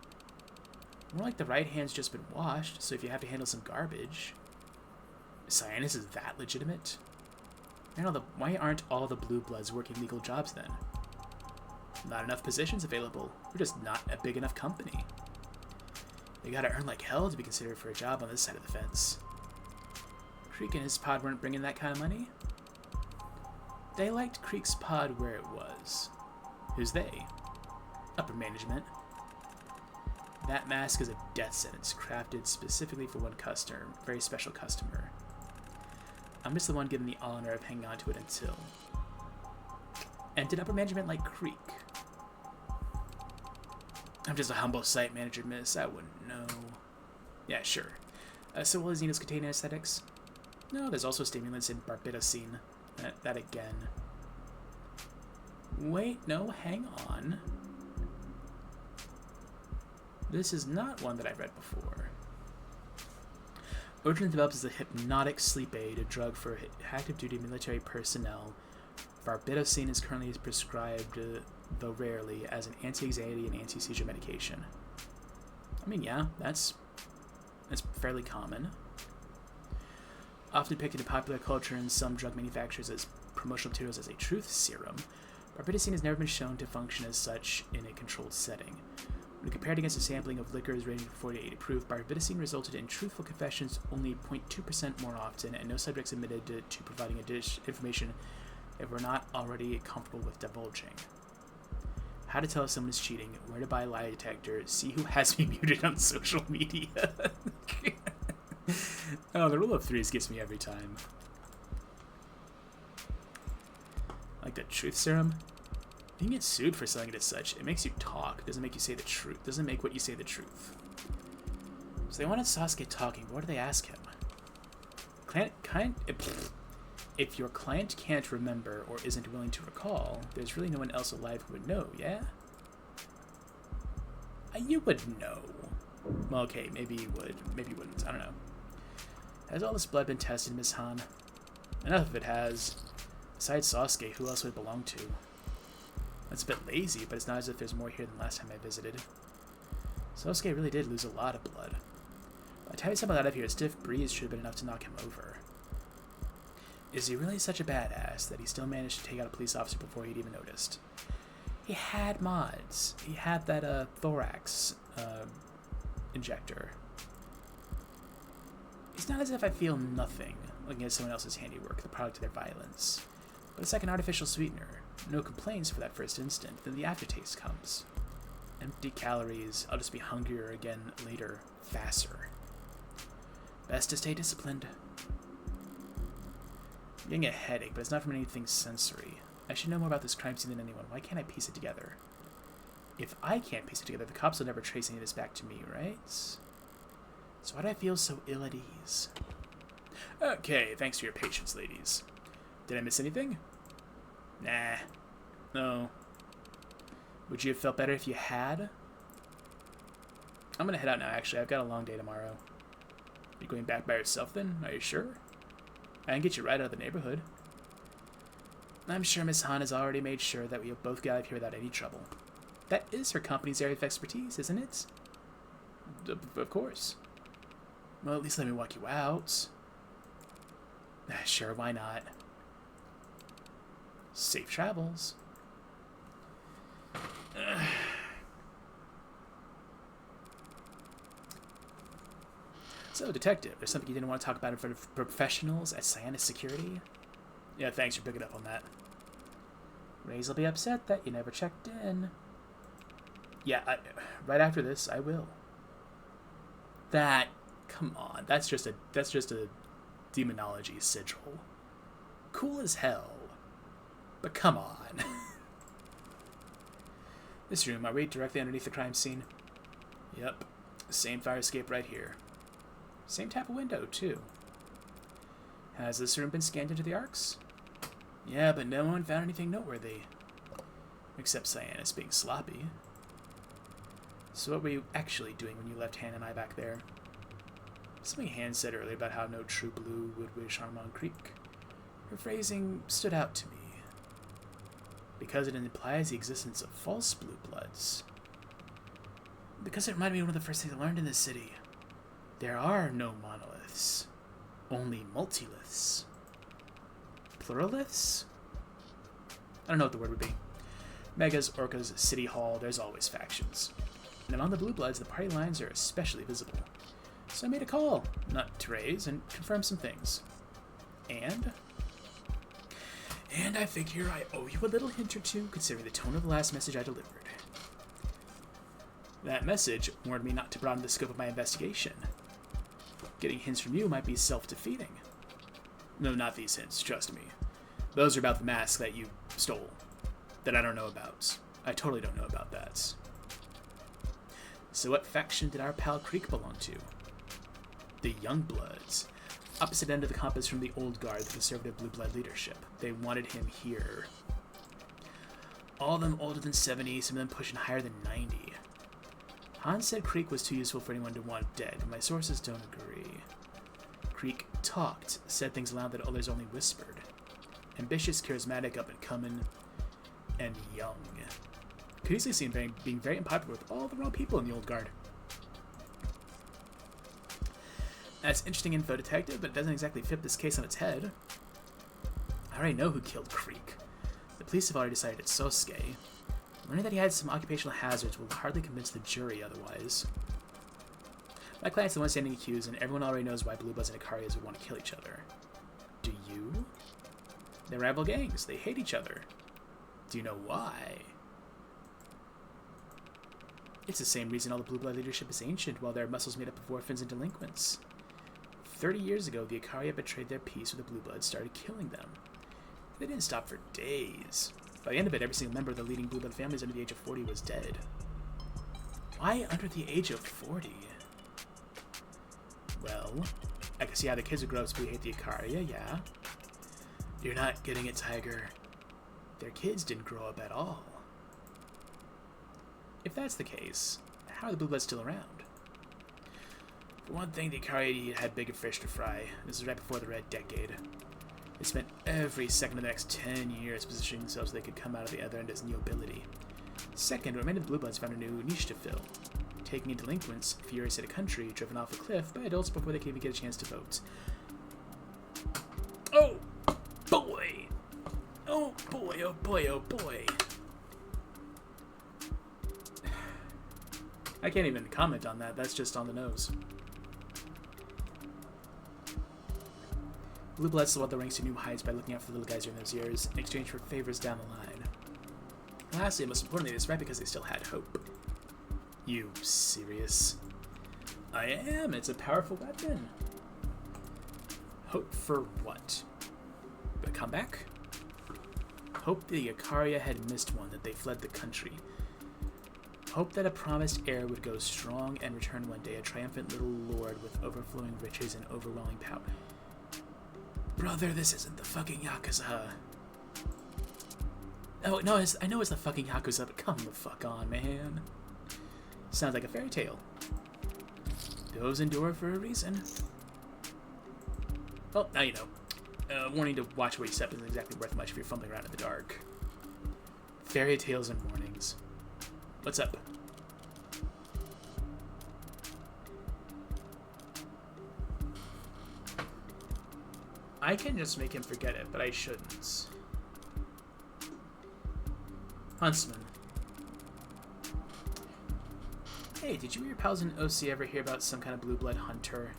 More like the right hand's just been washed, so if you have to handle some garbage... Psionis is that legitimate? Why aren't all the blue bloods working legal jobs then? Not enough positions available. We're just not a big enough company. You gotta earn like hell to be considered for a job on this side of the fence. Creek and his pod weren't bringing that kind of money? They liked Creek's pod where it was. Who's they? Upper management. That mask is a death sentence crafted specifically for one customer, very special customer. I'm just the one given the honor of hanging on to it until. And did upper management like Creek? I'm just a humble site manager, miss. I wouldn't know. Yeah, sure. So will his needles contain anesthetics? No, there's also stimulants in barbitocene. That again. Wait, no, hang on. This is not one that I've read before. Originally developed as a hypnotic sleep aid, a drug for active duty military personnel, barbitocene is currently prescribed, though rarely, as an anti-anxiety and anti-seizure medication. I mean, yeah, that's fairly common. Often depicted in popular culture and some drug manufacturers as promotional materials as a truth serum, barbitocene has never been shown to function as such in a controlled setting. When compared against a sampling of liquors rated from 40 to 80 proof, barbitocene resulted in truthful confessions only 0.2% more often, and no subjects admitted to providing information if we're not already comfortable with divulging. How to tell if someone is cheating, where to buy a lie detector, see who has me muted on social media. Oh, the rule of threes gets me every time. Like the truth serum? You can get sued for selling it as such. It makes you talk. It doesn't make you say the truth. It doesn't make what you say the truth. So they wanted Sasuke talking, but what do they ask him? If your client can't remember or isn't willing to recall, there's really no one else alive who would know, yeah? You would know. Well, okay, maybe you would. Maybe you wouldn't. I don't know. Has all this blood been tested, Miss Han? Enough of it has. Besides Sasuke, who else would it belong to? That's a bit lazy, but it's not as if there's more here than last time I visited. Sosuke really did lose a lot of blood. By the time he stumbled out of here, a stiff breeze should have been enough to knock him over. Is he really such a badass that he still managed to take out a police officer before he'd even noticed? He had mods. He had that thorax injector. It's not as if I feel nothing looking at someone else's handiwork, the product of their violence. But it's like an artificial sweetener. No complaints for that first instant, then the aftertaste comes. Empty calories, I'll just be hungrier again later, faster. Best to stay disciplined. I'm getting a headache, but it's not from anything sensory. I should know more about this crime scene than anyone. Why can't I piece it together? If I can't piece it together, the cops will never trace any of this back to me, right? So why do I feel so ill at ease? Okay, thanks for your patience, ladies. Did I miss anything? Nah. No. Would you have felt better if you had? I'm gonna head out now, actually. I've got a long day tomorrow. You going back by yourself, then? Are you sure? I can get you right out of the neighborhood. I'm sure Miss Han has already made sure that we'll both get out of here without any trouble. That is her company's area of expertise, isn't it? Of course. Well, at least let me walk you out. Sure, why not? Safe travels. So, Detective, there's something you didn't want to talk about in front of professionals at Cyanus Security? Yeah, thanks for picking up on that. Raze will be upset that you never checked in. Yeah, right after this, I will. Come on, that's just a demonology sigil. Cool as hell. But come on. This room, are we directly underneath the crime scene? Yep. Same fire escape right here. Same type of window, too. Has this room been scanned into the arcs? Yeah, but no one found anything noteworthy. Except Cyanus being sloppy. So what were you actually doing when you left Han and I back there? Something Han said earlier about how no true blue would wish harm on Creek. Her phrasing stood out to me. Because it implies the existence of false blue bloods. Because it reminded me of one of the first things I learned in this city. There are no monoliths. Only multiliths. Pluraliths? I don't know what the word would be. Megas, Orcas, City Hall, there's always factions. And among the blue bloods, the party lines are especially visible. So I made a call, not to raise, and confirm some things. And I figure I owe you a little hint or two, considering the tone of the last message I delivered. That message warned me not to broaden the scope of my investigation. Getting hints from you might be self-defeating. No, not these hints, trust me. Those are about the mask that you stole. That I don't know about. I totally don't know about that. So what faction did our pal Creek belong to? The Youngbloods. Opposite end of the compass from the Old Guard, the conservative blue blood leadership. They wanted him here. All of them older than 70, some of them pushing higher than 90. Han said Creek was too useful for anyone to want dead, but my sources don't agree. Creek talked, said things aloud that others only whispered. Ambitious, charismatic, up-and-coming, and young. Could easily see him being very unpopular with all the wrong people in the Old Guard. That's interesting info, Detective, but it doesn't exactly flip this case on its head. I already know who killed Creek. The police have already decided it's Sosuke. Learning that he had some occupational hazards will hardly convince the jury otherwise. My client's the one standing accused, and everyone already knows why Blue Bloods and Ikarias would want to kill each other. Do you? They're rival gangs. They hate each other. Do you know why? It's the same reason all the Blue Blood leadership is ancient, while their muscles made up of orphans and delinquents. 30 years ago, the Ikaria betrayed their peace with the Blue Bloods, started killing them. They didn't stop for days. By the end of it, every single member of the leading Blue Blood families under the age of 40 was dead. Why under the age of 40? Well, I can see how the kids would grow up to hate the Ikaria, yeah. You're not getting it, Tiger. Their kids didn't grow up at all. If that's the case, how are the Blue Bloods still around? For one thing, the Ikaria had bigger fish to fry. This is right before the Red Decade. They spent every second of the next 10 years positioning themselves so they could come out of the other end as nobility. Second, the remaining Blue Bloods found a new niche to fill, taking in delinquents, furious at a country driven off a cliff by adults before they could even get a chance to vote. Oh boy! Oh boy, oh boy, oh boy. I can't even comment on that, that's just on the nose. Blue Bloods swelled the ranks to new heights by looking out for the little guys during those years, in exchange for favors down the line. Lastly, and most importantly, it's right because they still had hope. You serious? I am, it's a powerful weapon. Hope for what? A comeback? Hope the Ikaria had missed one, that they fled the country. Hoped that a promised heir would go strong and return one day, a triumphant little lord with overflowing riches and overwhelming power. Brother, this isn't the fucking Yakuza. Oh, no, I know it's the fucking Yakuza, but come the fuck on, man. Sounds like a fairy tale. Those endure for a reason. Well, now you know. Warning to watch where you step isn't exactly worth much if you're fumbling around in the dark. Fairy tales and warnings. What's up? I can just make him forget it, but I shouldn't. Huntsman. Hey, did you or your pals in OC ever hear about some kind of blue blood hunter?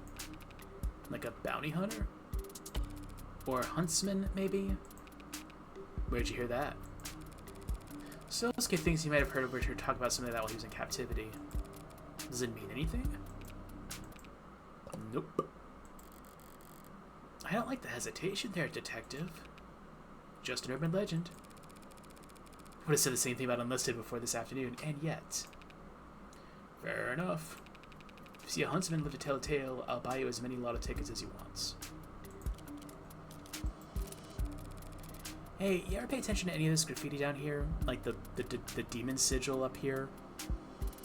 Like a bounty hunter? Or huntsman, maybe? Where'd you hear that? Sosuke thinks he might have heard Richard talk about something like that while he was in captivity. Does it mean anything? Nope. I don't like the hesitation there, detective. Just an urban legend. Would have said the same thing about Unlisted before this afternoon, and yet. Fair enough. If you see a huntsman live to tell a tale, I'll buy you as many lotto tickets as you want. Hey, you ever pay attention to any of this graffiti down here? Like the demon sigil up here?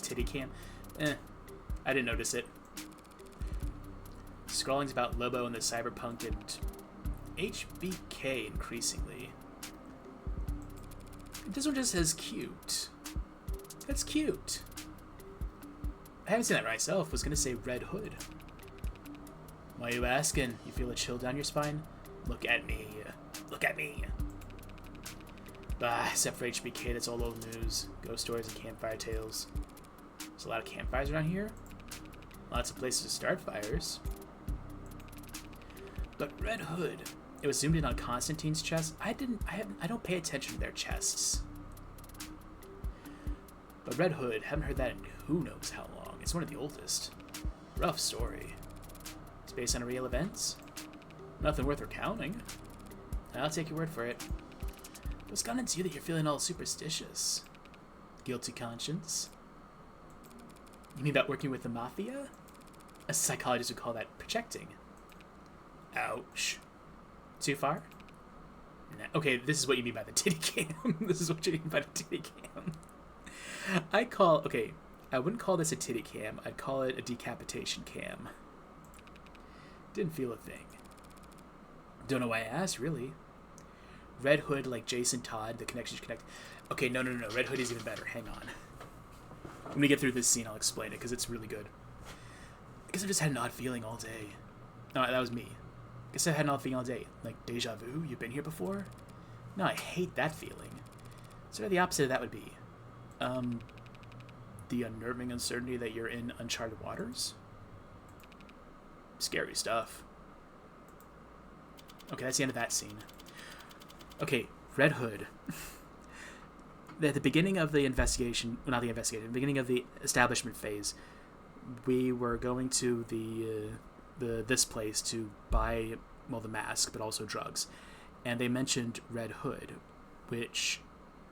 Titty cam? I didn't notice it. Scrawling's about Lobo and the cyberpunk and HBK increasingly. This one just says cute. That's cute. I haven't seen that myself. Was gonna say Red Hood. Why are you asking? You feel a chill down your spine? Look at me. Look at me. Bah, except for HBK, that's all old news. Ghost stories and campfire tales. There's a lot of campfires around here. Lots of places to start fires. But Red Hood, it was zoomed in on Constantine's chest. I don't pay attention to their chests. But Red Hood, haven't heard that in who knows how long. It's one of the oldest. Rough story. It's based on real events. Nothing worth recounting. I'll take your word for it. What's gone into you that you're feeling all superstitious? Guilty conscience? You mean about working with the mafia? A psychologist would call that projecting. Ouch. Too far? Nah. Okay, this is what you mean by the titty cam. This is what you mean by the titty cam. Okay, I wouldn't call this a titty cam. I'd call it a decapitation cam. Didn't feel a thing. Don't know why I asked, really. Red Hood, like Jason Todd, the connections connect. Okay, no. Red Hood is even better. Hang on. When we get through this scene, I'll explain it, because it's really good. I guess I just had an odd feeling all day. No, that was me. I guess I had an odd feeling all day. Like, deja vu? You've been here before? No, I hate that feeling. Sort of the opposite of that would be. The unnerving uncertainty that you're in uncharted waters? Scary stuff. Okay, that's the end of that scene. Okay, Red Hood. At the beginning of the investigation, well, not the investigation, the beginning of the establishment phase, we were going to this place to buy, well, the mask, but also drugs. And they mentioned Red Hood, which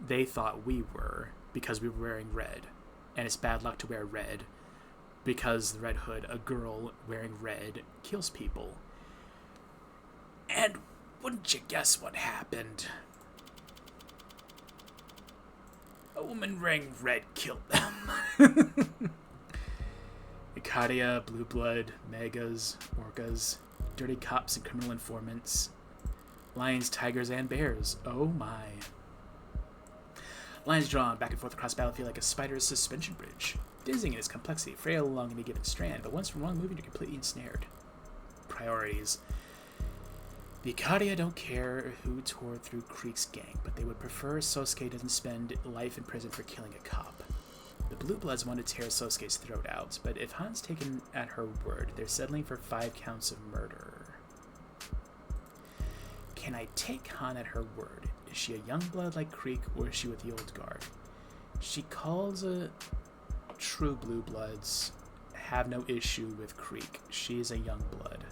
they thought we were because we were wearing red. And it's bad luck to wear red because the Red Hood, a girl wearing red, kills people. And wouldn't you guess what happened? A woman wearing red killed them. Ikaria, Blue Blood, Megas, Orcas, dirty cops and criminal informants, lions, tigers, and bears. Oh my. Lines drawn back and forth across the battlefield like a spider's suspension bridge. Dizzying in its complexity, frail along any given strand, but once from wrong moving, you're completely ensnared. Priorities. The Ikaria don't care who tore through Creek's gang, but they would prefer Sosuke doesn't spend life in prison for killing a cop. The Blue Bloods want to tear Sosuke's throat out, but if Han's taken at her word, they're settling for 5 counts of murder. Can I take Han at her word? Is she a young blood like Creek, or is she with the old guard? She calls a true Blue Bloods have no issue with Creek. She is a young blood.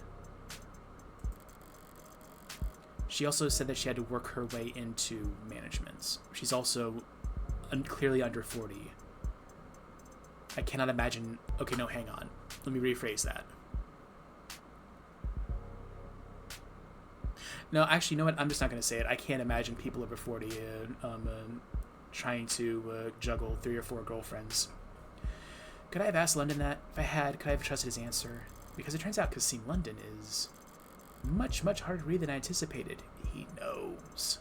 She also said that she had to work her way into management. She's also clearly under 40. I cannot imagine... Okay, no, hang on. Let me rephrase that. No, actually, you know what? I'm just not going to say it. I can't imagine people over 40 trying to juggle 3 or 4 girlfriends. Could I have asked London that? If I had, could I have trusted his answer? Because it turns out Cassim London is much, much harder to read than I anticipated. He knows.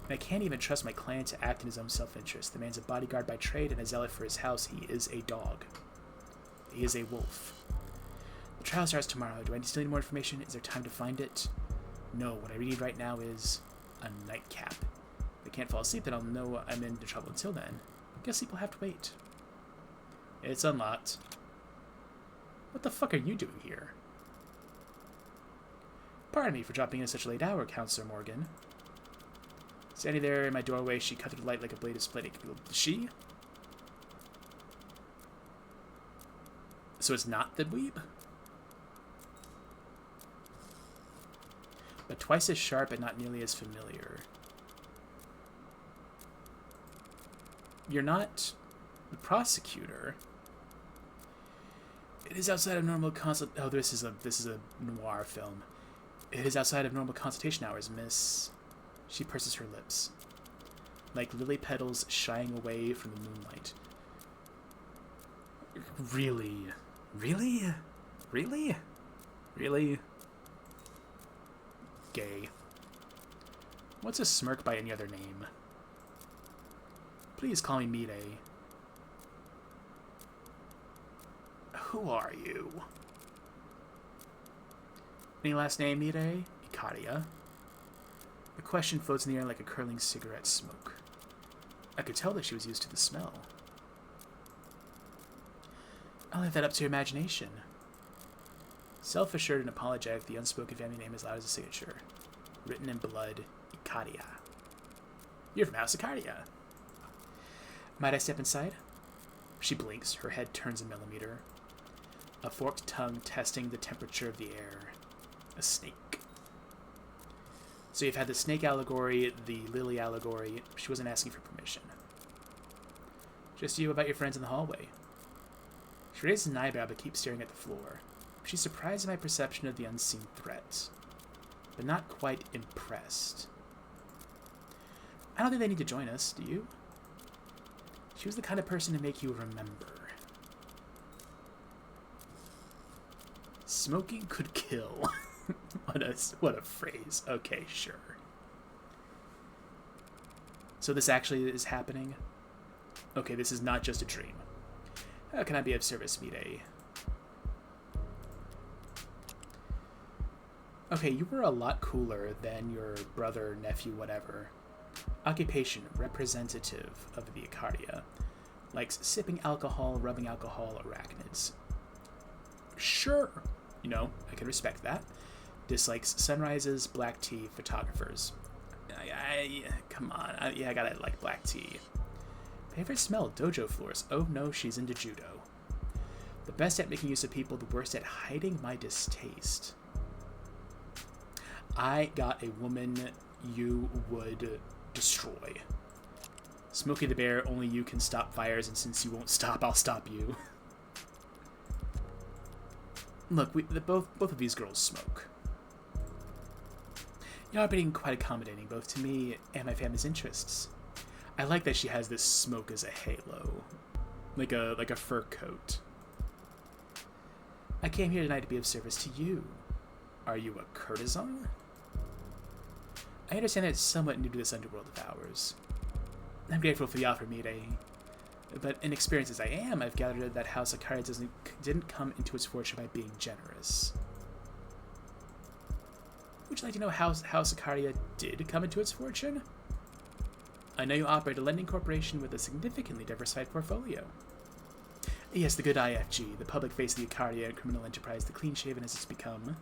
And I can't even trust my client to act in his own self-interest. The man's a bodyguard by trade and a zealot for his house. He is a dog. He is a wolf. The trial starts tomorrow. Do I still need more information? Is there time to find it? No, what I need right now is a nightcap. If I can't fall asleep, then I'll know I'm into trouble. Until then, I guess people have to wait. It's unlocked. What the fuck are you doing here? Pardon me for dropping in at such a late hour, Counselor Morgan. Standing there in my doorway, she cut through the light like a blade of splitting. She? So it's not the weeb? But twice as sharp and not nearly as familiar. You're not the prosecutor. It is outside of normal consult. Oh, this is a noir film. It is outside of normal consultation hours, miss. She purses her lips, like lily petals shying away from the moonlight. Really? Really? Really? Really? Gay. What's a smirk by any other name? Please call me Mide. Who are you? Any last name, Mide? Ikaria. The question floats in the air like a curling cigarette smoke. I could tell that she was used to the smell. I'll leave that up to your imagination. Self-assured and apologetic, the unspoken family name is loud as a signature. Written in blood, Ikaria. You're from House Ikaria. Might I step inside? She blinks, her head turns a millimeter. A forked tongue testing the temperature of the air. A snake. So you've had the snake allegory, the lily allegory. She wasn't asking for permission. Just you about your friends in the hallway. She raises an eyebrow but keeps staring at the floor. She's surprised at my perception of the unseen threat, but not quite impressed. I don't think they need to join us, do you? She was the kind of person to make you remember. Smoking could kill. What a phrase. Okay, sure. So this actually is happening? Okay, this is not just a dream. How can I be of service, Mide? Okay, you were a lot cooler than your brother, nephew, whatever. Occupation, representative of the Ikaria. Likes sipping alcohol, rubbing alcohol, arachnids. Sure. You know, I can respect that. Dislikes sunrises, black tea, photographers. Come on. I gotta like black tea. Favorite smell, dojo floors. Oh no, she's into judo. The best at making use of people, the worst at hiding my distaste. I got a woman you would destroy. Smokey the Bear, only you can stop fires, and since you won't stop, I'll stop you. Look, both of these girls smoke. You are being quite accommodating, both to me and my family's interests. I like that she has this smoke as a halo, like a fur coat. I came here tonight to be of service to you. Are you a courtesan? I understand that it's somewhat new to this underworld of ours. I'm grateful for the offer, Mide. But inexperienced as I am, I've gathered that House Ikaria didn't come into its fortune by being generous. Would you like to know how House Ikaria did come into its fortune? I know you operate a lending corporation with a significantly diversified portfolio. Yes, the good IFG, the public face of the Ikaria criminal enterprise, the clean-shaven as it's become.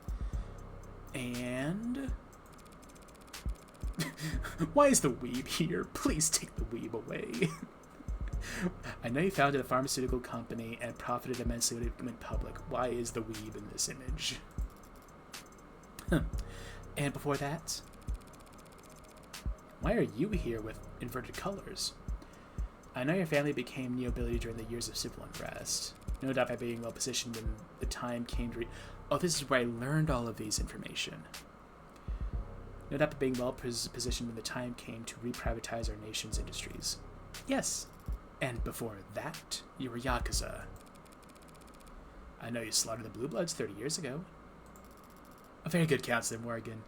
And... Why is the weeb here? Please take the weeb away. I know you founded a pharmaceutical company and profited immensely when it went public. Why is the weeb in this image? And before that? Why are you here with inverted colors? I know your family became nobility during the years of civil unrest. No doubt by being well positioned when the time came to oh, this is where I learned all of these information. No doubt by being well positioned when the time came to reprivatize our nation's industries. Yes. And before that, you were Yakuza. I know you slaughtered the Blue Bloods 30 years ago. A very good counselor, Morgan.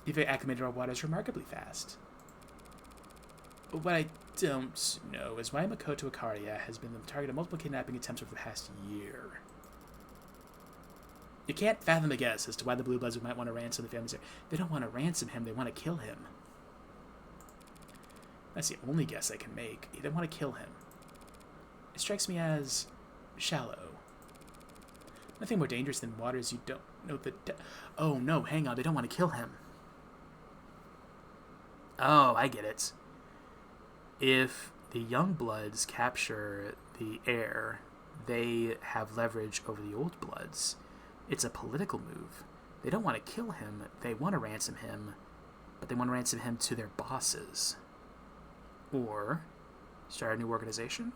You've acclimated our waters remarkably fast. What I don't know is why Makoto Ikaria has been the target of multiple kidnapping attempts over the past year. You can't fathom a guess as to why the Blue Bloods might want to ransom the families. They don't want to ransom him, they want to kill him. That's the only guess I can make. They want to kill him. It strikes me as shallow. Nothing more dangerous than waters you don't know the oh no, hang on, they don't want to kill him. Oh, I get it. If the young bloods capture the heir, they have leverage over the old bloods. It's a political move. They don't want to kill him, they want to ransom him, but they want to ransom him to their bosses. Or start a new organization?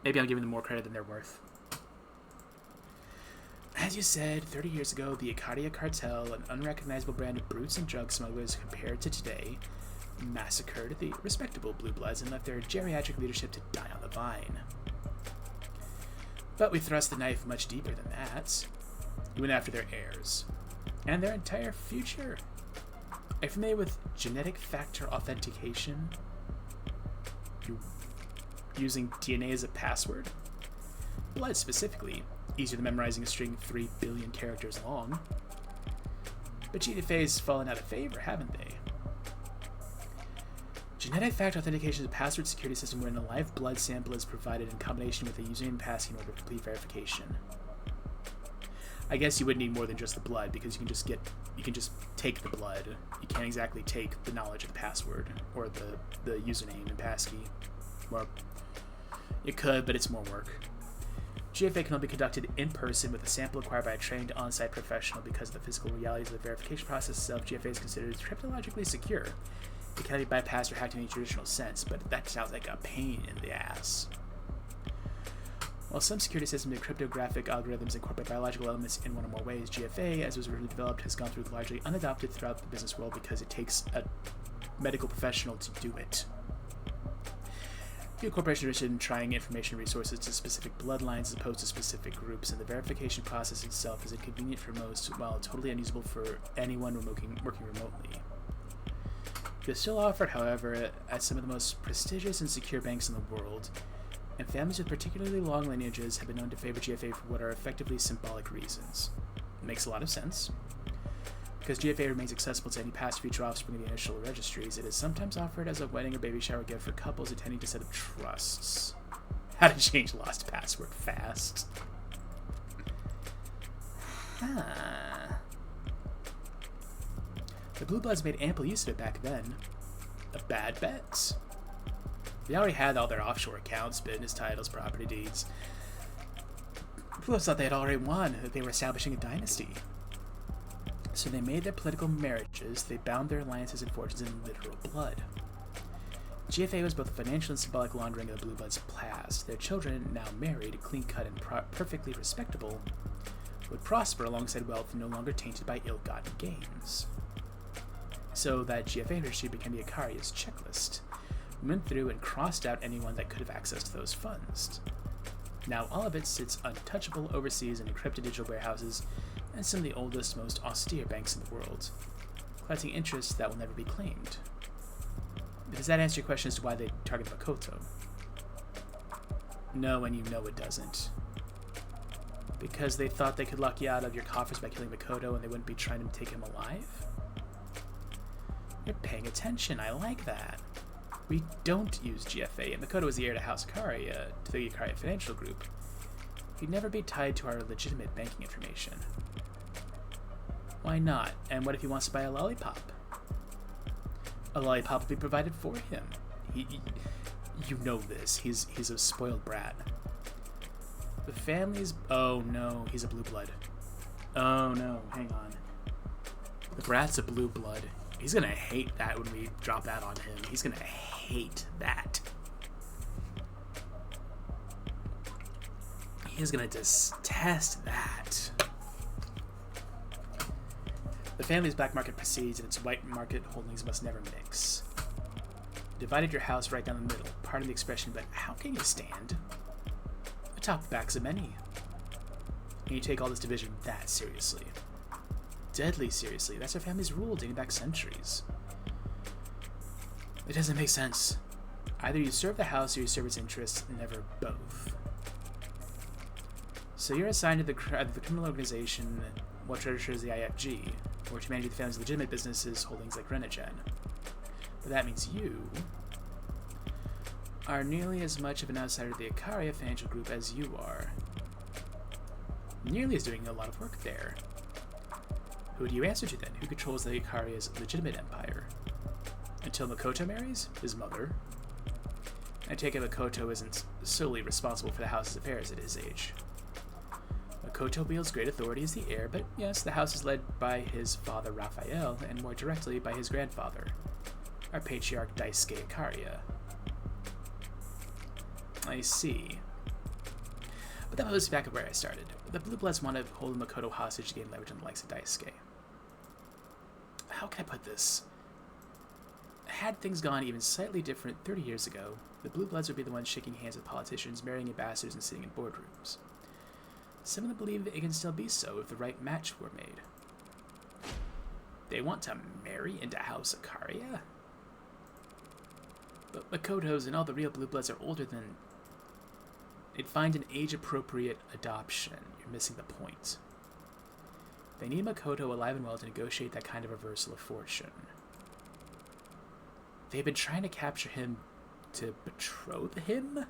Maybe I'm giving them more credit than they're worth. As you said, 30 years ago, the Ikaria cartel, an unrecognizable brand of brutes and drug smugglers compared to today, massacred the respectable Blue Bloods and left their geriatric leadership to die on the vine. But we thrust the knife much deeper than that. We went after their heirs, and their entire future. Are you familiar with genetic factor authentication? Using DNA as a password? Blood specifically, easier than memorizing a string 3 billion characters long. But GFA's fallen out of favor, haven't they? Genetic factor authentication is a password security system wherein a live blood sample is provided in combination with a username and passkey in order to complete verification. I guess you would need more than just the blood, because you can just take the blood. You can't exactly take the knowledge of the password or the username and passkey. Well, you could, but it's more work. GFA can only be conducted in person with a sample acquired by a trained on-site professional. Because of the physical realities of the verification process itself, GFA is considered cryptologically secure. It cannot be bypassed or hacked in any traditional sense, but that sounds like a pain in the ass. While some security systems and cryptographic algorithms incorporate biological elements in one or more ways, GFA, as was originally developed, has gone through largely unadopted throughout the business world because it takes a medical professional to do it. Few corporations are interested in trying information resources to specific bloodlines as opposed to specific groups, and the verification process itself is inconvenient for most, while totally unusable for anyone working remotely. It is still offered, however, at some of the most prestigious and secure banks in the world, and families with particularly long lineages have been known to favor GFA for what are effectively symbolic reasons. It makes a lot of sense. Because GFA remains accessible to any past or future offspring of the initial registries, it is sometimes offered as a wedding or baby shower gift for couples intending to set up trusts. How to change lost password fast. The Blue Bloods made ample use of it back then. A bad bet. They already had all their offshore accounts, business titles, property deeds. The Blue Bloods thought they had already won, that they were establishing a dynasty. So they made their political marriages, they bound their alliances and fortunes in literal blood. GFA was both a financial and symbolic laundering of the Blue Bloods' past. Their children, now married, clean-cut and perfectly respectable, would prosper alongside wealth no longer tainted by ill-gotten gains. So that GFA industry became the Ikaria's checklist. We went through and crossed out anyone that could have access to those funds. Now all of it sits untouchable overseas in encrypted digital warehouses and some of the oldest, most austere banks in the world, collecting interests that will never be claimed. Does that answer your question as to why they target Makoto? No, and you know it doesn't. Because they thought they could lock you out of your coffers by killing Makoto and they wouldn't be trying to take him alive? You're paying attention, I like that. We don't use GFA, and Makoto is the heir to House Ikaria, to the Ikaria Financial Group. He'd never be tied to our legitimate banking information. Why not? And what if he wants to buy a lollipop? A lollipop will be provided for him. You know this. He's a spoiled brat. The family's... Oh no, he's a blue blood. Oh no, hang on. The brat's a blue blood. He's gonna hate that when we drop that on him. He's gonna hate that. He's gonna detest that. The family's black market proceeds, and its white market holdings must never mix. Divided your house right down the middle. Pardon the expression, but how can you stand atop the backs of many? And you take all this division that seriously. Deadly seriously. That's our family's rule dating back centuries. It doesn't make sense. Either you serve the house or you serve its interests, never both. So you're assigned to the criminal organization what treasures the IFG, or to manage the family's legitimate businesses holdings like Renogen. But that means you are nearly as much of an outsider to the Ikaria financial group as you are. Nearly is doing a lot of work there. Who do you answer to then? Who controls the Ikaria's legitimate empire? Until Makoto marries? His mother. I take it Makoto isn't solely responsible for the house's affairs at his age. Makoto wields great authority as the heir, but yes, the house is led by his father Raphael, and more directly by his grandfather, our patriarch Daisuke Ikaria. I see. But that was back at where I started. The Blue Bloods want to hold Makoto hostage to gain leverage on the likes of Daisuke. How can I put this? Had things gone even slightly different 30 years ago, the Blue Bloods would be the ones shaking hands with politicians, marrying ambassadors, and sitting in boardrooms. Some of them believe it can still be so if the right match were made. They want to marry into House Ikaria? But Makoto's and all the real Blue Bloods are older than... They'd find an age-appropriate adoption. You're missing the point. They need Makoto alive and well to negotiate that kind of reversal of fortune. They've been trying to capture him to betroth him?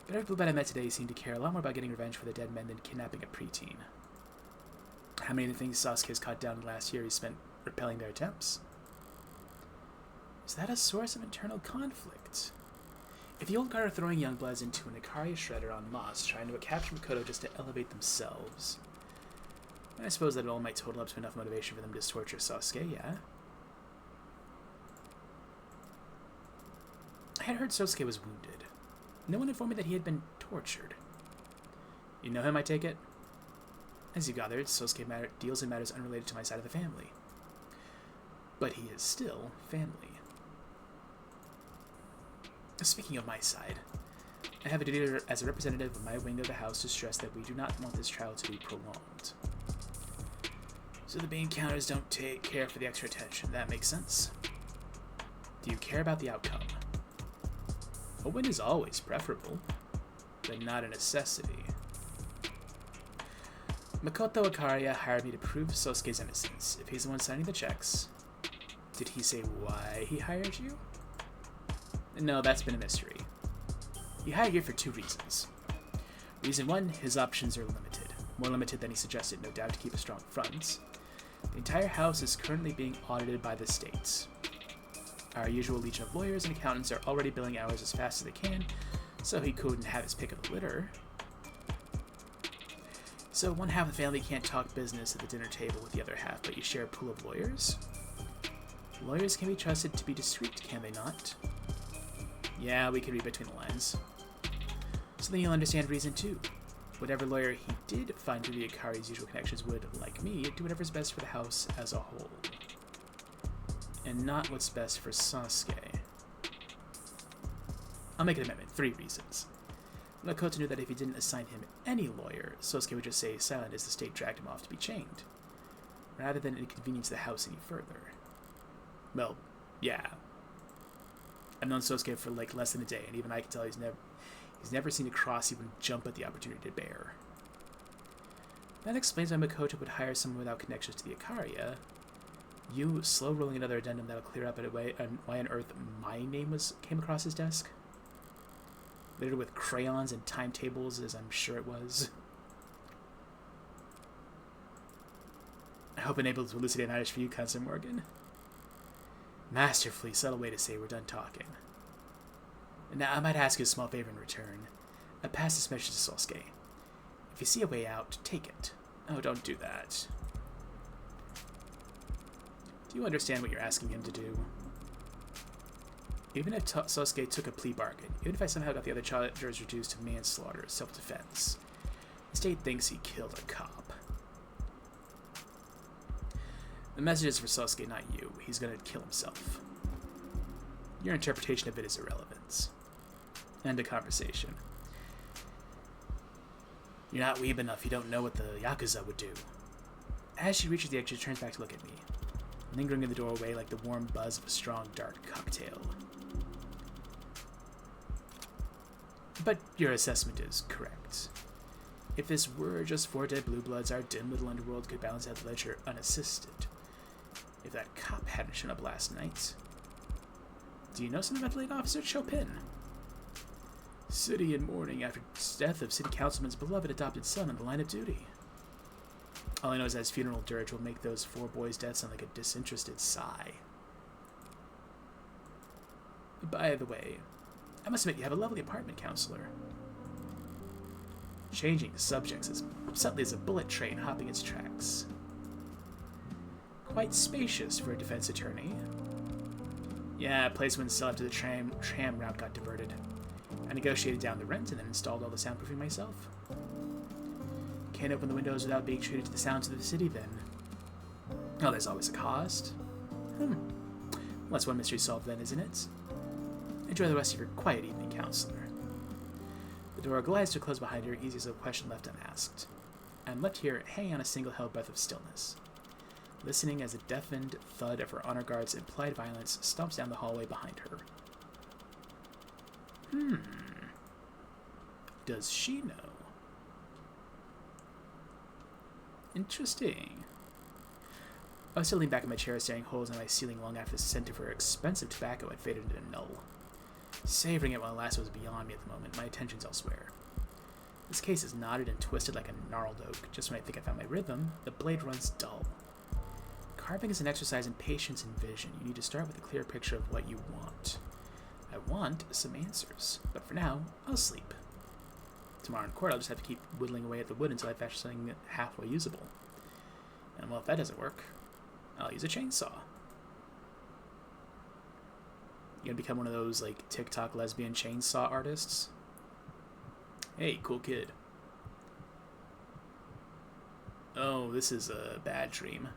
But every Blue Blood I met today seemed to care a lot more about getting revenge for the dead men than kidnapping a preteen. How many of the things Sasuke has caught down last year he spent repelling their attempts? Is that a source of internal conflict? If the old guard are throwing young bloods into an Ikaria shredder en masse, trying to capture Makoto just to elevate themselves, I suppose that it all might total up to enough motivation for them to torture Sasuke, yeah? I had heard Sasuke was wounded. No one informed me that he had been tortured. You know him, I take it? As you gathered, Sasuke deals in matters unrelated to my side of the family. But he is still family. Speaking of my side, I have a duty as a representative of my wing of the house to stress that we do not want this trial to be prolonged. So the bean counters don't take care for the extra attention. That makes sense. Do you care about the outcome? A win is always preferable, but not a necessity. Makoto Ikaria hired me to prove Sasuke's innocence. If he's the one signing the checks, did he say why he hired you? No, that's been a mystery. He hired you for 2 reasons. Reason 1, his options are limited. More limited than he suggested, no doubt, to keep a strong front. The entire house is currently being audited by the state. Our usual legion of lawyers and accountants are already billing hours as fast as they can, so he couldn't have his pick of the litter. So one half of the family can't talk business at the dinner table with the other half, but you share a pool of lawyers? Lawyers can be trusted to be discreet, can they not? Yeah, we can read between the lines. So then you'll understand reason 2. Whatever lawyer he did find through the Ikari's usual connections would, like me, do whatever's best for the house as a whole. And not what's best for Sasuke. I'll make an amendment. 3 reasons. Makoto knew that if he didn't assign him any lawyer, Sasuke would just stay silent as the state dragged him off to be chained, rather than inconvenience the house any further. Well, yeah. I've known Sasuke for like less than a day, and even I can tell he's never seen a cross he would jump at the opportunity to bear. That explains why Makoto would hire someone without connections to the Ikaria. You slow-rolling another addendum that'll clear up why on earth my name came across his desk? Littered with crayons and timetables, as I'm sure it was. I hope I'm able to elucidate matters for you, Cousin Morgan. Masterfully subtle way to say we're done talking. Now, I might ask you a small favor in return. Pass this message to Sasuke. If you see a way out, take it. Oh, don't do that. Do you understand what you're asking him to do? Even if Sosuke took a plea bargain, even if I somehow got the other charges reduced to manslaughter, self-defense, the state thinks he killed a cop. The message is for Sosuke, not you. He's gonna kill himself. Your interpretation of it is irrelevant. End of conversation. You're not weeb enough. You don't know what the Yakuza would do. As she reaches the exit, she turns back to look at me, lingering in the doorway like the warm buzz of a strong, dark cocktail. But your assessment is correct. If this were just 4 dead blue bloods, our dim little underworld could balance out the ledger unassisted. If that cop hadn't shown up last night... Do you know something about the late Officer Chopin? City in mourning after death of City Councilman's beloved adopted son in the line of duty. All I know is that his funeral dirge will make those 4 boys' deaths sound like a disinterested sigh. By the way, I must admit you have a lovely apartment, Counselor. Changing subjects as subtly as a bullet train hopping its tracks. Quite spacious for a defense attorney. Yeah, place wouldn't sell after the tram route got diverted. I negotiated down the rent and then installed all the soundproofing myself. Can't open the windows without being treated to the sounds of the city, then. Oh, there's always a cost. Well, that's one mystery solved then, isn't it? Enjoy the rest of your quiet evening, Counselor. The door glides to close behind her, easy as a question left unasked. I'm left here hanging on a single-held breath of stillness, listening as the deafened thud of her honor guard's implied violence stomps down the hallway behind her. Does she know? Interesting. I was still leaning back in my chair, staring holes in my ceiling long after the scent of her expensive tobacco had faded into null. Savoring it while it lasted was beyond me at the moment. My attention's elsewhere. This case is knotted and twisted like a gnarled oak. Just when I think I found my rhythm, the blade runs dull. Carving is an exercise in patience and vision. You need to start with a clear picture of what you want. I want some answers, but for now, I'll sleep. Tomorrow in court, I'll just have to keep whittling away at the wood until I fetch something halfway usable. And well, if that doesn't work, I'll use a chainsaw. You gonna become one of those, like, TikTok lesbian chainsaw artists? Hey, cool kid. Oh, this is a bad dream.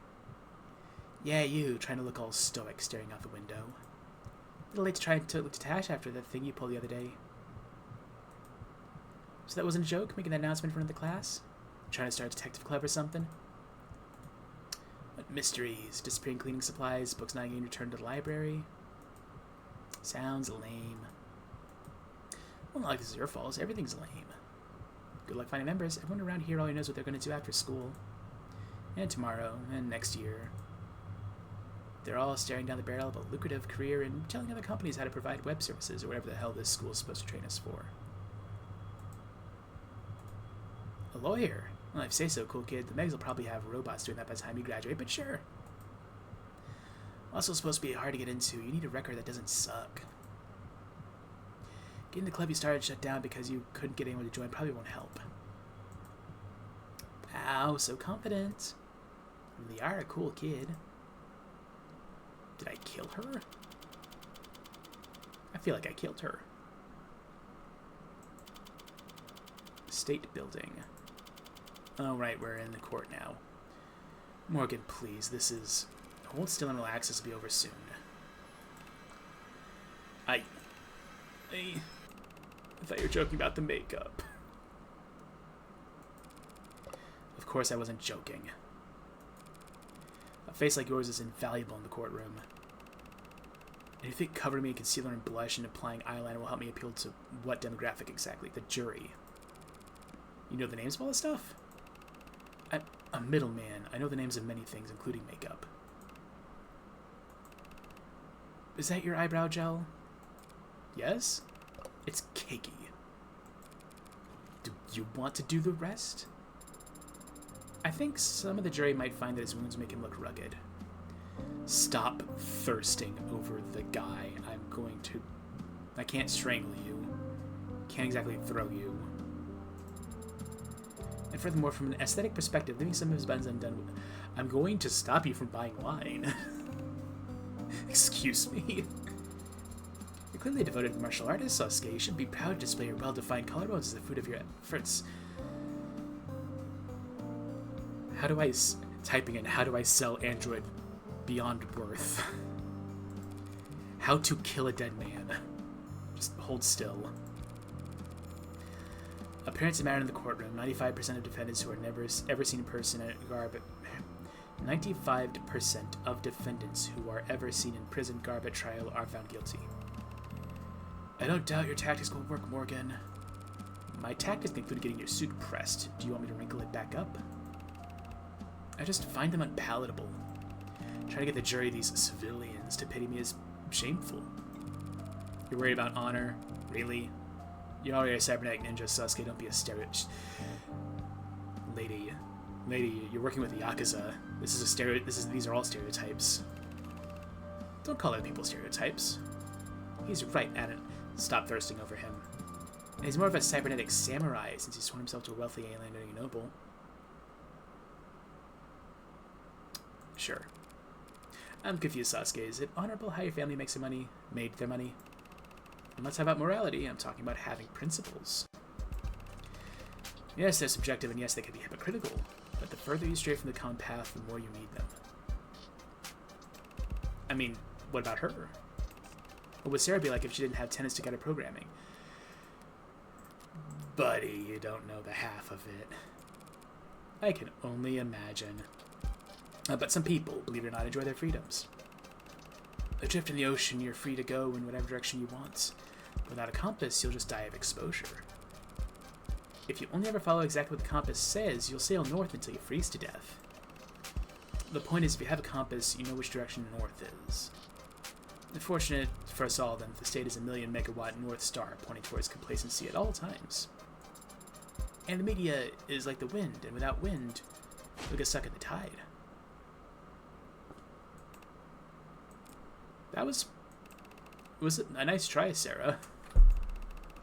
Yeah, you, trying to look all stoic, staring out the window. A little late to try to look detached after that thing you pulled the other day. So that wasn't a joke, making that announcement in front of the class? Trying to start a detective club or something? What mysteries? Disappearing cleaning supplies, books not getting returned to the library? Sounds lame. Well, not like this is your fault. Everything's lame. Good luck finding members. Everyone around here already knows what they're going to do after school. And tomorrow, and next year. They're all staring down the barrel of a lucrative career and telling other companies how to provide web services or whatever the hell this school is supposed to train us for. A lawyer? Well, if you say so, cool kid. The Megs will probably have robots doing that by the time you graduate, but sure. Also supposed to be hard to get into. You need a record that doesn't suck. Getting the club you started shut down because you couldn't get anyone to join probably won't help. Wow, so confident. You really are a cool kid. Did I kill her? I feel like I killed her. State building. Oh, right, we're in the court now. Morgan, please, this is... Hold still and relax, this will be over soon. I thought you were joking about the makeup. Of course I wasn't joking. A face like yours is invaluable in the courtroom. And you think covering me in concealer and blush and applying eyeliner will help me appeal to what demographic exactly? The jury. You know the names of all this stuff? I'm a middleman. I know the names of many things, including makeup. Is that your eyebrow gel? Yes? It's cakey. Do you want to do the rest? I think some of the jury might find that his wounds make him look rugged. Stop thirsting over the guy. I can't strangle you. Can't exactly throw you. And furthermore, from an aesthetic perspective, leaving some of his buttons undone, I'm going to stop you from buying wine. Excuse me. You're clearly a devoted martial artist, Sasuke. You should be proud to display your well-defined collarbones as the fruit of your efforts. Typing in, how do I sell Android beyond worth? How to kill a dead man. Just hold still. Appearance matter in the courtroom. 95% of defendants who are never ever seen in person at garb. 95% of defendants who are ever seen in prison garb at trial are found guilty. I don't doubt your tactics will work, Morgan. My tactics include getting your suit pressed. Do you want me to wrinkle it back up? I just find them unpalatable. Trying to get the jury, these civilians, to pity me is shameful. You're worried about honor? Really? You're already a cybernetic ninja, Sasuke. Don't be a Lady, you're working with the Yakuza. These are all stereotypes. Don't call other people stereotypes. He's right at it. Stop thirsting over him. And he's more of a cybernetic samurai since he's sworn himself to a wealthy alien and noble. Sure. I'm confused, Sasuke. Is it honorable how your family makes their money, made their money? I'm not talking about morality, I'm talking about having principles. Yes, they're subjective, and yes, they can be hypocritical, but the further you stray from the common path, the more you need them. I mean, what about her? What would Sarah be like if she didn't have tennis to guide her programming? Buddy, you don't know the half of it. I can only imagine. But some people, believe it or not, enjoy their freedoms. Adrift in the ocean, you're free to go in whatever direction you want. Without a compass, you'll just die of exposure. If you only ever follow exactly what the compass says, you'll sail north until you freeze to death. The point is, if you have a compass, you know which direction north is. Fortunate for us all, then, the state is a 1,000,000 megawatt North Star pointing towards complacency at all times. And the media is like the wind, and without wind, you'll get stuck in the tide. That was it a nice try, Sarah?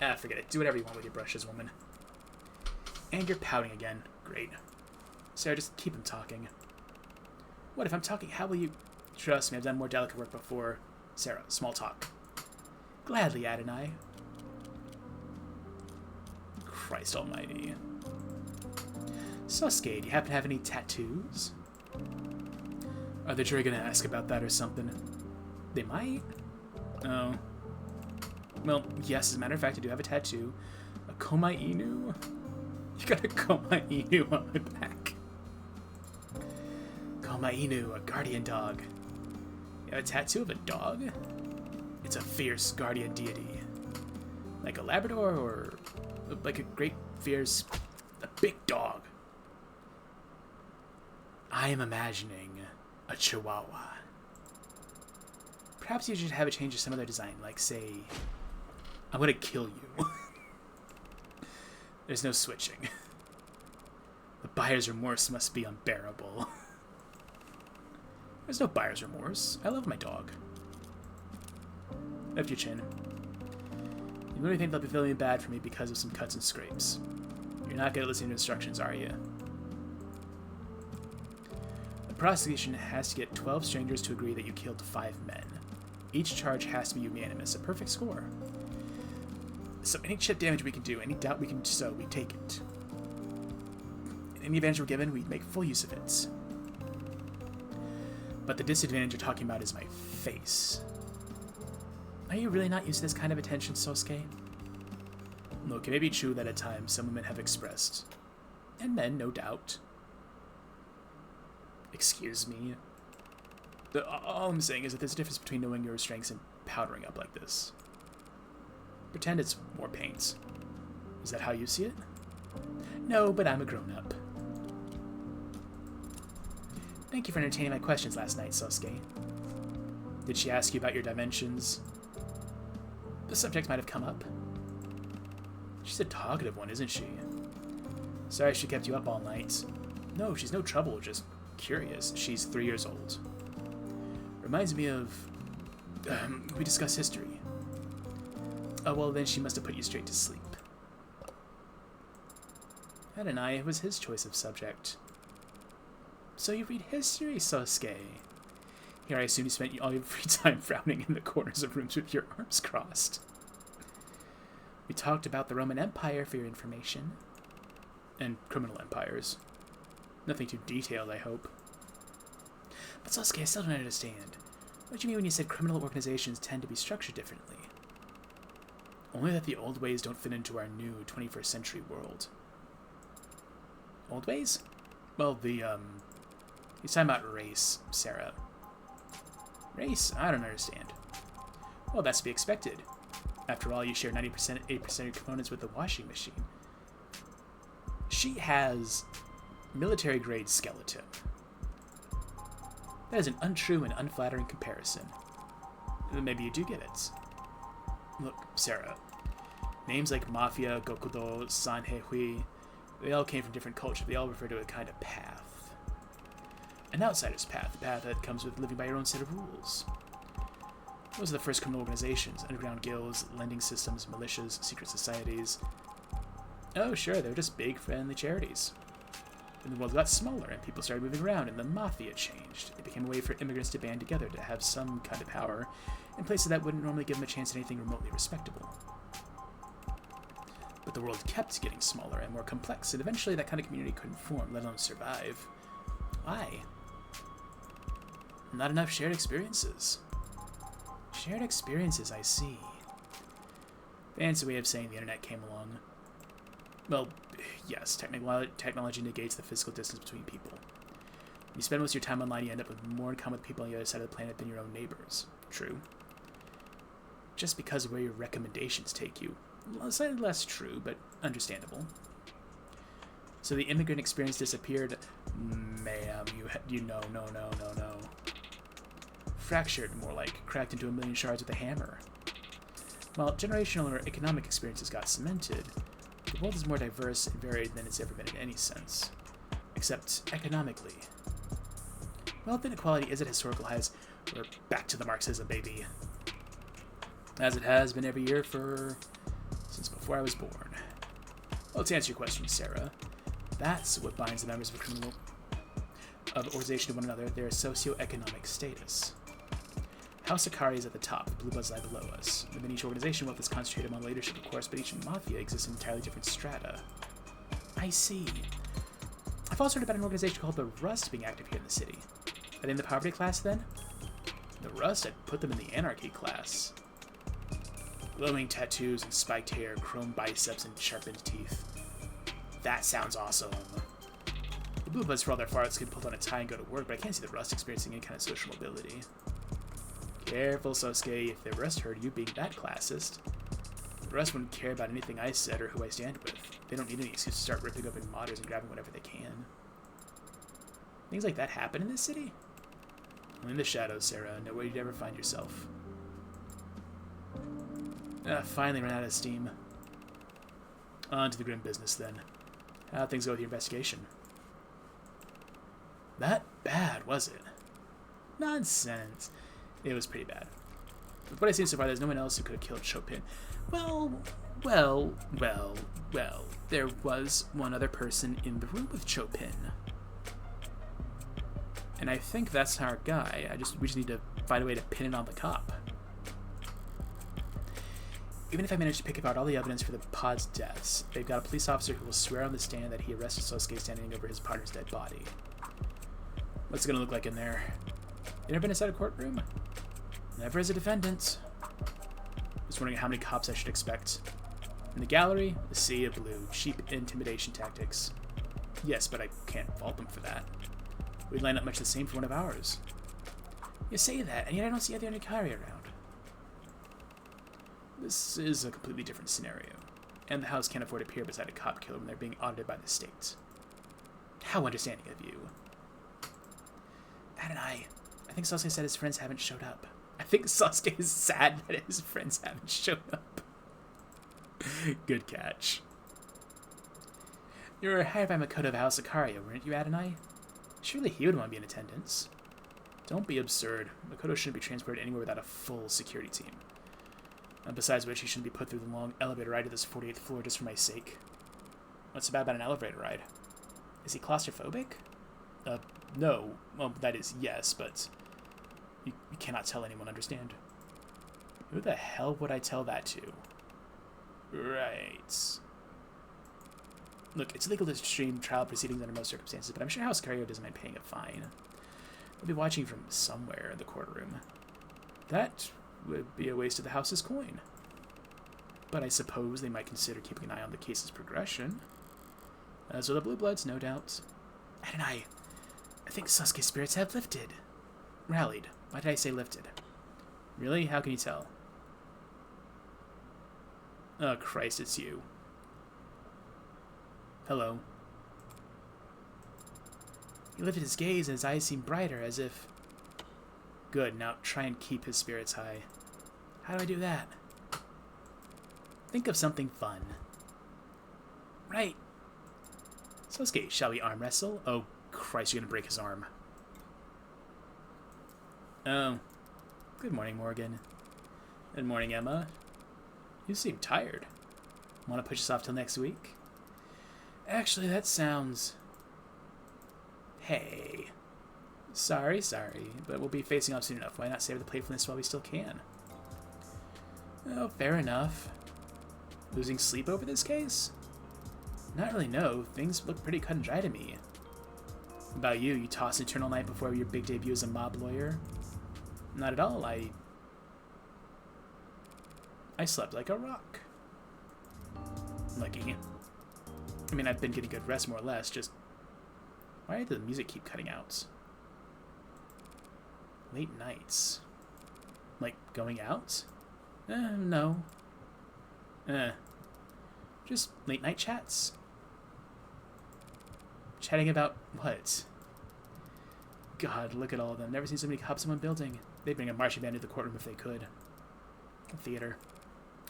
Ah, forget it. Do whatever you want with your brushes, woman. And you're pouting again. Great. Sarah, just keep him talking. What if I'm talking? How will you... Trust me, I've done more delicate work before. Sarah, small talk. Gladly, Adonai. Christ almighty. Sasuke, do you happen to have any tattoos? Are the jury gonna ask about that or something? They might. Oh. Well, yes, as a matter of fact, I do have a tattoo. A Komai Inu? You got a Komai Inu on my back. Komai Inu, a guardian dog. You have a tattoo of a dog? It's a fierce guardian deity. Like a Labrador or like a great fierce... a big dog. I am imagining a Chihuahua. Perhaps you should have a change of some other design, like, say, I'm gonna kill you. There's no switching. The buyer's remorse must be unbearable. There's no buyer's remorse. I love my dog. Lift your chin. You really think they'll be feeling bad for me because of some cuts and scrapes? You're not good at listening to instructions, are you? The prosecution has to get 12 strangers to agree that you killed 5 men. Each charge has to be unanimous, a perfect score. So any chip damage we can do, any doubt we can sow, we take it. Any advantage we're given, we make full use of it. But the disadvantage you're talking about is my face. Are you really not used to this kind of attention, Sosuke? Look, it may be true that at times some women have expressed, and men, no doubt. Excuse me. All I'm saying is that there's a difference between knowing your strengths and powdering up like this. Pretend it's war paint. Is that how you see it? No, but I'm a grown-up. Thank you for entertaining my questions last night, Sosuke. Did she ask you about your dimensions? The subject might have come up. She's a talkative one, isn't she? Sorry she kept you up all night. No, she's no trouble, just curious. She's 3 years old. Reminds me of... we discuss history. Oh, well, then she must have put you straight to sleep. Adonai, it was his choice of subject. So you read history, Sosuke. Here I assume you spent all your free time frowning in the corners of rooms with your arms crossed. We talked about the Roman Empire for your information. And criminal empires. Nothing too detailed, I hope. But Sasuke, I still don't understand. What did you mean when you said criminal organizations tend to be structured differently? Only that the old ways don't fit into our new 21st century world. Old ways? Well, he's talking about race, Sarah. Race? I don't understand. Well, that's to be expected. After all, you share 8% of your components with the washing machine. She has military-grade skeleton. That is an untrue and unflattering comparison. Maybe you do get it. Look, Sarah. Names like Mafia, Gokudo, Sanhei, they all came from different cultures. They all refer to a kind of path. An outsider's path, a path that comes with living by your own set of rules. Those are the first criminal organizations, underground guilds, lending systems, militias, secret societies. Oh, sure, they were just big, friendly charities. Then the world got smaller, and people started moving around, and the Mafia changed. It became a way for immigrants to band together to have some kind of power in places that wouldn't normally give them a chance at anything remotely respectable. But the world kept getting smaller and more complex, and eventually that kind of community couldn't form, let alone survive. Why? Not enough shared experiences. Shared experiences, I see. Fancy way of saying the internet came along. Well, yes, technology negates the physical distance between people. When you spend most of your time online, you end up with more in common with people on the other side of the planet than your own neighbors. True. Just because of where your recommendations take you. Slightly less true, but understandable. So the immigrant experience disappeared. Ma'am, no. Fractured, more like, cracked into a million shards with a hammer. While generational or economic experiences got cemented, the world is more diverse and varied than it's ever been in any sense. Except economically. Wealth inequality is at historical highs. We're back to the Marxism, baby. As it has been every year since before I was born. Well, to answer your question, Sarah, that's what binds the members of a criminal organization to one another, their socioeconomic status. House Akari is at the top, Blue Bloods lie below us. Within each organization, wealth is concentrated among leadership, of course, but each mafia exists in entirely different strata. I see. I've also heard about an organization called the Rust being active here in the city. Are they in the poverty class, then? The Rust? I'd put them in the anarchy class. Glowing tattoos and spiked hair, chrome biceps, and sharpened teeth. That sounds awesome. The Blue Bloods, for all their farts, can pull on a tie and go to work, but I can't see the Rust experiencing any kind of social mobility. Careful, Sosuke, if the Rust heard you being that classist. The Rust wouldn't care about anything I said or who I stand with. They don't need any excuse to start ripping open modders and grabbing whatever they can. Things like that happen in this city? Only in the shadows, Sarah. Nowhere you'd ever find yourself. Finally ran out of steam. On to the grim business, then. How'd things go with your investigation? That bad, was it? Nonsense. It was pretty bad. With what I've seen so far, there's no one else who could have killed Chopin. Well. There was one other person in the room with Chopin. And I think that's our guy. We just need to find a way to pin it on the cop. Even if I manage to pick apart all the evidence for the pod's deaths, they've got a police officer who will swear on the stand that he arrested Sosuke standing over his partner's dead body. What's it gonna look like in there? You never been inside a courtroom? Never as a defendant. Just wondering how many cops I should expect. In the gallery, a sea of blue, cheap intimidation tactics. Yes, but I can't fault them for that. We'd line up much the same for one of ours. You say that, and yet I don't see other Nikari around. This is a completely different scenario, and the house can't afford to appear beside a cop killer when they're being audited by the state. How understanding of you. Adonai, I think Sasuke said his friends haven't showed up. I think Sasuke is sad that his friends haven't shown up. Good catch. You were hired by Makoto of House Akaria, weren't you, Adonai? Surely he would want to be in attendance. Don't be absurd. Makoto shouldn't be transported anywhere without a full security team. And besides which, he shouldn't be put through the long elevator ride to this 48th floor just for my sake. What's so bad about an elevator ride? Is he claustrophobic? No. Well, that is yes, but... cannot tell anyone, understand? Who the hell would I tell that to? Right. Look, it's illegal to stream trial proceedings under most circumstances, but I'm sure House Sicario doesn't mind paying a fine. They'll be watching from somewhere in the courtroom. That would be a waste of the house's coin. But I suppose they might consider keeping an eye on the case's progression. As are the Blue Bloods, no doubt. And I think Sasuke's spirits have lifted. Rallied. Why did I say lifted? Really? How can you tell? Oh, Christ, it's you. Hello. He lifted his gaze and his eyes seemed brighter, as if... Good, now try and keep his spirits high. How do I do that? Think of something fun. Right. Sasuke, shall we arm wrestle? Oh, Christ, you're gonna break his arm. Oh. Good morning, Morgan. Good morning, Emma. You seem tired. Want to push us off till next week? Actually, that sounds... Hey. Sorry, but we'll be facing off soon enough. Why not save the playfulness while we still can? Oh, fair enough. Losing sleep over this case? Not really, no. Things look pretty cut and dry to me. About you, you tossed Eternal Night before your big debut as a mob lawyer? Not at all, I slept like a rock. Lucky. I mean, I've been getting good rest, more or less, just... Why did the music keep cutting out? Late nights. Like, going out? No. Just late night chats. Chatting about what? God, look at all of them. Never seen so many cops in one building. They'd bring a marching band to the courtroom if they could. Theater.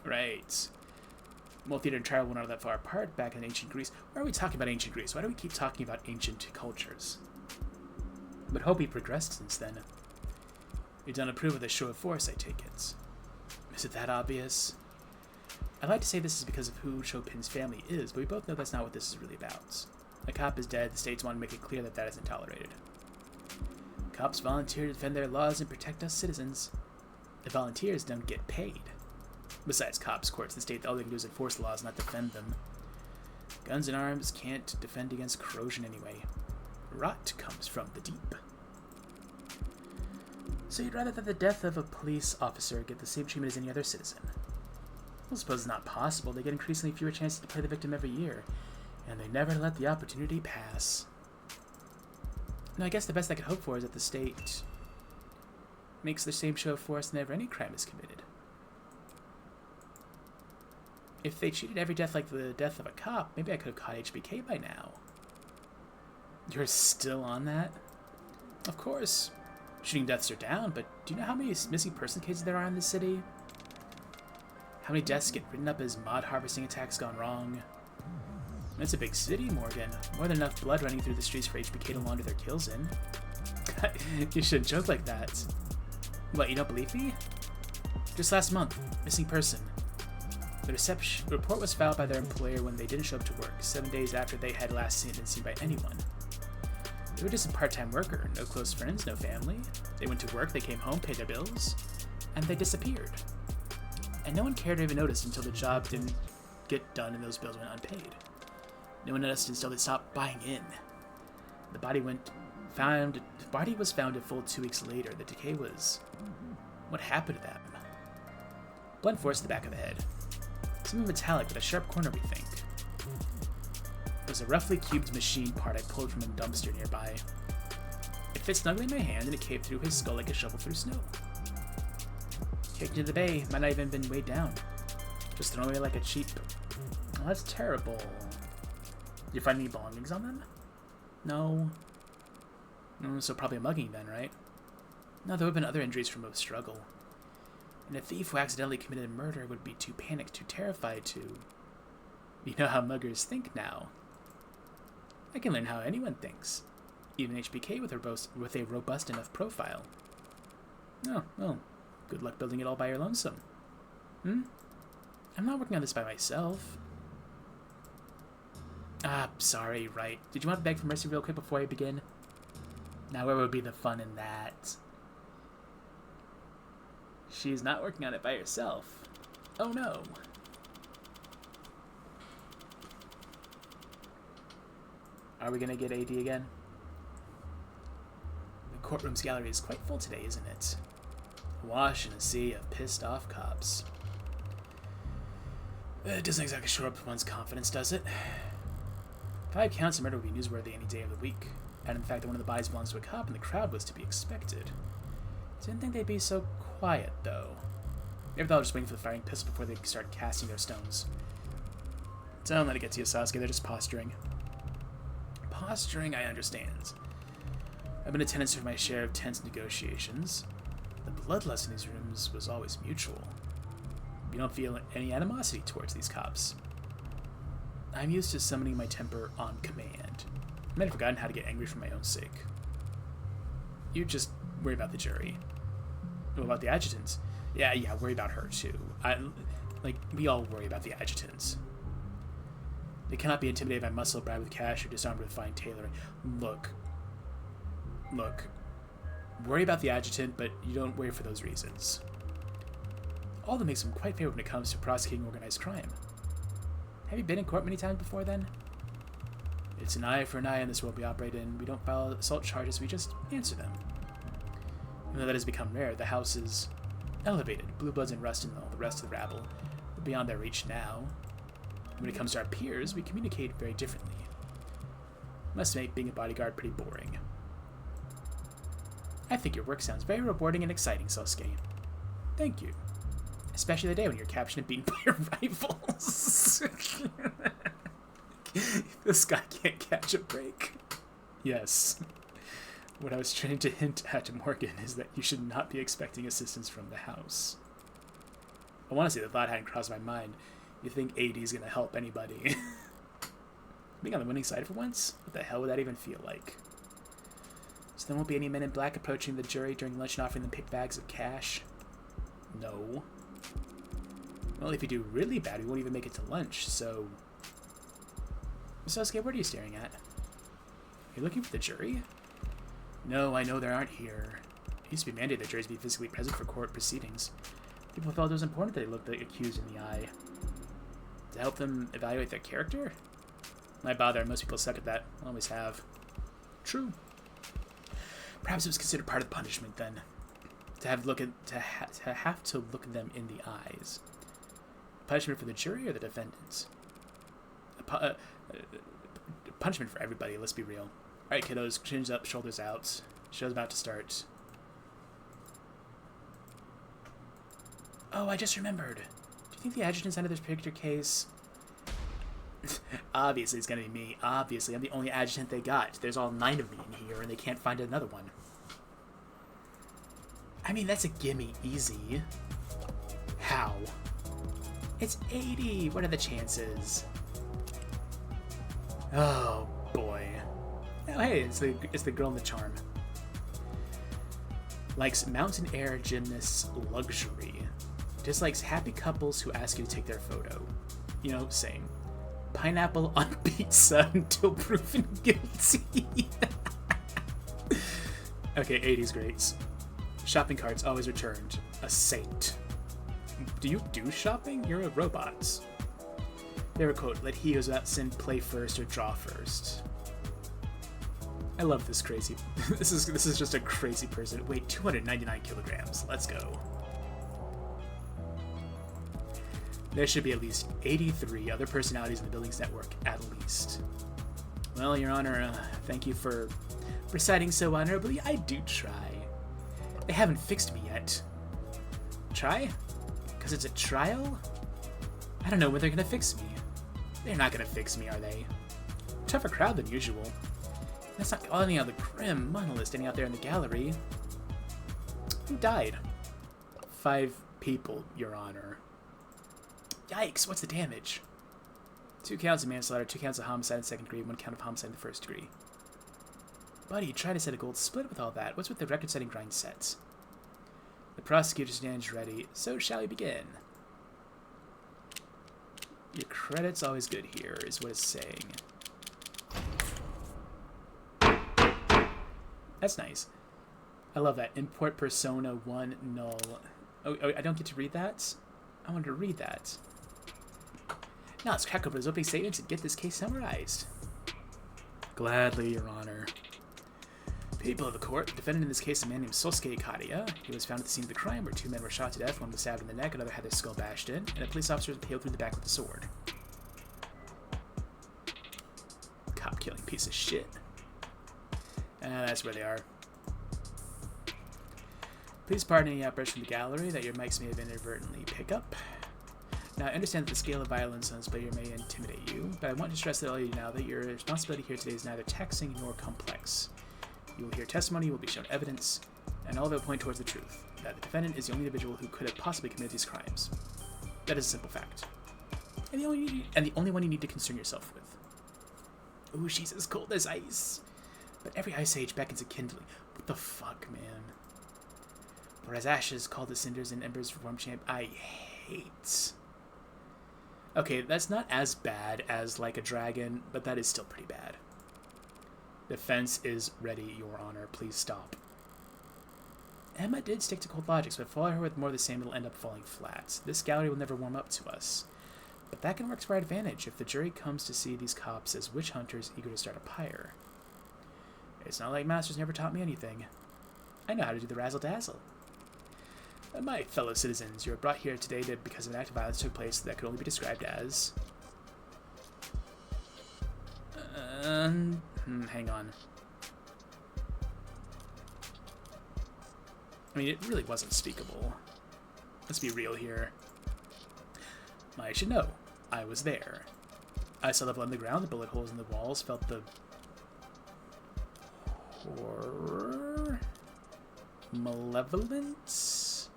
Right. Well, theater and trial were not that far apart back in ancient Greece. Why are we talking about ancient Greece? Why do we keep talking about ancient cultures? But hope we progressed since then. You don't approve of the show of force, I take it. Is it that obvious? I'd like to say this is because of who Chopin's family is, but we both know that's not what this is really about. A cop is dead, the states want to make it clear that that isn't tolerated. Cops volunteer to defend their laws and protect us citizens. The volunteers don't get paid. Besides, cops, courts, and state, all they can do is enforce the laws, not defend them. Guns and arms can't defend against corrosion anyway. Rot comes from the deep. So you'd rather that the death of a police officer get the same treatment as any other citizen? Well, I suppose it's not possible. They get increasingly fewer chances to play the victim every year, and they never let the opportunity pass. Now, I guess the best I could hope for is that the state makes the same show of force whenever any crime is committed. If they treated every death like the death of a cop, maybe I could have caught HBK by now. You're still on that? Of course. Shooting deaths are down, but do you know how many missing person cases there are in this city? How many deaths get written up as mod harvesting attacks gone wrong? It's a big city, Morgan. More than enough blood running through the streets for HBK to launder their kills in. You shouldn't joke like that. What, you don't believe me? Just last month, missing person. The report was filed by their employer when they didn't show up to work, 7 days after they had last been seen by anyone. They were just a part-time worker, no close friends, no family. They went to work, they came home, paid their bills, and they disappeared. And no one cared or even noticed until the job didn't get done and those bills went unpaid. No one noticed until they stopped buying in. The body was found a full 2 weeks later. The decay was... What happened to them? Blunt force to the back of the head. Something metallic with a sharp corner, we think. It was a roughly cubed machine part I pulled from a dumpster nearby. It fit snugly in my hand and it caved through his skull like a shovel through snow. Kicked into the bay, might not even been weighed down. Just thrown away like a cheap... Oh, that's terrible. Did you find any belongings on them? No. So probably a mugging then, right? No, there would have been other injuries from a struggle. And a thief who accidentally committed a murder would be too panicked, too terrified to... You know how muggers think now. I can learn how anyone thinks. Even HBK with a robust enough profile. Oh, well, good luck building it all by your lonesome. I'm not working on this by myself. Ah, sorry, right. Did you want to beg for mercy real quick before I begin? Now where would be the fun in that? She's not working on it by herself. Oh no. Are we gonna get AD again? The courtroom's gallery is quite full today, isn't it? Awash in a sea of pissed off cops. It doesn't exactly shore up one's confidence, does it? 5 counts of murder would be newsworthy any day of the week. And in fact, that one of the bodies belongs to a cop and the crowd was to be expected. Didn't think they'd be so quiet, though. Maybe they're just waiting for the firing pistol before they start casting their stones. Don't let it get to you, Sasuke. They're just posturing. Posturing, I understand. I've been in attendance for my share of tense negotiations. The bloodlust in these rooms was always mutual. You don't feel any animosity towards these cops. I'm used to summoning my temper on command. I might have forgotten how to get angry for my own sake. You just worry about the jury. What about the adjutant? Yeah, worry about her too. We all worry about the adjutant. They cannot be intimidated by muscle, bribed with cash, or disarmed with fine tailoring. Look. Worry about the adjutant, but you don't worry for those reasons. All that makes them quite favorable when it comes to prosecuting organized crime. Have you been in court many times before, then? It's an eye for an eye in this world we operate in. We don't file assault charges, we just answer them. Even though that has become rare, the house is elevated. Blue bloods and rust and all the rest of the rabble are beyond their reach now. When it comes to our peers, we communicate very differently. Must make being a bodyguard pretty boring. I think your work sounds very rewarding and exciting, Sasuke. Thank you. Especially the day when you're captured and beaten by your rivals. This guy can't catch a break. Yes. What I was trying to hint at to Morgan is that you should not be expecting assistance from the house. I want to say the thought hadn't crossed my mind. You think AD is going to help anybody. Being on the winning side for once? What the hell would that even feel like? So there won't be any men in black approaching the jury during lunch and offering them pick bags of cash? No. Well, if you do really bad, we won't even make it to lunch, so... Sasuke, what are you staring at? Are you looking for the jury? No, I know they aren't here. It used to be mandated that juries be physically present for court proceedings. People felt it was important that they look the accused in the eye. To help them evaluate their character? Why bother? Most people suck at that. Always have. True. Perhaps it was considered part of the punishment then. To have to look them in the eyes. Punishment for the jury or the defendants? Punishment for everybody, let's be real. Alright, kiddos, chins up, shoulders out. Show's about to start. Oh, I just remembered. Do you think the adjutant's under this particular case? Obviously, it's gonna be me. Obviously, I'm the only adjutant they got. There's all 9 of me in here, and they can't find another one. I mean, that's a gimme easy. How? It's 80. What are the chances? Oh boy. Oh hey, it's the girl in the charm. Likes mountain air gymnasts luxury. Dislikes happy couples who ask you to take their photo. You know, same. Pineapple on pizza until proven guilty. Okay, 80's great. Shopping carts always returned. A saint. Do you do shopping? You're a robot. Favorite quote, let he who's without sin play first or draw first. I love this crazy. This is just a crazy person. Wait, 299 kilograms. Let's go. There should be at least 83 other personalities in the building's network, at least. Well, Your Honor, thank you for reciting so honorably. I do try. They haven't fixed me yet. Try? Because it's a trial? I don't know when they're gonna fix me. They're not gonna fix me, are they? Tougher crowd than usual. That's not any other grim monolith standing out there in the gallery. Who died? 5 people, Your Honor. Yikes, what's the damage? 2 counts of manslaughter, 2 counts of homicide in the 2nd degree, 1 count of homicide in the 1st degree. Buddy, try to set a gold split with all that. What's with the record-setting grind sets? The prosecutor stands ready, so shall we begin? Your credit's always good here, is what it's saying. That's nice. I love that. Import persona 1 null. Oh, I don't get to read that? I wanted to read that. Now let's crack open his opening statements and get this case summarized. Gladly, Your Honor. People of the court, the defendant in this case, a man named Sosuke Ikaria. He was found at the scene of the crime where 2 men were shot to death, one was stabbed in the neck, another had their skull bashed in, and a police officer was impaled through the back with a sword. Cop-killing piece of shit. That's where they are. Please pardon any outbursts from the gallery that your mics may have inadvertently pick up. Now, I understand that the scale of violence on display here may intimidate you, but I want to stress that all you now that your responsibility here today is neither taxing nor complex. You will hear testimony, you will be shown evidence, and all of it will point towards the truth, that the defendant is the only individual who could have possibly committed these crimes. That is a simple fact. And the only one you need to concern yourself with. Ooh, she's as cold as ice. But every ice age beckons a kindling. What the fuck, man? Whereas ashes call the cinders and embers for warm champ, I hate. Okay, that's not as bad as like a dragon, but that is still pretty bad. Defense is ready, Your Honor. Please stop. Emma did stick to cold logics, but follow her with more of the same, it'll end up falling flat. This gallery will never warm up to us. But that can work to our advantage if the jury comes to see these cops as witch hunters eager to start a pyre. It's not like Masters never taught me anything. I know how to do the razzle-dazzle. My fellow citizens, you are brought here today because an act of violence took place that could only be described as... hang on. I mean, it really wasn't speakable. Let's be real here. I should know. I was there. I saw the blood on the ground, the bullet holes in the walls, felt the... horror? Malevolence?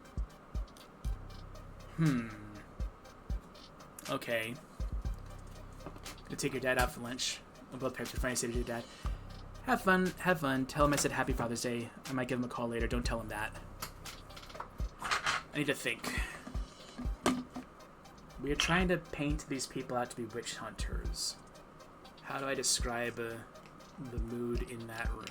Okay. Gonna take your dad out for lunch. We'll both parents are trying to say to your dad, have fun, have fun. Tell him I said Happy Father's Day. I might give him a call later. Don't tell him that. I need to think. We are trying to paint these people out to be witch hunters. How do I describe the mood in that room?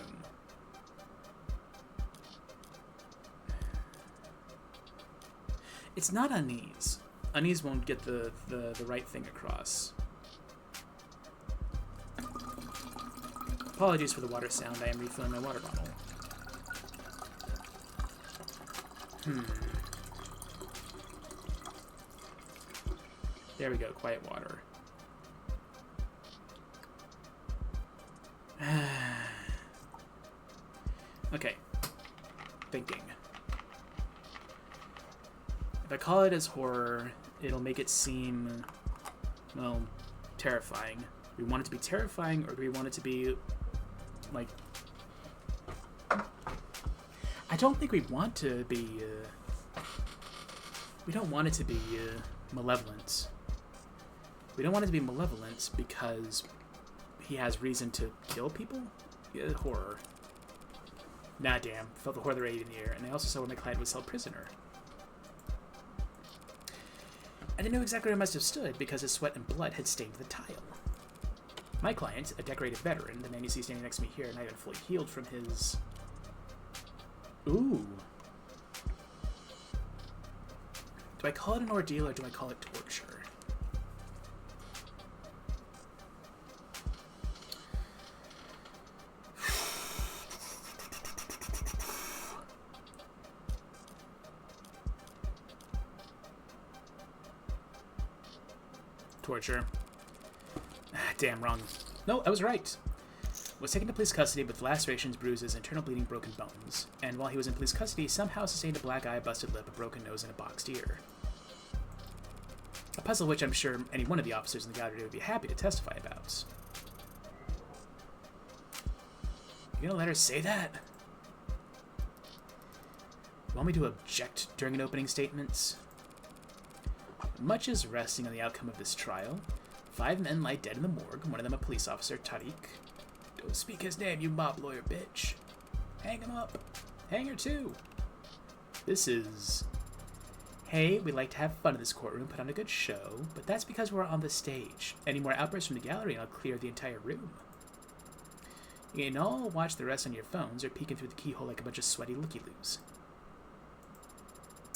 It's not unease. Unease won't get the right thing across. Apologies for the water sound. I am refilling my water bottle. There we go. Quiet water. Okay. Thinking. If I call it as horror, it'll make it seem, well, terrifying. Do we want it to be terrifying, or do we want it to be, like... I don't think we want to be, we don't want it to be, malevolent. We don't want it to be malevolent because he has reason to kill people? Yeah, horror. Nah, damn. Felt the horror of the radiating in the air, and I also saw where my client was held prisoner. And I knew exactly where I must have stood because his sweat and blood had stained the tile. My client, a decorated veteran, the man you see standing next to me here, not even fully healed from his... Ooh. Do I call it an ordeal or do I call it torture? Torture. Damn, wrong. No, I was right. Was taken to police custody with lacerations, bruises, internal bleeding, broken bones. And while he was in police custody, he somehow sustained a black eye, a busted lip, a broken nose, and a boxed ear. A puzzle which I'm sure any one of the officers in the gallery would be happy to testify about. You gonna let her say that? Want me to object during an opening statement? Much is resting on the outcome of this trial. 5 men lie dead in the morgue, one of them a police officer, Tariq. Don't speak his name, you mob lawyer bitch. Hang him up. Hang her too. This is... Hey, we like to have fun in this courtroom, put on a good show, but that's because we're on the stage. Any more outbursts from the gallery and I'll clear the entire room. You can all watch the rest on your phones or peeking through the keyhole like a bunch of sweaty looky-loos.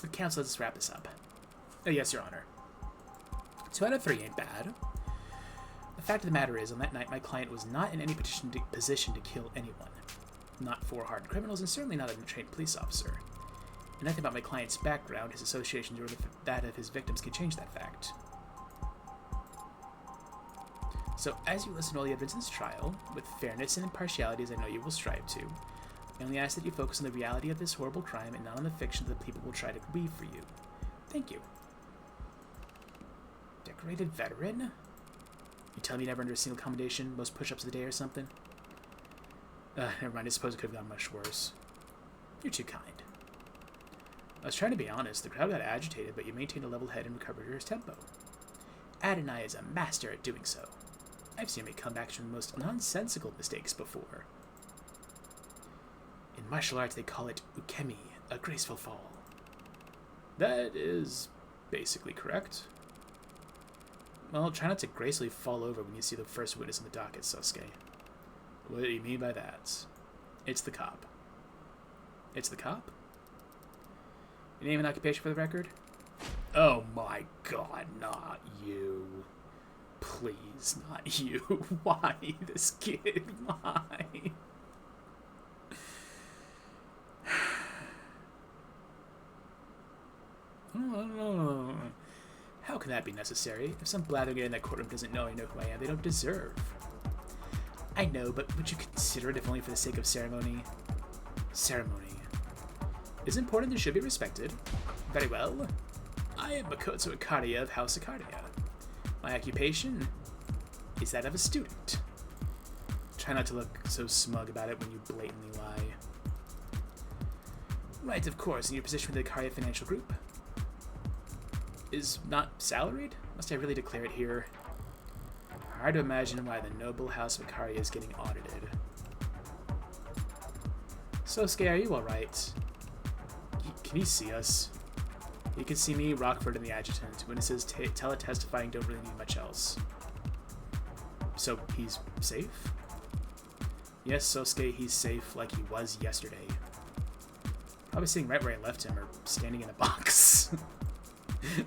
Counsel, let's wrap this up. Oh, yes, Your Honor. 2 out of 3 ain't bad. The fact of the matter is, on that night, my client was not in any position to kill anyone. Not 4 hardened criminals, and certainly not a trained police officer. And nothing about my client's background, his associations, or that of his victims can change that fact. So, as you listen to all the evidence in this trial, with fairness and impartiality as I know you will strive to, I only ask that you focus on the reality of this horrible crime and not on the fiction that the people will try to weave for you. Thank you. Decorated veteran? You tell me you never under a single commendation, most push-ups of the day or something? Never mind, I suppose it could have gone much worse. You're too kind. I was trying to be honest. The crowd got agitated, but you maintained a level head and recovered your tempo. Adonai is a master at doing so. I've seen him make comebacks from the most nonsensical mistakes before. In martial arts, they call it ukemi, a graceful fall. That is basically correct. Well, try not to gracefully fall over when you see the first witness in the docket, Sosuke. What do you mean by that? It's the cop. It's the cop? Your name and occupation for the record? Oh my god, not you. Please, not you. Why this kid? Why? Oh, how can that be necessary? If some blatherget in that courtroom doesn't know I know who I am, they don't deserve. I know, but would you consider it if only for the sake of ceremony? Ceremony is important and should be respected. Very well. I am Makoto Ikaria of House Ikaria. My occupation is that of a student. Try not to look so smug about it when you blatantly lie. Right, of course, in your position with the Ikaria Financial Group. Is not salaried? Must I really declare it here? Hard to imagine why the noble House of Ikaria is getting audited. Sosuke, are you alright? Can he see us? He can see me, Rockford, and the adjutant. Witnesses tele-testifying don't really need much else. So, he's safe? Yes, Sosuke, he's safe like he was yesterday. Probably sitting right where I left him, or standing in a box.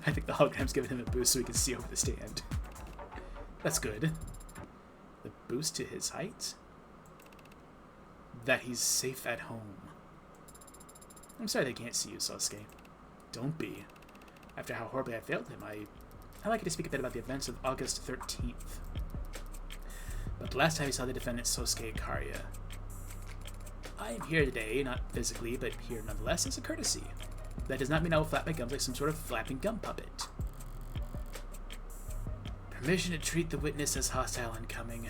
I think the hologram's giving him a boost so he can see over the stand. That's good. The boost to his height? That he's safe at home. I'm sorry they can't see you, Sosuke. Don't be. After how horribly I failed him, I'd like you to speak a bit about the events of August 13th. But the last time you saw the defendant, Sosuke Ikaria. I am here today, not physically, but here nonetheless as a courtesy. That does not mean I will flap my gums like some sort of flapping gum puppet. Permission to treat the witness as hostile incoming.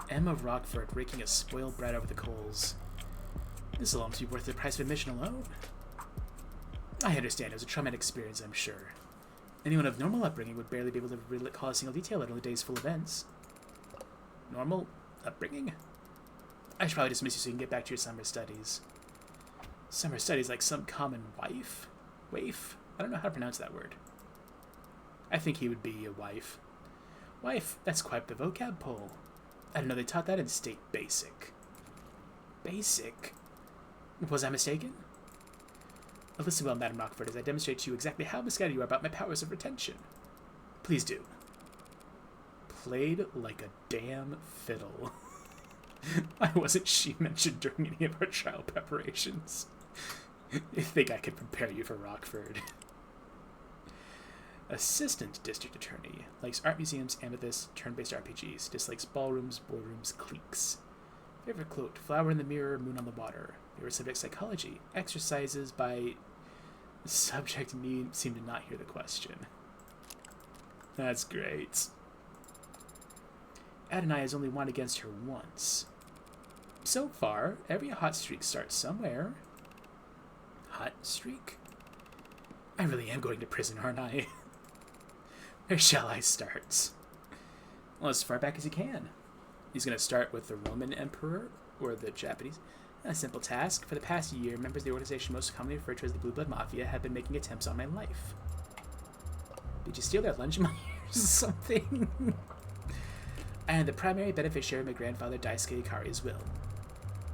Emma Rockford raking a spoiled brat over the coals. This will almost be worth the price of admission alone. I understand, it was a traumatic experience, I'm sure. Anyone of normal upbringing would barely be able to recall a single detail out of the day's full events. Normal upbringing? I should probably dismiss you so you can get back to your summer studies. Summer studies like some common wife? Waif? I don't know how to pronounce that word. I think he would be a wife. Wife, that's quite the vocab pull. I didn't know they taught that in State Basic. Basic? Was I mistaken? Well, listen well, Madam Rockford, as I demonstrate to you exactly how misguided you are about my powers of retention. Please do. Played like a damn fiddle. Why wasn't she mentioned during any of our trial preparations? You think I could prepare you for Rockford? Assistant District Attorney. Likes art museums, amethysts, turn-based RPGs. Dislikes ballrooms, boardrooms, cliques. Favorite quote, flower in the mirror, moon on the water. Favorite subject, psychology. Exercises by subject need seem to not hear the question. That's great. Adonai has only won against her once. So far, every hot streak starts somewhere. Hot streak? I really am going to prison, aren't I? Where shall I start? Well, as far back as you can. He's going to start with the Roman Emperor or the Japanese. A simple task. For the past year, members of the organization most commonly referred to as the Blue Blood Mafia have been making attempts on my life. Did you steal their lunch money or something? I am the primary beneficiary of my grandfather Daisuke Ikaria's will.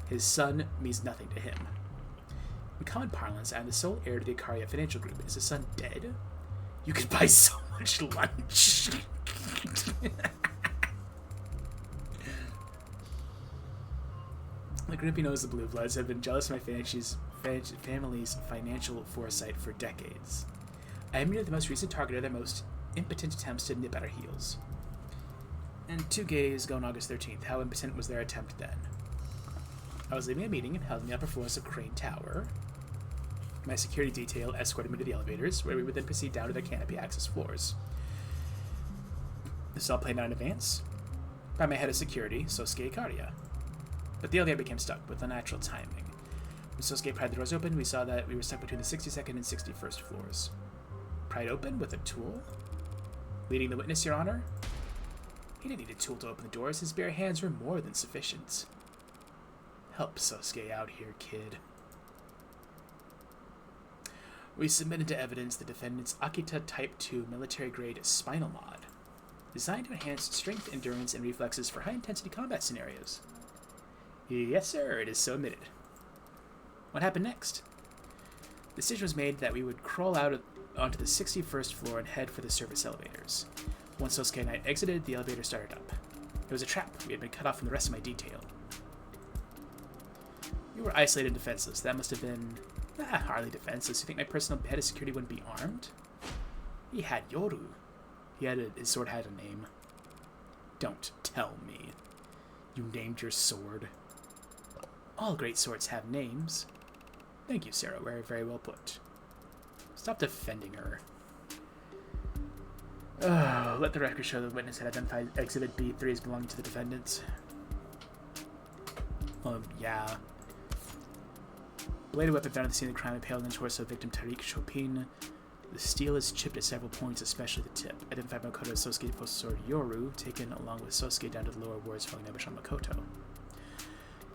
His son means nothing to him. In common parlance, I am the sole heir to the Ikaria Financial Group. Is his son dead? You could buy so much lunch. The Grippy knows the Blue Bloods have been jealous of my family's financial foresight for decades. I am merely the most recent target of their most impotent attempts to nip at our heels. And 2 days ago on August 13th, how impotent was their attempt then? I was leaving a meeting and held in the upper floors of Crane Tower. My security detail escorted me to the elevators, where we would then proceed down to their canopy access floors. This all planned out in advance by my head of security, Sosuke Ikaria. But the elevator became stuck with unnatural timing. When Sosuke pried the doors open, we saw that we were stuck between the 62nd and 61st floors. Pried open with a tool? Leading the witness, Your Honor? He didn't need a tool to open the doors. His bare hands were more than sufficient. Help Sosuke out here, kid. We submitted to evidence the defendant's Akita Type 2 military-grade spinal mod, designed to enhance strength, endurance, and reflexes for high-intensity combat scenarios. Yes, sir, it is so admitted. What happened next? The decision was made that we would crawl out onto the 61st floor and head for the service elevators. Once Sosuke and I exited, the elevator started up. It was a trap. We had been cut off from the rest of my detail. You were isolated and defenseless. That must have been... hardly defenseless. You think my personal head of security wouldn't be armed? He had Yoru. His sword had a name. Don't tell me. You named your sword. All great swords have names. Thank you, Sarah. Very, very well put. Stop defending her. Let the record show the witness had identified Exhibit B3 as belonging to the defendants. Yeah. Bladed weapon found at the scene of the crime impaled on the torso of victim Tariq Chopin. The steel is chipped at several points, especially the tip. Identified Makoto as Sosuke's postal sword Yoru, taken along with Sosuke down to the lower wards following ambush on Makoto.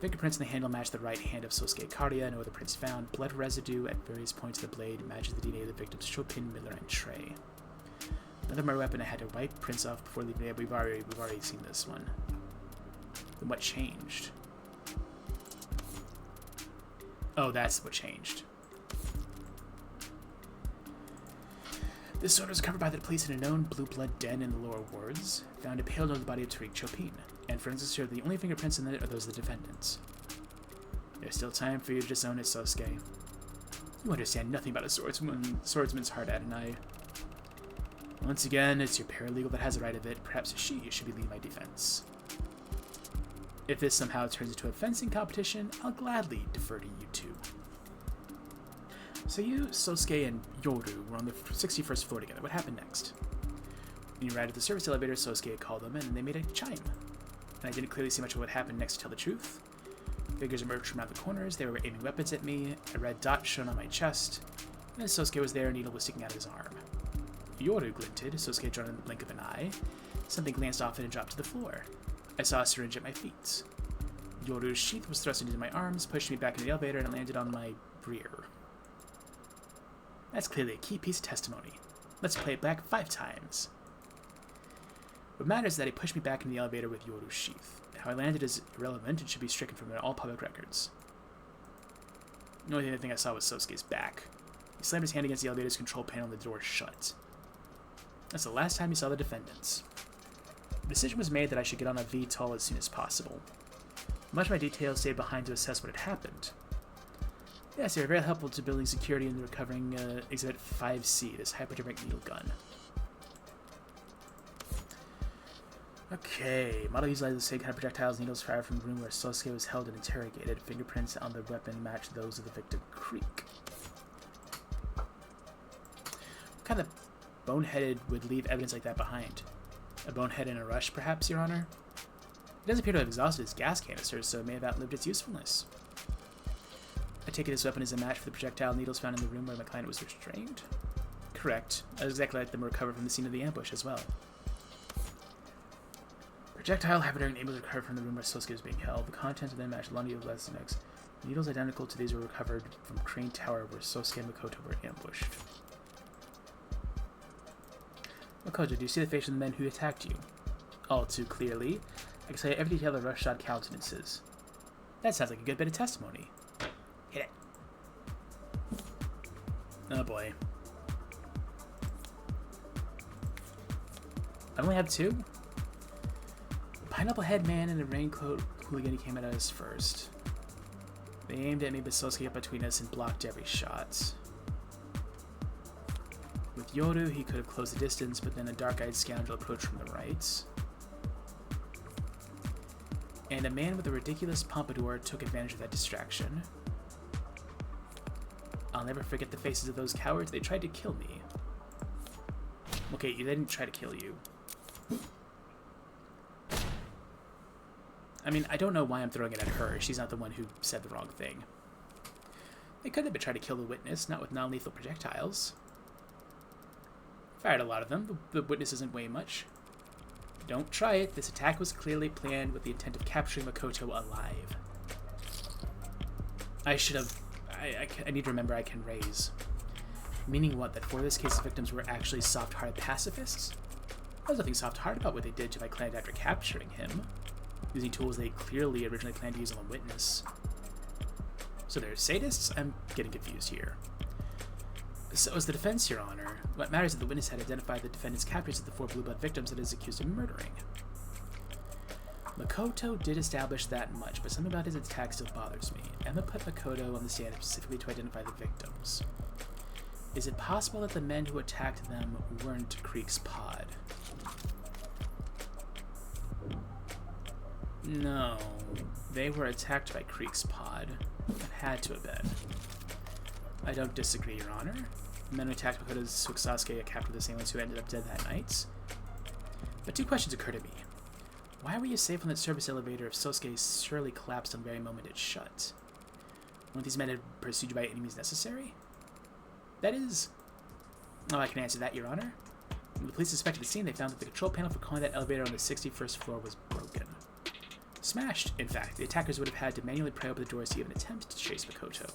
Fingerprints in the handle match the right hand of Sosuke Ikaria. No other prints found. Blood residue at various points of the blade matches the DNA of the victims Chopin, Miller, and Trey. Another murder weapon I had to wipe prints off before leaving it. We've already seen this one. Then what changed? Oh, that's what changed. This sword was recovered by the police in a known blue blood den in the lower wards, found impaled on the body of Tariq Chopin, and forensics showed the only fingerprints in it are those of the defendants. There's still time for you to disown it, Sosuke. You understand nothing about a swordsman's heart, Adonai. Once again, it's your paralegal that has the right of it. Perhaps she should be leading my defense. If this somehow turns into a fencing competition, I'll gladly defer to you two. So you, Sosuke, and Yoru were on the 61st floor together. What happened next? When you arrived at the service elevator, Sosuke called them in, and they made a chime. And I didn't clearly see much of what happened next to tell the truth. Figures emerged from out the corners. They were aiming weapons at me. A red dot shone on my chest. And as Sosuke was there, a needle was sticking out of his arm. Yoru glinted. Sosuke drawn in the blink of an eye. Something glanced off it and dropped to the floor. I saw a syringe at my feet. Yoru's sheath was thrust into my arms, pushed me back into the elevator, and it landed on my rear. That's clearly a key piece of testimony. Let's play it back 5 times. What matters is that he pushed me back into the elevator with Yoru's sheath. How I landed is irrelevant and should be stricken from all public records. The only thing I saw was Sosuke's back. He slammed his hand against the elevator's control panel and the door shut. That's the last time he saw the defendants. The decision was made that I should get on a VTOL as soon as possible. Much of my details stayed behind to assess what had happened. Yes, they were very helpful to building security and recovering Exhibit 5C, this hypodermic needle gun. Okay, model utilizes the same kind of projectiles and needles fired from the room where Sosuke was held and interrogated. Fingerprints on the weapon matched those of the victim Creek. What kind of boneheaded would leave evidence like that behind? A bonehead in a rush, perhaps, Your Honor? It doesn't appear to have exhausted its gas canisters, so it may have outlived its usefulness. I take it this weapon is a match for the projectile needles found in the room where my client was restrained? Correct. I was exactly like them recovered from the scene of the ambush as well. Projectile hypodermic needles recovered from the room where Sosuke was being held. The contents of them matched Lundy of Lesnick's. Needles identical to these were recovered from Crane Tower where Sosuke and Makoto were ambushed. Makoto, do you see the faces of the men who attacked you? All too clearly. I can tell you every detail of rush-shod countenances. That sounds like a good bit of testimony. Hit it. Oh boy. I only have two? The pineapple head man and the raincoat hooligan came at us first. They aimed at me, but Sosuke got between us and blocked every shot. With Yoru, he could have closed the distance, but then a dark-eyed scoundrel approached from the right. And a man with a ridiculous pompadour took advantage of that distraction. I'll never forget the faces of those cowards. They tried to kill me. Okay, they didn't try to kill you. I mean, I don't know why I'm throwing it at her. She's not the one who said the wrong thing. They could have been trying to kill the witness, not with non-lethal projectiles. Fired a lot of them. The witness isn't weighing much. Don't try it. This attack was clearly planned with the intent of capturing Makoto alive. I should have... I need to remember I can raise. Meaning what? That for this case, the victims were actually soft-hearted pacifists? There's nothing soft-hearted about what they did to my client after capturing him, using tools they clearly originally planned to use on the witness. So they're sadists? I'm getting confused here. So is the defense, Your Honor. What matters is that the witness had identified the defendant's captors as the 4 Blue Blood victims that is accused of murdering. Makoto did establish that much, but something about his attack still bothers me. Emma put Makoto on the stand specifically to identify the victims. Is it possible that the men who attacked them weren't Creek's pod? No, they were attacked by Creek's pod. It had to have been. I don't disagree, Your Honor. The men who attacked Makoto's Sasuke are captured the same ones who ended up dead that night. But 2 questions occur to me. Why were you safe on that service elevator if Sosuke surely collapsed on the very moment it shut? Wouldn't these men have pursued you by any means necessary? That is... Oh, I can answer that, Your Honor. When the police inspected the scene, they found that the control panel for calling that elevator on the 61st floor was broken. Smashed, in fact. The attackers would have had to manually pry open the doors to even attempt to chase Makoto.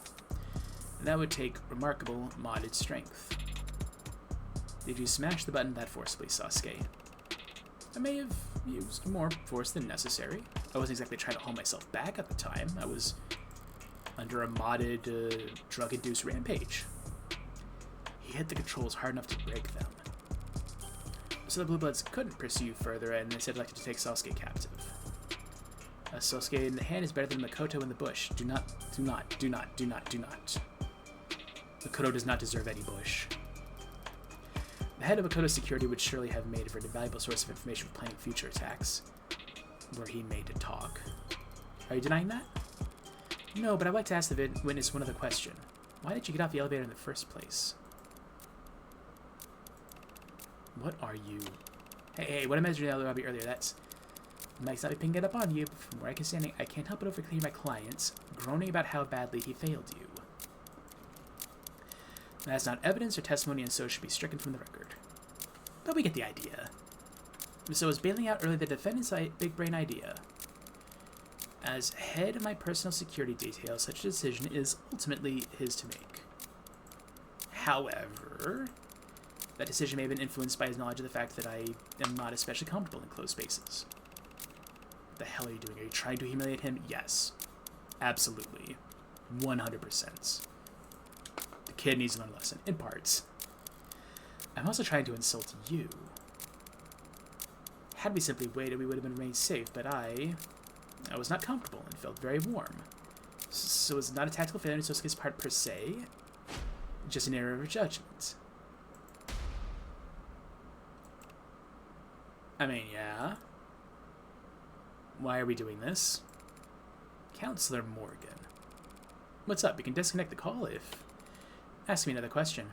And that would take remarkable modded strength. Did you smash the button that forcibly, Sasuke? I may have used more force than necessary. I wasn't exactly trying to hold myself back at the time. I was under a modded, drug-induced rampage. He hit the controls hard enough to break them. So the Blue Bloods couldn't pursue you further, and instead elected to take Sasuke captive. Sasuke in the hand is better than Makoto in the bush. Do not. Makoto does not deserve any bush. The head of Makoto's security would surely have made it for a valuable source of information for planning future attacks, were he made to talk. Are you denying that? No, but I'd like to ask the witness one other question. Why did you get off the elevator in the first place? What are you? Hey, what I mentioned in the lobby earlier, that's... Mike's not picking it up on you, but from where I can stand, I can't help but overhear my clients groaning about how badly he failed you. That's not evidence or testimony, and so should be stricken from the record. But we get the idea. So is bailing out early the defendant's big brain idea? As head of my personal security detail, such a decision is ultimately his to make. However, that decision may have been influenced by his knowledge of the fact that I am not especially comfortable in closed spaces. What the hell are you doing? Are you trying to humiliate him? Yes. Absolutely. 100%. The kid needs to learn a lesson, in parts. I'm also trying to insult you. Had we simply waited, we would have been remained safe, but I was not comfortable and felt very warm. So it's not a tactical failure on Sosuke's part per se, just an error of judgment. I mean, yeah. Why are we doing this? Counselor Morgan. What's up? You can disconnect the call if... Ask me another question.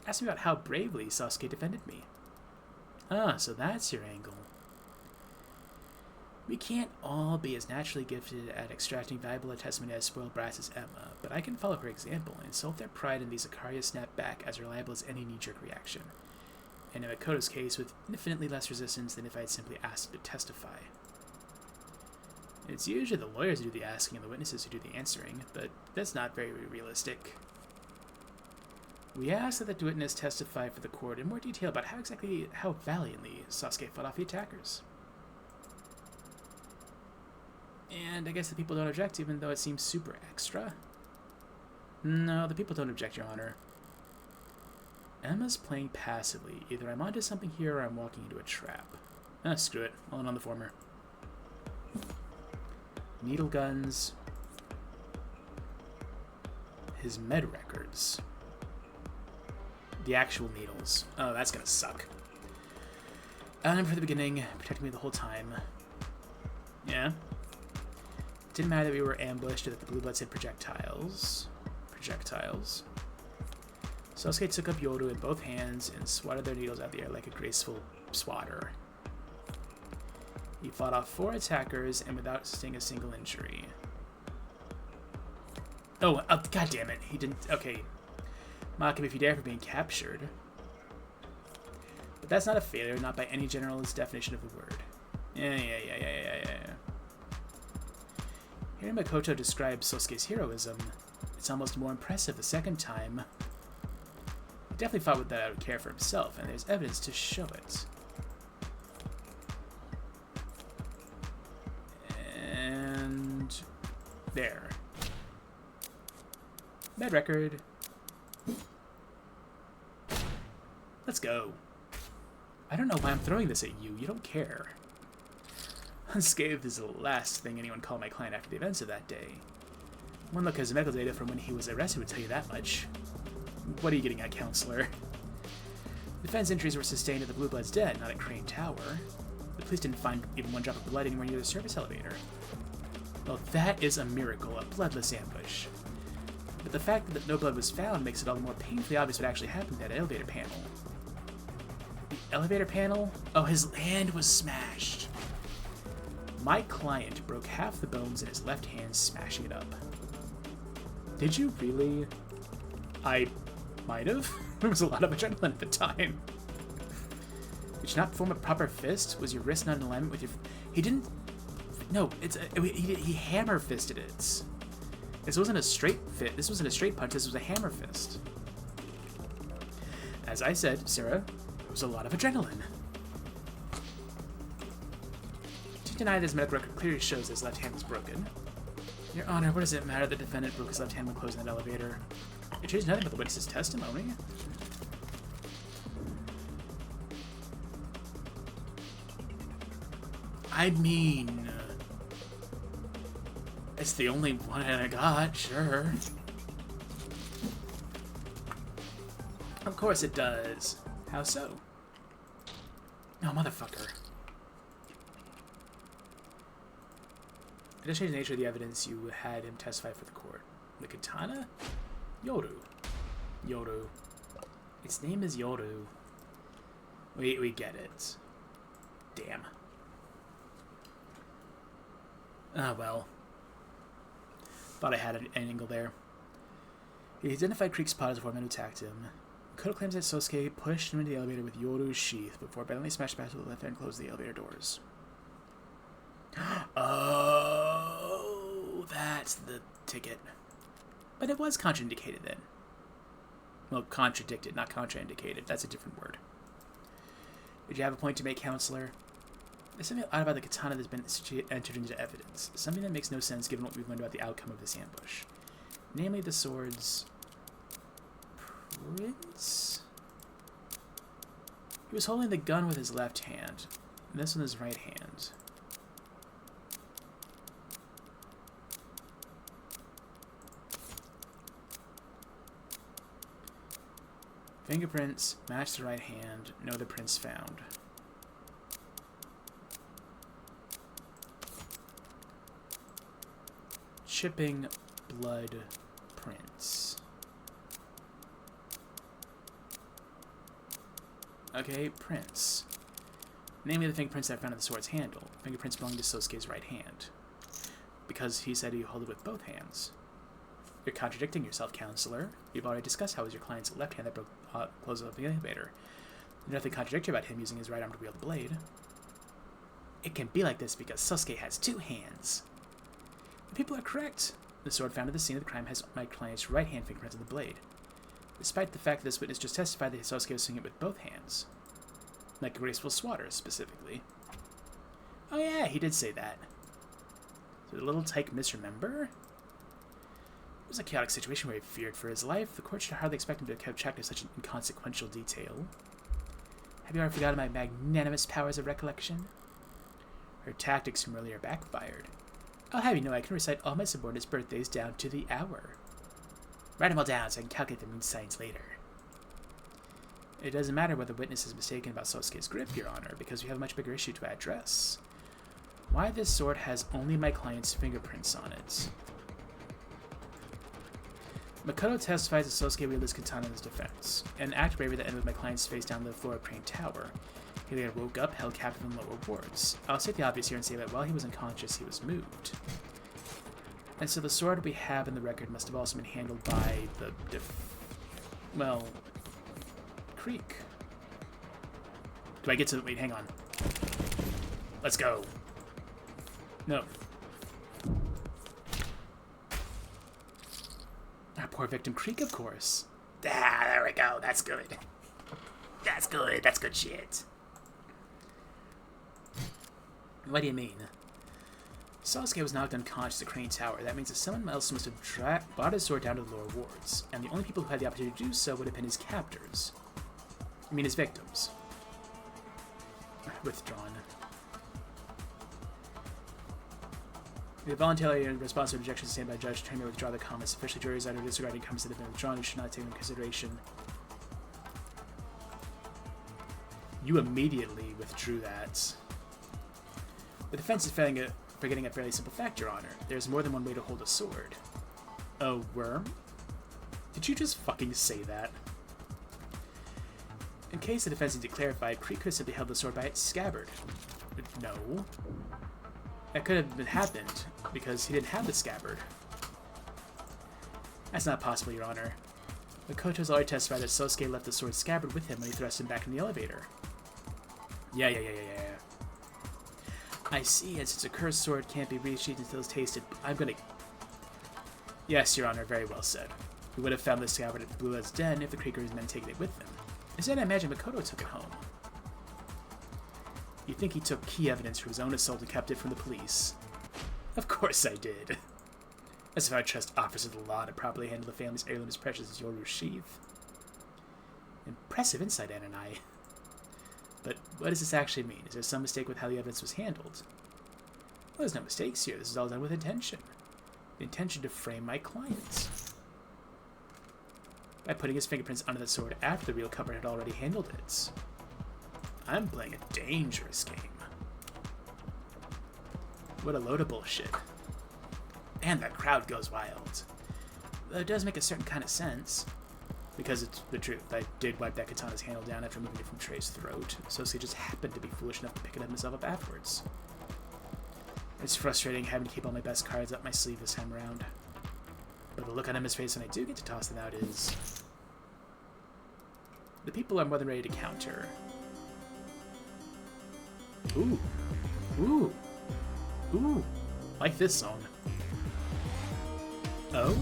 Ask me about how bravely Sasuke defended me. Ah, so that's your angle. We can't all be as naturally gifted at extracting valuable testimony as spoiled brats as Emma, but I can follow her example and insult their pride in these Ikarias snap back as reliable as any knee-jerk reaction. And in Makoto's case, with infinitely less resistance than if I had simply asked him to testify. It's usually the lawyers who do the asking and the witnesses who do the answering, but that's not very realistic. We asked that the witness testify for the court in more detail about how valiantly Sasuke fought off the attackers. And I guess the people don't object, even though it seems super extra. No, the people don't object, Your Honor. Emma's playing passively. Either I'm onto something here or I'm walking into a trap. Ah, screw it. All in on the former. Needle guns. His med records. The actual needles. Oh, that's gonna suck. And from the beginning, protecting me the whole time. Yeah. Didn't matter that we were ambushed or that the blue bloods had projectiles. Sasuke took up Yoru in both hands and swatted their needles out of the air like a graceful swatter. He fought off 4 attackers and without sustaining a single injury. Oh, god damn it. He didn't. Okay. Mock him if you dare for being captured. But that's not a failure, not by any generalist definition of the word. Yeah. Hearing Makoto describe Sosuke's heroism, it's almost more impressive the second time. He definitely fought with that out of care for himself, and there's evidence to show it. And there. Bad record. Let's go. I don't know why I'm throwing this at you. You don't care. Unscathed is the last thing anyone called my client after the events of that day. One look at his medical data from when he was arrested would tell you that much. What are you getting at, counselor? Defense injuries were sustained at the Blue Blood's den, not at Crane Tower. The police didn't find even one drop of blood anywhere near the service elevator. Well, that is a miracle, a bloodless ambush. But the fact that no blood was found makes it all the more painfully obvious what actually happened at that elevator panel. The elevator panel? Oh, his hand was smashed. My client broke half the bones in his left hand, smashing it up. Did you really? I might have. There was a lot of adrenaline at the time. Did you not form a proper fist? Was your wrist not in alignment with your... He didn't... No, he hammer fisted it. This wasn't a straight fit. This wasn't a straight punch. This was a hammer fist. As I said, Sarah, there was a lot of adrenaline. To deny this medical record clearly shows his left hand was broken. Your Honor, what does it matter? The defendant broke his left hand when closing that elevator. It changed nothing but the witness's testimony. I mean, it's the only one I got, sure. Of course it does. How so? No, motherfucker. It does change the nature of the evidence you had him testify for the court. The katana? Yoru. Yoru. Its name is Yoru. We get it. Damn. Ah, well. Thought I had an angle there. He identified Creek's pod as the four men who attacked him. Makoto claims that Sosuke pushed him into the elevator with Yoru's sheath before violently smashed past with the left hand and closed the elevator doors. Oh, that's the ticket. But it was contraindicated then. Well, contradicted, not contraindicated. That's a different word. Did you have a point to make, counselor? There's something odd about the katana that's been entered into evidence. Something that makes no sense given what we've learned about the outcome of this ambush. Namely, the sword's prince? He was holding the gun with his left hand, and this with his right hand. Fingerprints match the right hand. No other prints found. Chipping blood prints. Okay, prints. Namely the fingerprints that I found at the sword's handle. Fingerprints belonging to Sosuke's right hand. Because he said he held it with both hands. You're contradicting yourself, counselor. We've already discussed how it was your client's left hand that broke closed up the elevator. There's nothing contradictory about him using his right arm to wield the blade. It can be like this because Sasuke has two hands. The people are correct. The sword found at the scene of the crime has my client's right hand fingerprints on the blade. Despite the fact that this witness just testified that Sasuke was swinging it with both hands. Like a graceful swatter, specifically. Oh yeah, he did say that. Did the little tyke misremember? was a chaotic situation where he feared for his life. The court should hardly expect him to have kept track of such an inconsequential detail. Have you ever forgotten my magnanimous powers of recollection? Her tactics from earlier backfired. I'll have you know I can recite all my subordinates' birthdays down to the hour. Write them all down so I can calculate their moon signs later. It doesn't matter whether the witness is mistaken about Sosuke's grip, Your Honor, because we have a much bigger issue to address. Why this sword has only my client's fingerprints on it. Makoto testifies that Sosuke wielded his katana in his defense, an act of bravery that ended with my client's face down to the floor of Crane Tower. He later woke up, held captive in lower wards. I'll state the obvious here and say that while he was unconscious, he was moved. And so the sword we have in the record must have also been handled by the Creek. Do I get to... Wait, hang on. Let's go. No. Our poor victim Creek, of course. Ah, there we go. That's good. That's good. That's good shit. What do you mean? Sasuke was knocked unconscious at Crane Tower. That means that someone else must have brought his sword down to the lower wards, and the only people who had the opportunity to do so would have been his captors. I mean his victims. Withdrawn. The voluntary response to objections sustained by Judge Trainer withdraw the comments. Officially, juries either disregarding comments that have been withdrawn and should not take into consideration. You immediately withdrew that. The defense is forgetting a fairly simple fact, Your Honor. There's more than one way to hold a sword. A worm? Did you just fucking say that? In case the defense needed to clarify, Creek could have simply held the sword by its scabbard. No. That could have happened, because he didn't have the scabbard. That's not possible, Your Honor. Makoto's already testified that Sosuke left the sword scabbard with him when he thrust him back in the elevator. Yeah. I see, and since a cursed sword can't be reached until it's tasted, I'm gonna... Yes, Your Honor, very well said. We would have found the scabbard at the Blue Ed's den if the Creekers men taken it with them. Instead, I imagine Makoto took it home. You think he took key evidence from his own assault and kept it from the police? Of course I did. As if I trust officers of the law to properly handle the family's heirloom as precious as Yoru's sheath. Impressive insight, Ananai. But what does this actually mean? Is there some mistake with how the evidence was handled? Well, there's no mistakes here. This is all done with intention. The intention to frame my clients. By putting his fingerprints under the sword after the real culprit had already handled it. I'm playing a dangerous game. What a load of bullshit. And the crowd goes wild. Though it does make a certain kind of sense. Because it's the truth. I did wipe that katana's handle down after moving it from Trey's throat. Sosuke just happened to be foolish enough to pick it up himself up afterwards. It's frustrating having to keep all my best cards up my sleeve this time around. But the look on his face when I do get to toss them out is... The people are more than ready to counter. Ooh. Ooh. Ooh. Like this song. Oh?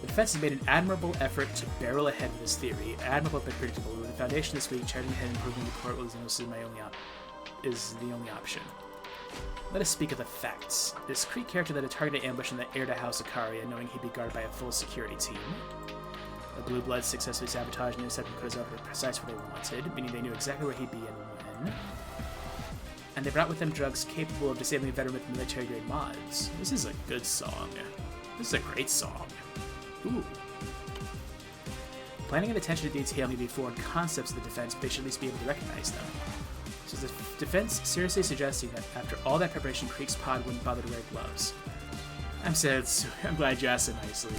The defense has made an admirable effort to barrel ahead with this theory. Admirable but predictable. With the foundation this week, charting ahead and proving the court was the only option. Let us speak of the facts. This Creek character led a targeted ambush in the air to House Ikaria, knowing he'd be guarded by a full security team. The Blue Bloods successfully sabotaged and intercepted Makoto's outfit precise where they wanted, meaning they knew exactly where he'd be and when. And they brought with them drugs capable of disabling a veteran with military-grade mods. This is a good song. This is a great song. Ooh. Planning and attention to detail may be foreign concepts of the defense, but they should at least be able to recognize them. So is the defense seriously suggesting that after all that preparation, Creek's pod wouldn't bother to wear gloves? I'm glad you asked so nicely.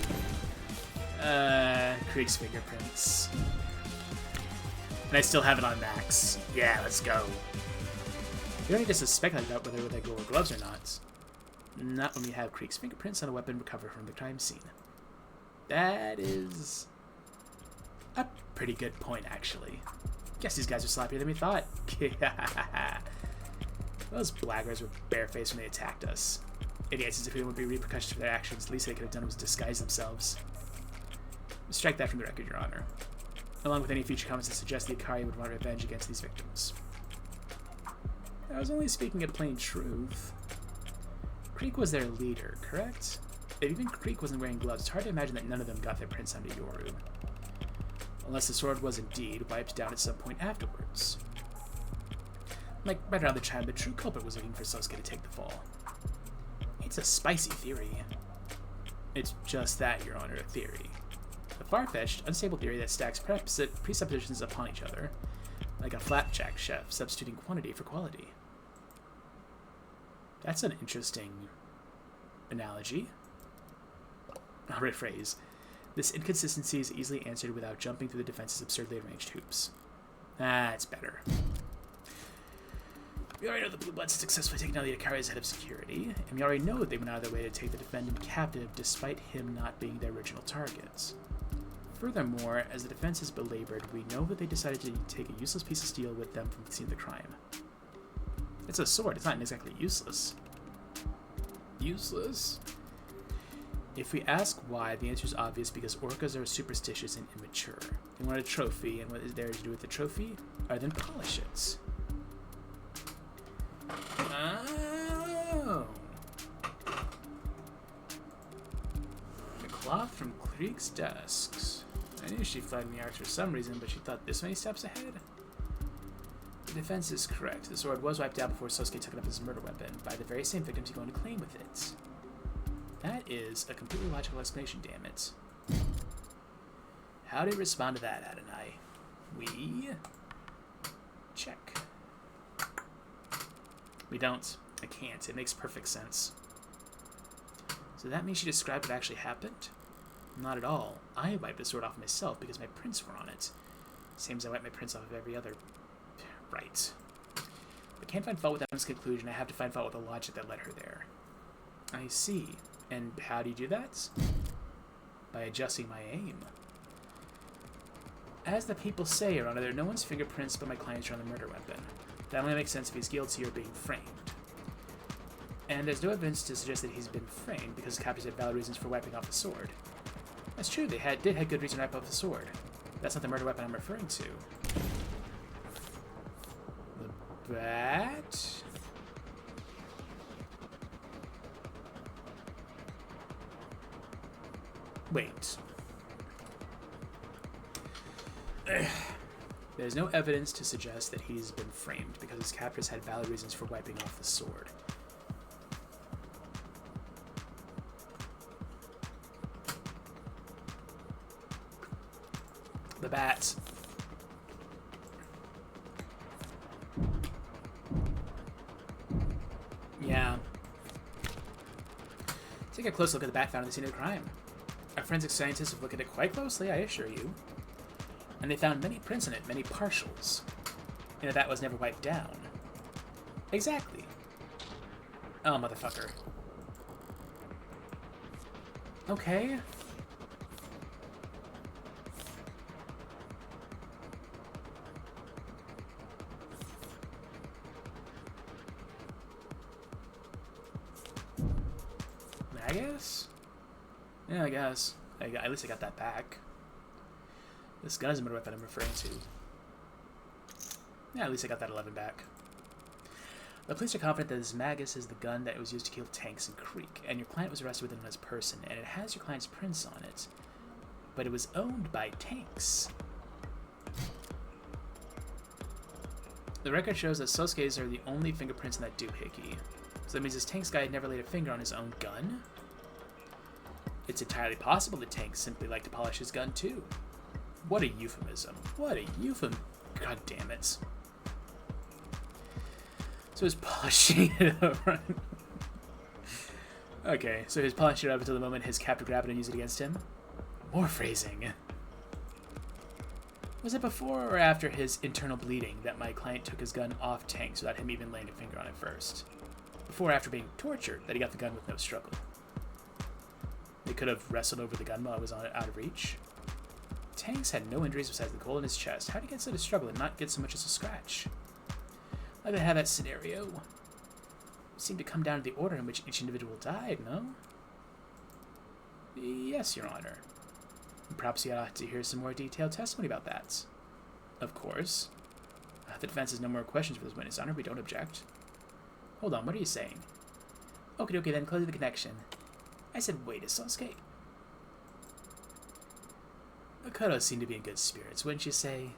Creek's fingerprints. And I still have it on max. Yeah, let's go. You don't need to suspect about whether they go wear gloves or not. Not when we have Creek's fingerprints on a weapon recovered from the crime scene. That is a pretty good point, actually. Guess these guys are sloppier than we thought. Those blaggers were barefaced when they attacked us. Idiots, as if there would be repercussions for their actions. The least they could have done was disguise themselves. Strike that from the record, Your Honor. Along with any future comments that suggest the Ikari would want revenge against these victims. I was only speaking a plain truth. Creek was their leader, correct? If even Creek wasn't wearing gloves, it's hard to imagine that none of them got their prints onto Yoru. Unless the sword was indeed wiped down at some point afterwards. Like, right around the time the true culprit was looking for Sosuke to take the fall. It's a spicy theory. It's just that, Your Honor, a theory. A far-fetched, unstable theory that stacks presuppositions upon each other, like a flapjack chef substituting quantity for quality. That's an interesting analogy. I'll rephrase. This inconsistency is easily answered without jumping through the defense's absurdly arranged hoops. That's better. We already know the Blue Bloods had successfully taken out the Akari's head of security, and we already know that they went out of their way to take the defendant captive despite him not being their original targets. Furthermore, as the defense is belabored, we know that they decided to take a useless piece of steel with them from the scene of the crime. It's a sword, it's not exactly useless. Useless? If we ask why, the answer is obvious, because orcas are superstitious and immature. They want a trophy, and what is there to do with the trophy? Other than polish it. Oh. The cloth from Krieg's desks. I knew she flagged the arcs for some reason, but she thought this many steps ahead? The defense is correct. The sword was wiped out before Sosuke took it up as a murder weapon, by the very same victims he going to claim with it. That is a completely logical explanation, damn it. How do you respond to that, Adonai? We... check. We don't. I can't. It makes perfect sense. So that means she described what actually happened? Not at all. I wiped the sword off myself because my prints were on it. Same as I wiped my prints off of every other... Right. If I can't find fault with Adam's conclusion, I have to find fault with the logic that led her there. I see. And how do you do that? By adjusting my aim. As the people say, Your Honor, there are no one's fingerprints but my client's are on the murder weapon. That only makes sense if he's guilty or being framed. And there's no evidence to suggest that he's been framed because his captors had valid reasons for wiping off the sword. That's true, they did have good reason to wipe off the sword. That's not the murder weapon I'm referring to. The bat? Wait. There's no evidence to suggest that he's been framed because his captors had valid reasons for wiping off the sword. The bat. Yeah. Take a close look at the bat found at the scene of the crime. Our forensic scientists have looked at it quite closely, I assure you. And they found many prints in it, many partials. And that was never wiped down. Exactly. Oh, motherfucker. Okay. I guess? Yeah, I guess. At least I got that back. This gun is a murder weapon I'm referring to. Yeah, at least I got that 11 back. The police are confident that this Magus is the gun that was used to kill Tanks in Creek, and your client was arrested with it on his person, and it has your client's prints on it. But it was owned by Tanks. The record shows that Sosuke's are the only fingerprints in that doohickey. So that means this Tanks guy had never laid a finger on his own gun? It's entirely possible that Tanks simply liked to polish his gun too. What a euphemism. What a euphemism. God damn it. So he's polishing it over. Okay, so he's polishing it up until the moment his captor grabbed it and used it against him. More phrasing. Was it before or after his internal bleeding that my client took his gun off Tanks without him even laying a finger on it first? Before or after being tortured that he got the gun with no struggle? They could have wrestled over the gun while it was out of reach. Tanks had no injuries besides the hole in his chest. How did he get such a struggle and not get so much as a scratch? I'd rather have that scenario. It seemed to come down to the order in which each individual died, no? Yes, Your Honor. Perhaps you ought to hear some more detailed testimony about that. Of course. The defense has no more questions for this witness, Honor. We don't object. Hold on, what are you saying? Okay, then, close the connection. I said, wait, is Sasuke? Makoto seemed to be in good spirits, wouldn't you say?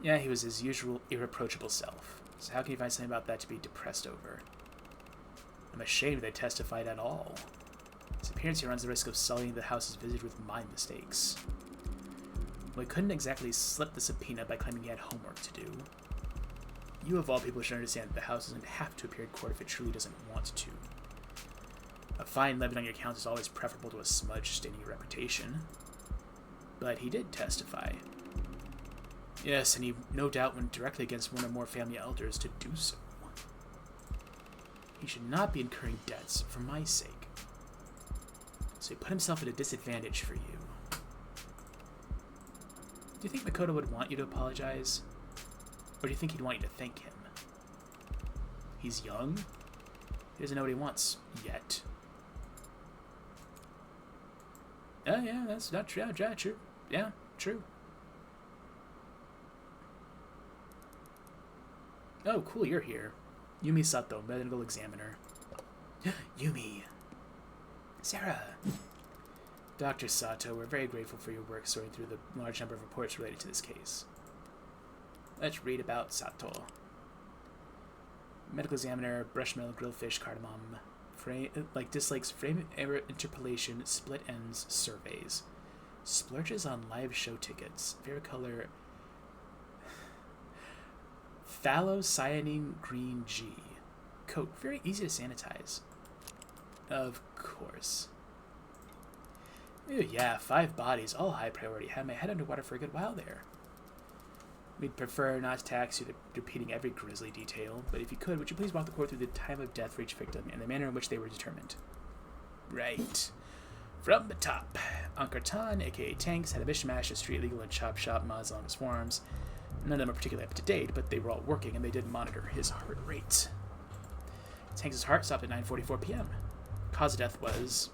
Yeah, he was his usual irreproachable self. So how can you find something about that to be depressed over? I'm ashamed they testified at all. His appearance here runs the risk of sullying the house's visage with my mistakes. Well, he couldn't exactly slip the subpoena by claiming he had homework to do. You of all people should understand that the house doesn't have to appear in court if it truly doesn't want to. A fine levied on your account is always preferable to a smudge staining your reputation. But he did testify. Yes, and he no doubt went directly against one or more family elders to do so. He should not be incurring debts for my sake. So he put himself at a disadvantage for you. Do you think Makoto would want you to apologize? Or do you think he'd want you to thank him? He's young. He doesn't know what he wants yet. Yeah, that's not true. Yeah, true. Yeah, true. Oh, cool, you're here. Yumi Sato, medical examiner. Yumi. Sarah. Dr. Sato, we're very grateful for your work sorting through the large number of reports related to this case. Let's read about Sato. Medical examiner, brushmill, grillfish, cardamom, dislikes frame error interpolation, split ends, surveys. Splurges on live show tickets. Favorite color, phthalo-cyanine green G. Coat, very easy to sanitize. Of course. Ew, yeah, 5 bodies, all high priority. Had my head underwater for a good while there. We'd prefer not to tax you with repeating every grisly detail, but if you could, would you please walk the court through the time of death for each victim and the manner in which they were determined? Right. From the top. Ankur Tan, aka Tanks, had a mishmash of street legal and chop shop mods on his forearms. None of them are particularly up to date, but they were all working and they did monitor his heart rate. Tanks' heart stopped at 9:44 p.m. Cause of death was...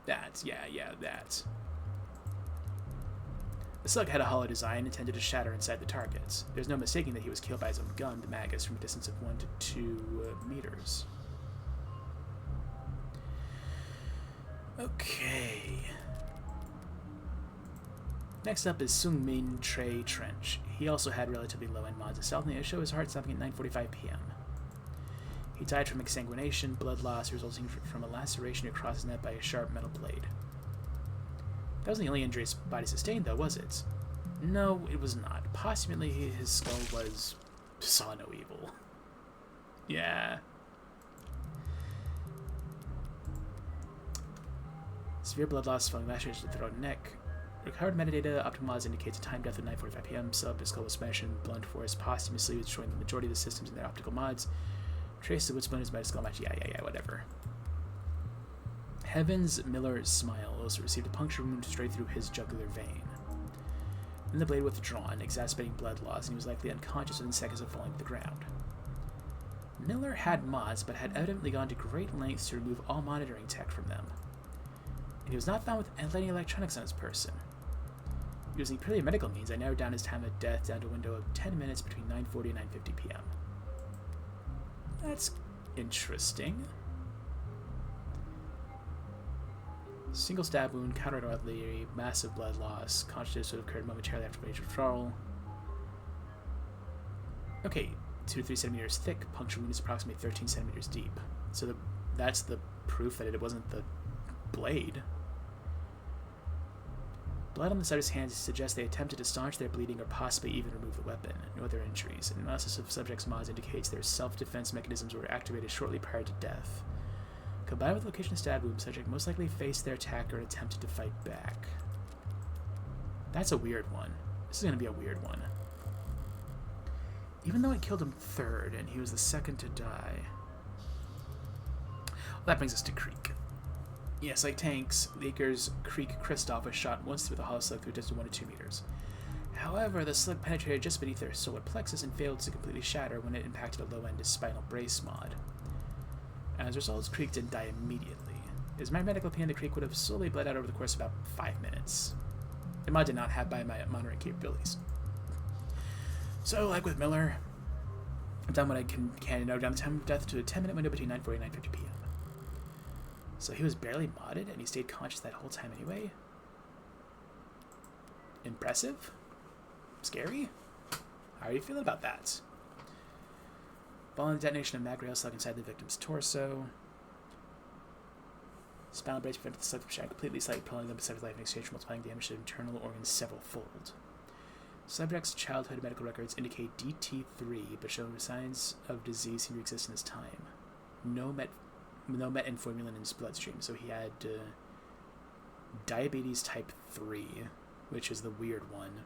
that. The slug had a hollow design intended to shatter inside the targets. There's no mistaking that he was killed by his own gun, the Magus, from a distance of 1 to 2 meters. Okay. Next up is Sungmin Trey Trench. He also had relatively low-end mods of stealth, and it showed his heart stopping at 9:45 p.m. He died from exsanguination, blood loss resulting from a laceration across his neck by a sharp metal blade. That wasn't the only injury his body sustained, though, was it? No, it was not. Possibly his skull saw no evil. Yeah. Severe blood loss following lacerations to the throat and neck. Recovered metadata, optimal indicates a time death at 9:45 p.m. Sub, his skull was smashed in blunt force posthumously, destroying the majority of the systems in their optical mods. Trace the wood splinters by his skull match. Yeah, whatever. Heavens Miller's Smile also received a puncture wound straight through his jugular vein. Then the blade withdrawn, exacerbating blood loss, and he was likely unconscious within seconds of falling to the ground. Miller had mods, but had evidently gone to great lengths to remove all monitoring tech from them. And he was not found with any electronics on his person. Using purely medical means, I narrowed down his time of death down to a window of 10 minutes between 9:40 and 9:50 p.m. That's interesting. Single stab wound, counter artillery, massive blood loss, consciousness would have occurred momentarily after major withdrawal. Okay, 2 to 3 centimeters thick, puncture wound is approximately 13 centimeters deep. So that's the proof that it wasn't the blade. Blood on the side of his hands suggests they attempted to staunch their bleeding or possibly even remove the weapon. No other injuries. An analysis of subject's mods indicates their self-defense mechanisms were activated shortly prior to death. Combined with the location of stab wound, subject most likely faced their attacker and attempted to fight back. That's a weird one. This is going to be a weird one. Even though it killed him third and he was the second to die. Well, that brings us to Creek. Yes, like Tanks, Laker's Creek Kristoff was shot once through the hollow slug through a distance of 1 to 2 meters. However, the slug penetrated just beneath their solar plexus and failed to completely shatter when it impacted a low-end spinal brace mod. As a result, Creek didn't die immediately. His medical opinion, the Creek would have slowly bled out over the course of about 5 minutes. The mod did not have biomonitoring capabilities. So, like with Miller, I've done what I can narrow down the time of death to a 10-minute window between 9:40 and 9:50 p.m. So he was barely modded and he stayed conscious that whole time anyway? Impressive? Scary? How are you feeling about that? Following the detonation of mag rail slug inside the victim's torso. Spinal brace prevented the slug from shattering completely, slightly prolonging them beside his life in exchange for multiplying damage to internal organs several-fold. Subject's childhood medical records indicate DT3, but show signs of disease seem to exist in his time. No metformin in his bloodstream, so he had diabetes type 3, which is the weird one.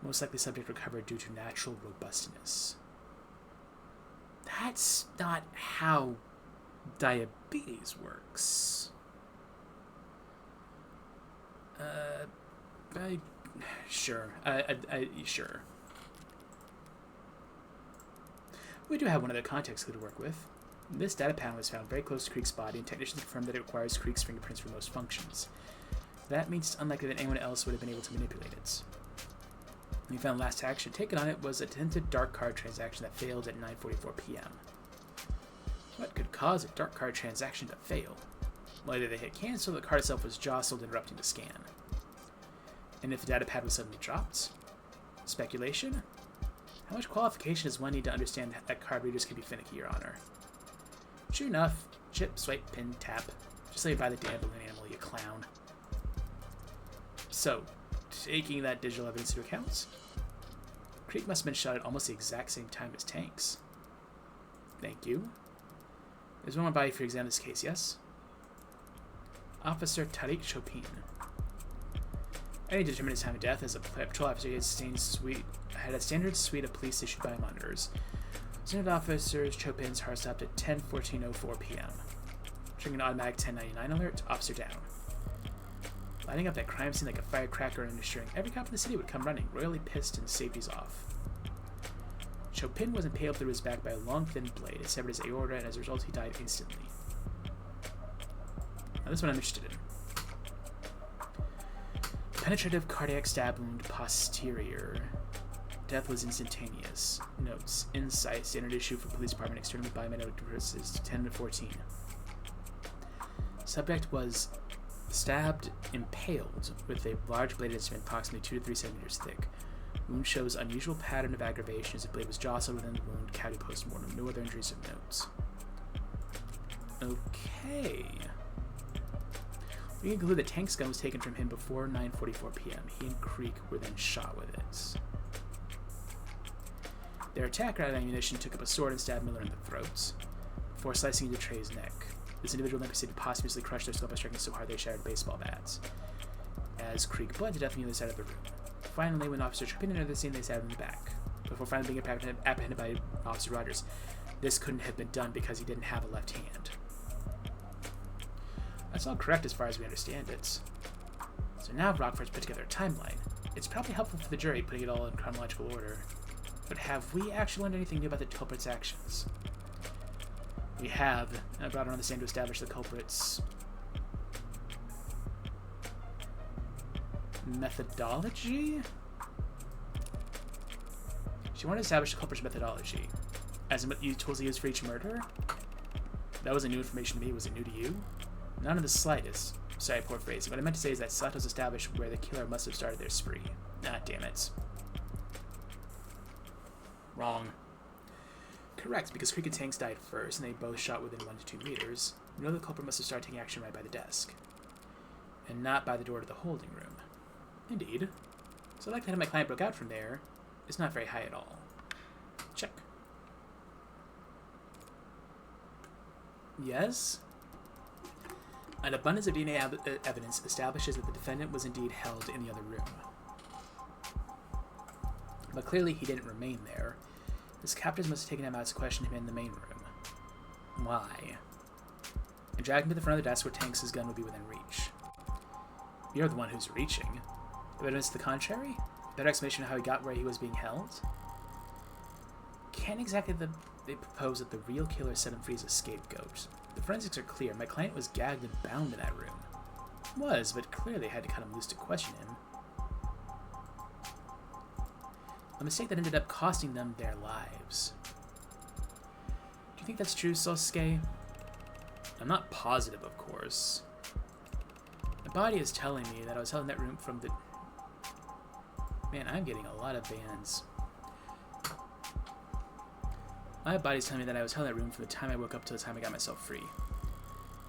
Most likely subject recovered due to natural robustness. That's not how diabetes works. Sure. Sure. We do have one other context clue to work with. This data panel was found very close to Creek's body, and technicians confirmed that it requires Creek's fingerprints for most functions. That means it's unlikely that anyone else would have been able to manipulate it. We found last action taken on it was a attempted dark card transaction that failed at 9:44 p.m. What could cause a dark card transaction to fail? Well, either they hit cancel or the card itself was jostled, interrupting the scan. And if the data pad was suddenly dropped? Speculation? How much qualification does one need to understand that card readers can be finicky, Your Honor? Sure enough. Chip, swipe, pin, tap. Just like by the damn balloon animal, you clown. So, taking that digital evidence into account, Creek must have been shot at almost the exact same time as Tanks. Thank you. There's one more body for you to examine this case, yes? Officer Tariq Chopin. I need to determine his time of death. As a patrol officer, he had a standard suite of police issued by monitors. Standard officers Chopin's heart stopped at 10:14:04 p.m. Triggering an automatic 1099 alert. Officer down. Lighting up that crime scene like a firecracker and ensuring every cop in the city would come running, royally pissed and safety's off. Chopin was impaled through his back by a long, thin blade. It severed his aorta, and as a result, he died instantly. Now, this one I'm interested in. Penetrative cardiac stab wound posterior. Death was instantaneous. Notes. Insight. Standard issue for police department. External biomedical purposes. 10/14. Subject was stabbed, impaled with a large bladed instrument approximately 2 to 3 centimeters thick. Wound shows unusual pattern of aggravation as the blade was jostled within the wound. Cavity post-mortem. No other injuries of note. Okay. We can conclude that Tank's gun was taken from him before 9:44 p.m. He and Creek were then shot with it. Their attacker out of ammunition took up a sword and stabbed Miller in the throat, before slicing into Trey's neck. This individual then proceeded to posthumously crush their skull by striking so hard they shattered baseball bats. As Creek bled to death on the other side of the room. Finally, when Officer Chopin entered the scene, they stabbed him in the back, before finally being apprehended by Officer Rogers. This couldn't have been done because he didn't have a left hand. That's all correct as far as we understand it. So now Rockford's put together a timeline. It's probably helpful for the jury putting it all in chronological order. But have we actually learned anything new about the culprit's actions? We have brought her on the stand to establish the culprit's methodology? She wanted to establish the culprit's methodology. As in what tools he used for each murder? That wasn't new information to me. Was it new to you? None of the slightest. Sorry, poor phrasing. What I meant to say is that Sato's established where the killer must have started their spree. Ah, damn it. Wrong. Correct, because Creek and Tanks died first, and they both shot within 1 to 2 meters. We know the culprit must have started taking action right by the desk, and not by the door to the holding room. Indeed. So the likelihood that my client broke out from there is not very high at all. Check. Yes? An abundance of DNA evidence establishes that the defendant was indeed held in the other room. But clearly he didn't remain there. His captors must have taken him out to question him in the main room. Why? And dragged him to the front of the desk where Tanks' gun would be within reach. You're the one who's reaching. The evidence to the contrary? Better explanation of how he got where he was being held? Can't exactly they propose that the real killer set him free as a scapegoat. The forensics are clear. My client was gagged and bound in that room. Was, but clearly they had to cut him loose to question him. A mistake that ended up costing them their lives. Do you think that's true, Sosuke? I'm not positive, of course. My body is telling me that I was held in that room from the... Man, I'm getting a lot of bans. My body's telling me that I was held in that room from the time I woke up till the time I got myself free.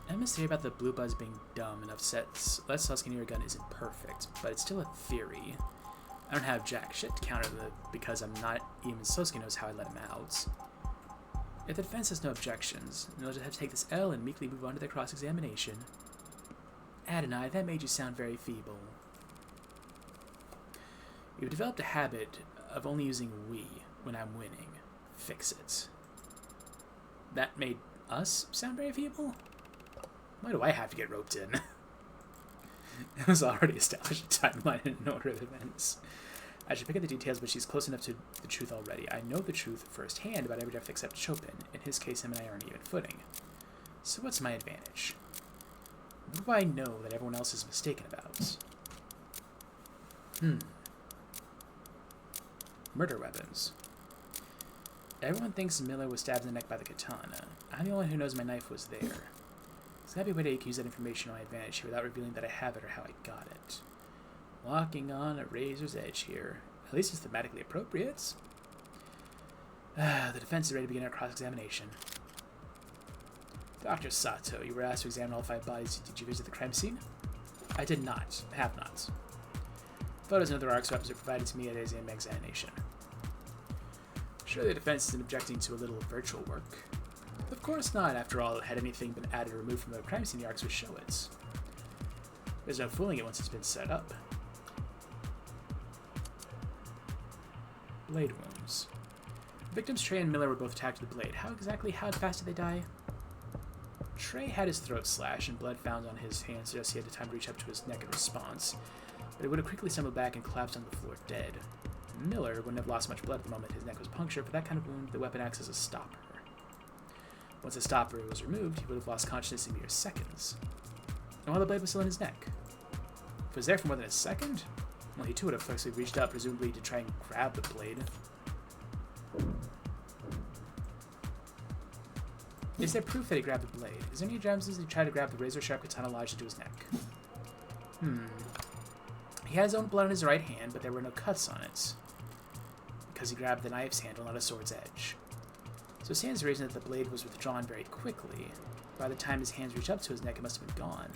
I must say about the blue buzz being dumb and upset. That Suscaneer gun isn't perfect, but it's still a theory. I don't have jack shit to counter the because I'm not even Sosuke knows how I let him out. If the defense has no objections, they'll just have to take this L and meekly move on to their cross-examination. Adonai, that made you sound very feeble. You've developed a habit of only using we when I'm winning. Fix it. That made us sound very feeble? Why do I have to get roped in? It was already established a timeline and an order of events. I should pick up the details, but she's close enough to the truth already. I know the truth firsthand about every death except Chopin. In his case, him and I are on even footing. So what's my advantage? What do I know that everyone else is mistaken about? Murder weapons. Everyone thinks Miller was stabbed in the neck by the katana. I'm the only one who knows my knife was there. There's gotta be a way to use that information on my advantage here without revealing that I have it or how I got it. Walking on a razor's edge here. At least it's thematically appropriate. The defense is ready to begin our cross-examination. Dr. Sato, you were asked to examine all 5 bodies. Did you visit the crime scene? I did not. Have not. Photos and other arcs weapons are provided to me at an examination. Surely the defense isn't objecting to a little virtual work. Of course not. After all, had anything been added or removed from the crime scene, the arcs would show it. There's no fooling it once it's been set up. Blade wounds. Victims Trey and Miller were both attacked with a blade. How fast did they die? Trey had his throat slashed and blood found on his hands, just he had the time to reach up to his neck in response, but he would have quickly stumbled back and collapsed on the floor dead. Miller wouldn't have lost much blood at the moment his neck was punctured. For that kind of wound, the weapon acts as a stopper. Once the stopper was removed, he would have lost consciousness in mere seconds. And while the blade was still in his neck. If it was there for more than a second, well, he too would have flexibly reached out, presumably to try and grab the blade. Is there proof that he grabbed the blade? Is there any evidence that he tried to grab the razor-sharp katana lodged into his neck? He had his own blood on his right hand, but there were no cuts on it, because he grabbed the knife's handle, not a sword's edge. So it stands to reason that the blade was withdrawn very quickly. By the time his hands reached up to his neck, it must have been gone.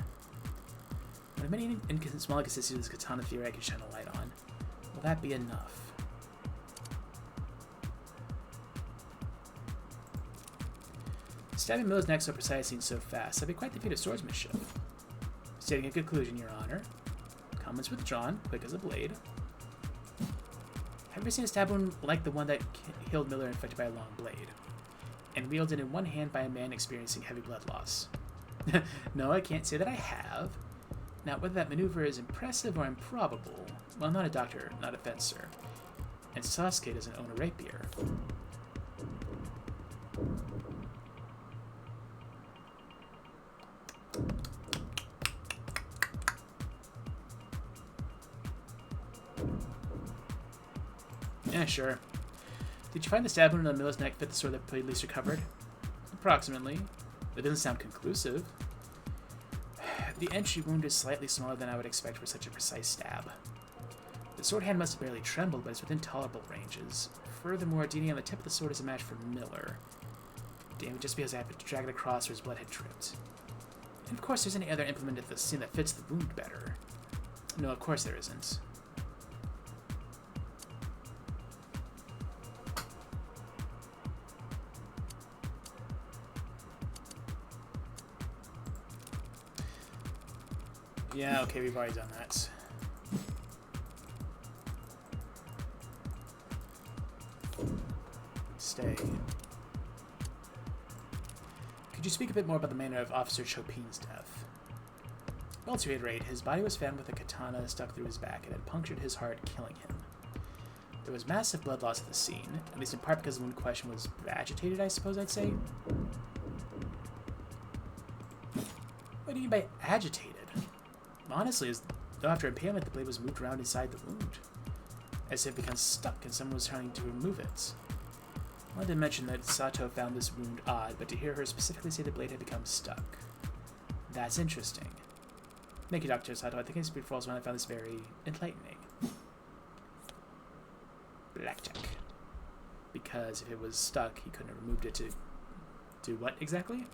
One of many small inconsistencies of this katana theory I can shine a light on. Will that be enough? Stabbing Miller's neck so precisely and so fast, that'd be quite the feat of swordsmanship. Stating a conclusion, Your Honor. Comments withdrawn, quick as a blade. Have you ever seen a stab wound like the one that killed Miller infected by a long blade, and wielded in one hand by a man experiencing heavy blood loss? No, I can't say that I have. Now, whether that maneuver is impressive or improbable, well, I'm not a doctor, not a fencer, and Sasuke doesn't own a rapier. Yeah, sure. Did you find the stab wound on Miller's neck fit the sword that Blade least recovered? Approximately. It doesn't sound conclusive. The entry wound is slightly smaller than I would expect for such a precise stab. The sword hand must have barely trembled, but it's within tolerable ranges. Furthermore, DNA on the tip of the sword is a match for Miller. Damn it, just because I happened to drag it across where his blood had dripped. And of course, there's any other implement at the scene that fits the wound better. No, of course there isn't. Yeah, okay, we've already done that. Stay. Could you speak a bit more about the manner of Officer Chopin's death? Well, to reiterate, his body was found with a katana stuck through his back and had punctured his heart, killing him. There was massive blood loss at the scene, at least in part because the wound in question was agitated, I suppose I'd say. What do you mean by agitated? Honestly, as though after impalement the blade was moved around inside the wound, as if it became stuck and someone was trying to remove it. I wanted to mention that Sato found this wound odd, but to hear her specifically say the blade had become stuck. That's interesting. Thank you, Dr. Sato. I think I speak for all when I found this very enlightening. Blackjack. Because if it was stuck, he couldn't have removed it to do what exactly?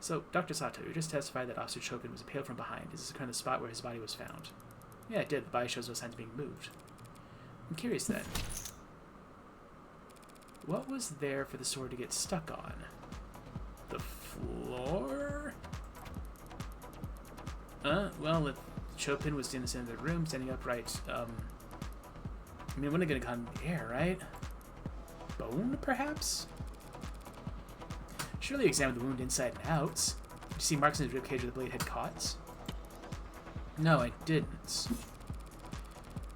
So, Dr. Sato, you just testified that Officer Chopin was impaled from behind. Is this the kind of spot where his body was found? Yeah, it did. The body shows no signs of being moved. I'm curious then. What was there for the sword to get stuck on? The floor? Well, if Chopin was in the center of the room, standing upright, I mean, it wouldn't have gone in the air, right? Bone, perhaps? Surely examine the wound inside and out. Did you see marks in his ribcage where the blade had caught? No, I didn't.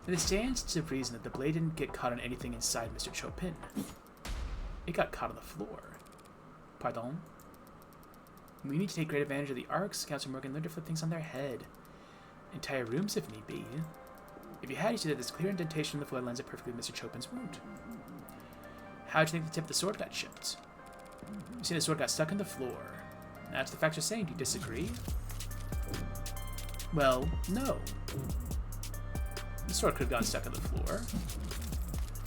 And it stands to reason that the blade didn't get caught on anything inside Mr. Chopin. It got caught on the floor. Pardon? We need to take great advantage of the arcs. Counselor Morgan learned to flip things on their head. Entire rooms if need be. If you had, you see that this clear indentation in the floor lines up perfectly with Mr. Chopin's wound. How do you think the tip of the sword got chipped? You see the sword got stuck in the floor. That's the facts you're saying. Do you disagree? Well, no. The sword could have gotten stuck on the floor.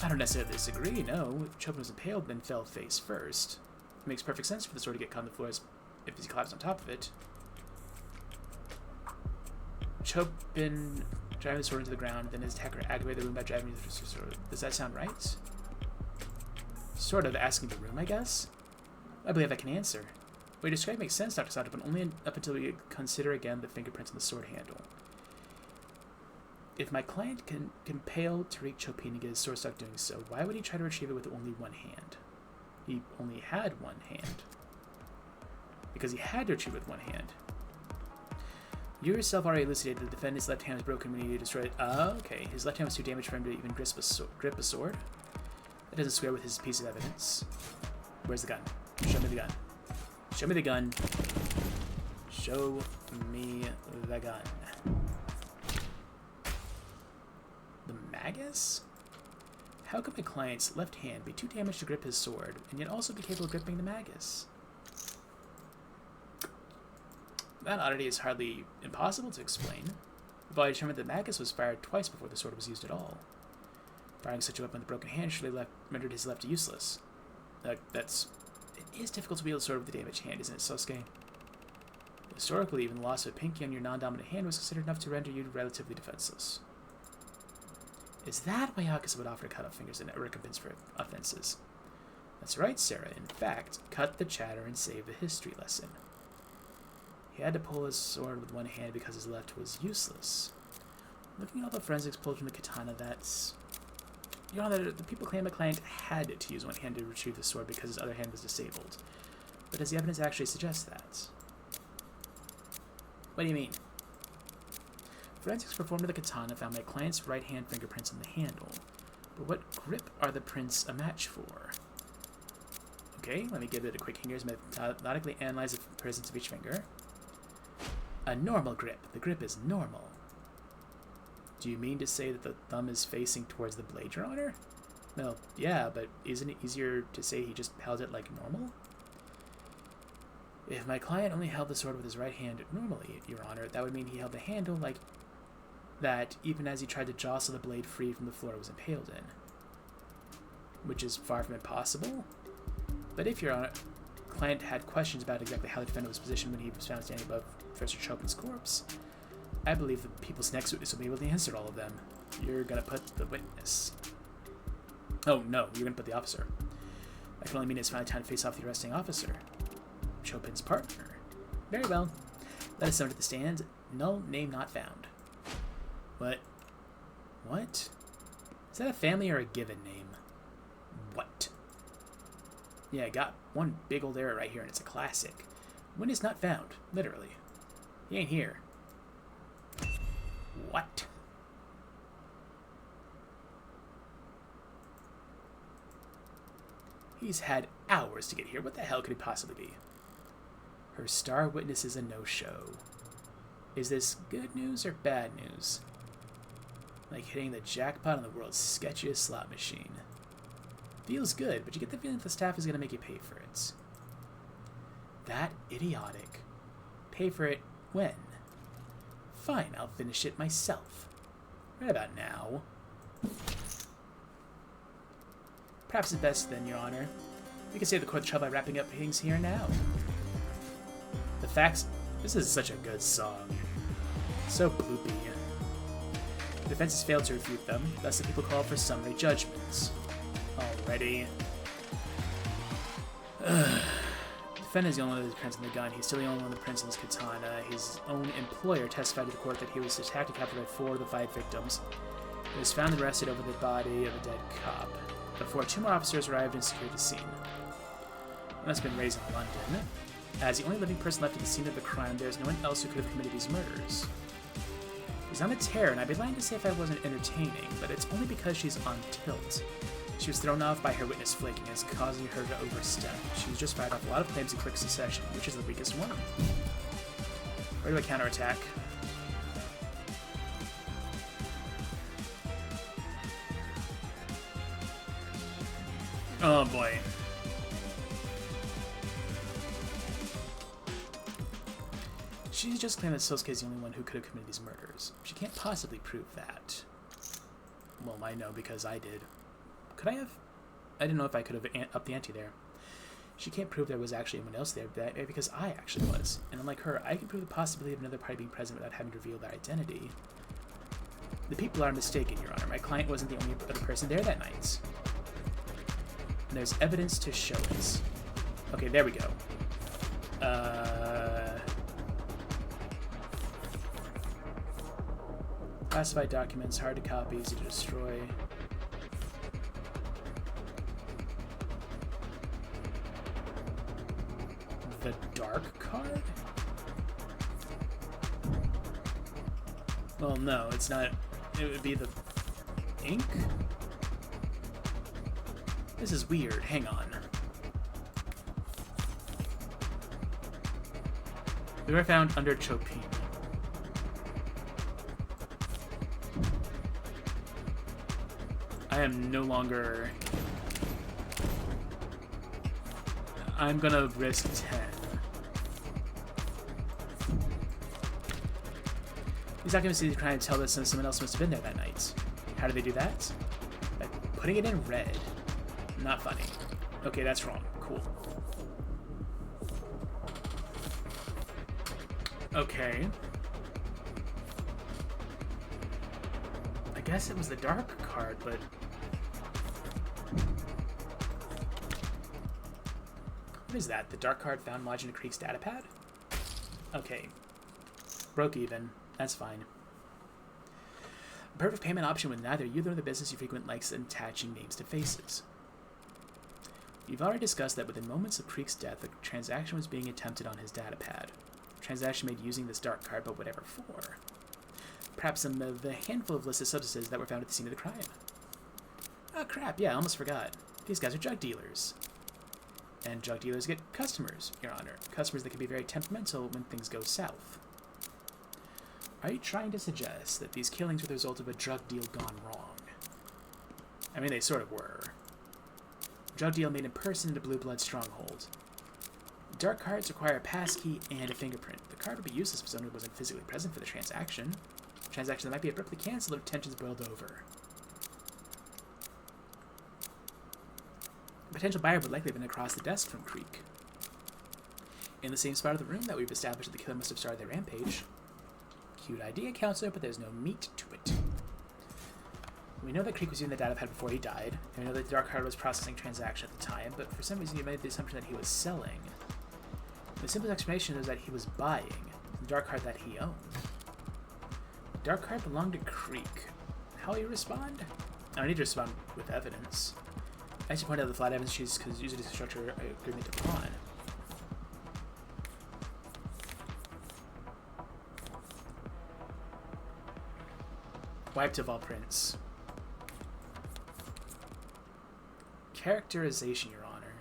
I don't necessarily disagree, no. Chopin was impaled, then fell face first. It makes perfect sense for the sword to get caught on the floor as if he collapsed on top of it. Chopin driving the sword into the ground, then his attacker aggravated the room by driving the sword. Does that sound right? Sort of asking the room, I guess? I believe I can answer. What you described makes sense, Dr. Sato, but only up until we consider again the fingerprints on the sword handle. If my client can compel Tariq Chopin to get his sword stuck doing so, why would he try to retrieve it with only one hand? He only had one hand. Because he had to retrieve it with one hand. You yourself already elucidated the defendant's left hand was broken when he destroyed it. Okay. His left hand was too damaged for him to even grip a sword. That doesn't square with his piece of evidence. Where's the gun? Show me the gun. Show me the gun. Show me the gun. The magus? How could my client's left hand be too damaged to grip his sword, and yet also be capable of gripping the magus? That oddity is hardly impossible to explain. But I determined that the magus was fired twice before the sword was used at all. Firing such a weapon with a broken hand surely rendered his left useless. It is difficult to wield a sword with a damaged hand, isn't it, Sosuke? Historically, even the loss of a pinky on your non-dominant hand was considered enough to render you relatively defenseless. Is that why Yakuza would offer to cut off fingers in recompense for offenses? That's right, Sarah. In fact, cut the chatter and save the history lesson. He had to pull his sword with one hand because his left was useless. Looking at all the forensics pulled from the katana, that's... Your Honor, the people claim my client had to use one hand to retrieve the sword because his other hand was disabled. But does the evidence actually suggest that? What do you mean? Forensics performed with the katana found my client's right hand fingerprints on the handle. But what grip are the prints a match for? Okay, let me give it a quick here. Methodically analyze the presence of each finger. A normal grip. The grip is normal. Do you mean to say that the thumb is facing towards the blade, Your Honor? Well, yeah, but isn't it easier to say he just held it like normal? If my client only held the sword with his right hand normally, Your Honor, that would mean he held the handle like that even as he tried to jostle the blade free from the floor it was impaled in. Which is far from impossible. But if Your Honor, client had questions about exactly how the defendant was positioned when he was found standing above Professor Chopin's corpse, I believe the people's next witness will be able to answer all of them. You're gonna put the witness. Oh, no, you're gonna put the officer. That can only mean it's finally time to face off the arresting officer. Chopin's partner. Very well. Let us summon to the stand. Null name not found. What? What? Is that a family or a given name? What? Yeah, I got one big old error right here, and it's a classic. Witness not found. Literally. He ain't here. What? He's had hours to get here. What the hell could he possibly be? Her star witness is a no-show. Is this good news or bad news? Like hitting the jackpot on the world's sketchiest slot machine. Feels good, but you get the feeling that the staff is going to make you pay for it. That idiotic pay for it when? Fine, I'll finish it myself. Right about now. Perhaps it's best then, Your Honor. We can save the court the trouble by wrapping up things here now. The facts... This is such a good song. So bloopy. The defense has failed to refute them, thus the people call for summary judgments. Already. The defendant is the only one that prints in the gun. He's still the only one that prints in his katana. His own employer testified to the court that he was attacked and captured by 4 of the 5 victims. He was found and arrested over the body of a dead cop, before 2 more officers arrived and secured the scene. It must have been raised in London. As the only living person left at the scene of the crime, there is no one else who could have committed these murders. She's on the tear, and I'd be lying to say if I wasn't entertaining, but it's only because she's on tilt. She was thrown off by her witness flaking, as causing her to overstep. She was just fired off a lot of claims in quick succession, which is the weakest one. Where do I counterattack? Oh boy. She just claimed that Sosuke is the only one who could have committed these murders. She can't possibly prove that. Well, I know because I did. Could I have? I didn't know if I could have upped the ante there. She can't prove there was actually anyone else there because I actually was. And unlike her, I can prove the possibility of another party being present without having to reveal their identity. The people are mistaken, Your Honor. My client wasn't the only other person there that night. And there's evidence to show it. Okay, there we go. Classified documents, hard to copy, easy to destroy. The dark card? Well, no, it's not. It would be the ink? This is weird. Hang on. They were found under Chopin. I am no longer... I'm gonna risk 10. These documents are trying to tell us that someone else must have been there that night. How do they do that? By putting it in red. Not funny. Okay, that's wrong. Cool. Okay. I guess it was the dark card, but... What is that? The dark card found lodged in Creek's datapad? Okay. Broke even. That's fine. A perfect payment option when neither you nor the business you frequent likes attaching names to faces. You've already discussed that within moments of Creek's death, a transaction was being attempted on his datapad. A transaction made using this dark card, but whatever for. Perhaps some of the handful of listed substances that were found at the scene of the crime. Oh crap, yeah, I almost forgot. These guys are drug dealers. And drug dealers get customers, Your Honor. Customers that can be very temperamental when things go south. Are you trying to suggest that these killings were the result of a drug deal gone wrong? I mean, they sort of were. Drug deal made in person in a blue blood stronghold. Dark cards require a passkey and a fingerprint. The card would be useless if someone wasn't physically present for the transaction. A transaction that might be abruptly cancelled if tensions boiled over. A potential buyer would likely have been across the desk from Creek. In the same spot of the room that we've established that the killer must have started their rampage. Cute idea, counselor, but there's no meat to it. We know that Creek was using the datapad before he died, and we know that the dark card was processing transaction at the time, but for some reason he made the assumption that he was selling. The simplest explanation is that he was buying the dark card that he owned. The dark card belonged to Creek. How will you respond? I don't need to respond with evidence. I should point out the flat evidence she's used to structure an agreement to pawn. Wiped of all prints. Characterization, Your Honor.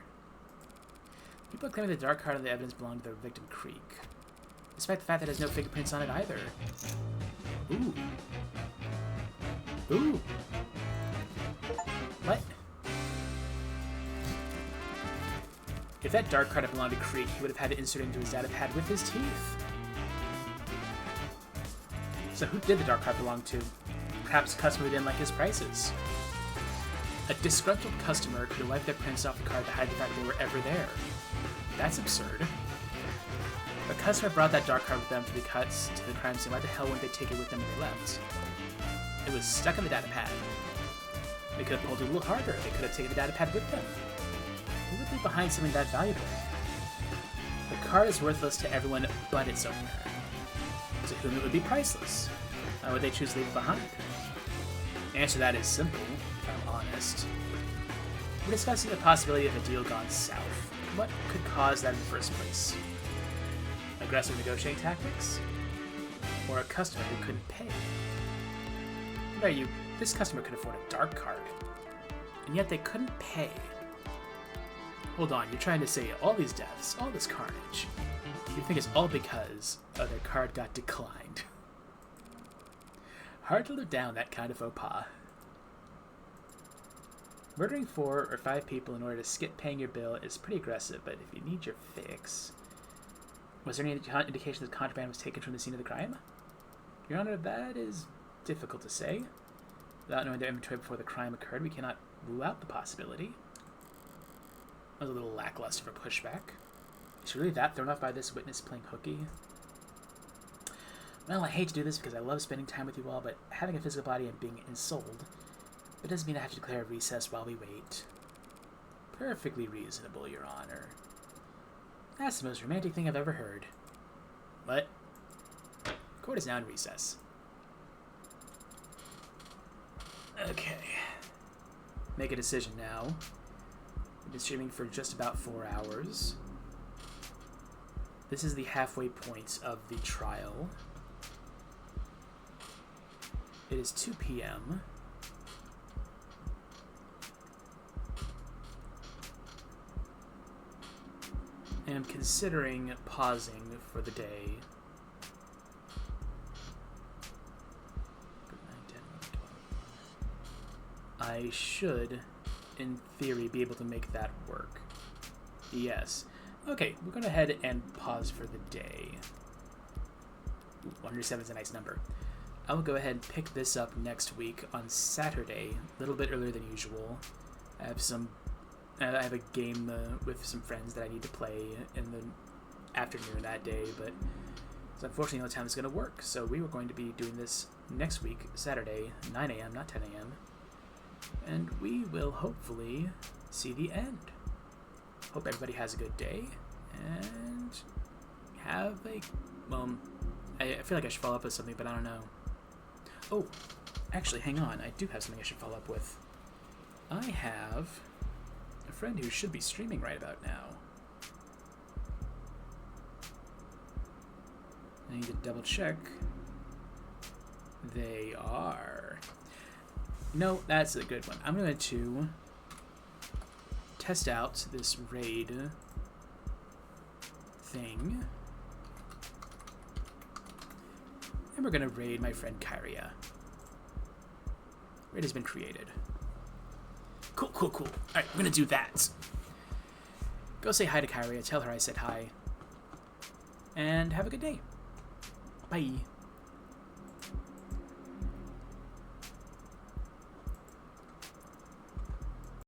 People claiming the dark card and the evidence belonged to the victim Creek, despite the fact that it has no fingerprints on it either. Ooh. Ooh. What? If that dark card had belonged to Creek, he would have had to insert it into his datapad with his teeth. So who did the dark card belong to? Perhaps a customer who didn't like his prices. A disgruntled customer could have wiped their prints off the card to hide the fact they were ever there. That's absurd. A customer brought that dark card with them to the cuts to the crime scene. Why the hell wouldn't they take it with them when they left? It was stuck in the data pad. They could have pulled it a little harder. They could have taken the data pad with them. Who would leave behind something that valuable? The card is worthless to everyone but its owner. To whom it would be priceless. Why would they choose to leave it behind? The answer to that is simple, if I'm honest. We're discussing the possibility of a deal gone south. What could cause that in the first place? Aggressive negotiating tactics? Or a customer who couldn't pay? What are you? This customer could afford a dark card, and yet they couldn't pay. Hold on, you're trying to say all these deaths, all this carnage, you think it's all because their card got declined. Hard to live down that kind of faux pas. Murdering 4 or 5 people in order to skip paying your bill is pretty aggressive, but if you need your fix... Was there any indication that contraband was taken from the scene of the crime? Your Honor, that is difficult to say. Without knowing their inventory before the crime occurred, we cannot rule out the possibility. That was a little lackluster for pushback. Is she really that thrown off by this witness playing hooky? Well, I hate to do this because I love spending time with you all, but having a physical body and being ensouled, it doesn't mean I have to declare a recess while we wait. Perfectly reasonable, Your Honor. That's the most romantic thing I've ever heard. What? Court is now in recess. Okay. Make a decision now. We've been streaming for just about 4 hours. This is the halfway point of the trial. It is 2 p.m. And I'm considering pausing for the day. I should, in theory, be able to make that work. Yes. Okay, we're going to head and pause for the day. Ooh, 107 is a nice number. I will go ahead and pick this up next week on Saturday, a little bit earlier than usual. I have a game with some friends that I need to play in the afternoon that day, but it's unfortunately the only time it's going to work. So we were going to be doing this next week, Saturday, 9 a.m., not 10 a.m., and we will hopefully see the end. Hope everybody has a good day, and have a... Well, I feel like I should follow up with something, but I don't know. Oh, actually, hang on. I do have something I should follow up with. I have a friend who should be streaming right about now. I need to double check. They are. No, that's a good one. I'm going to test out this raid thing. And we're going to raid my friend Kyria. Raid has been created. Cool, cool, cool. Alright, we're going to do that. Go say hi to Kyria. Tell her I said hi. And have a good day. Bye.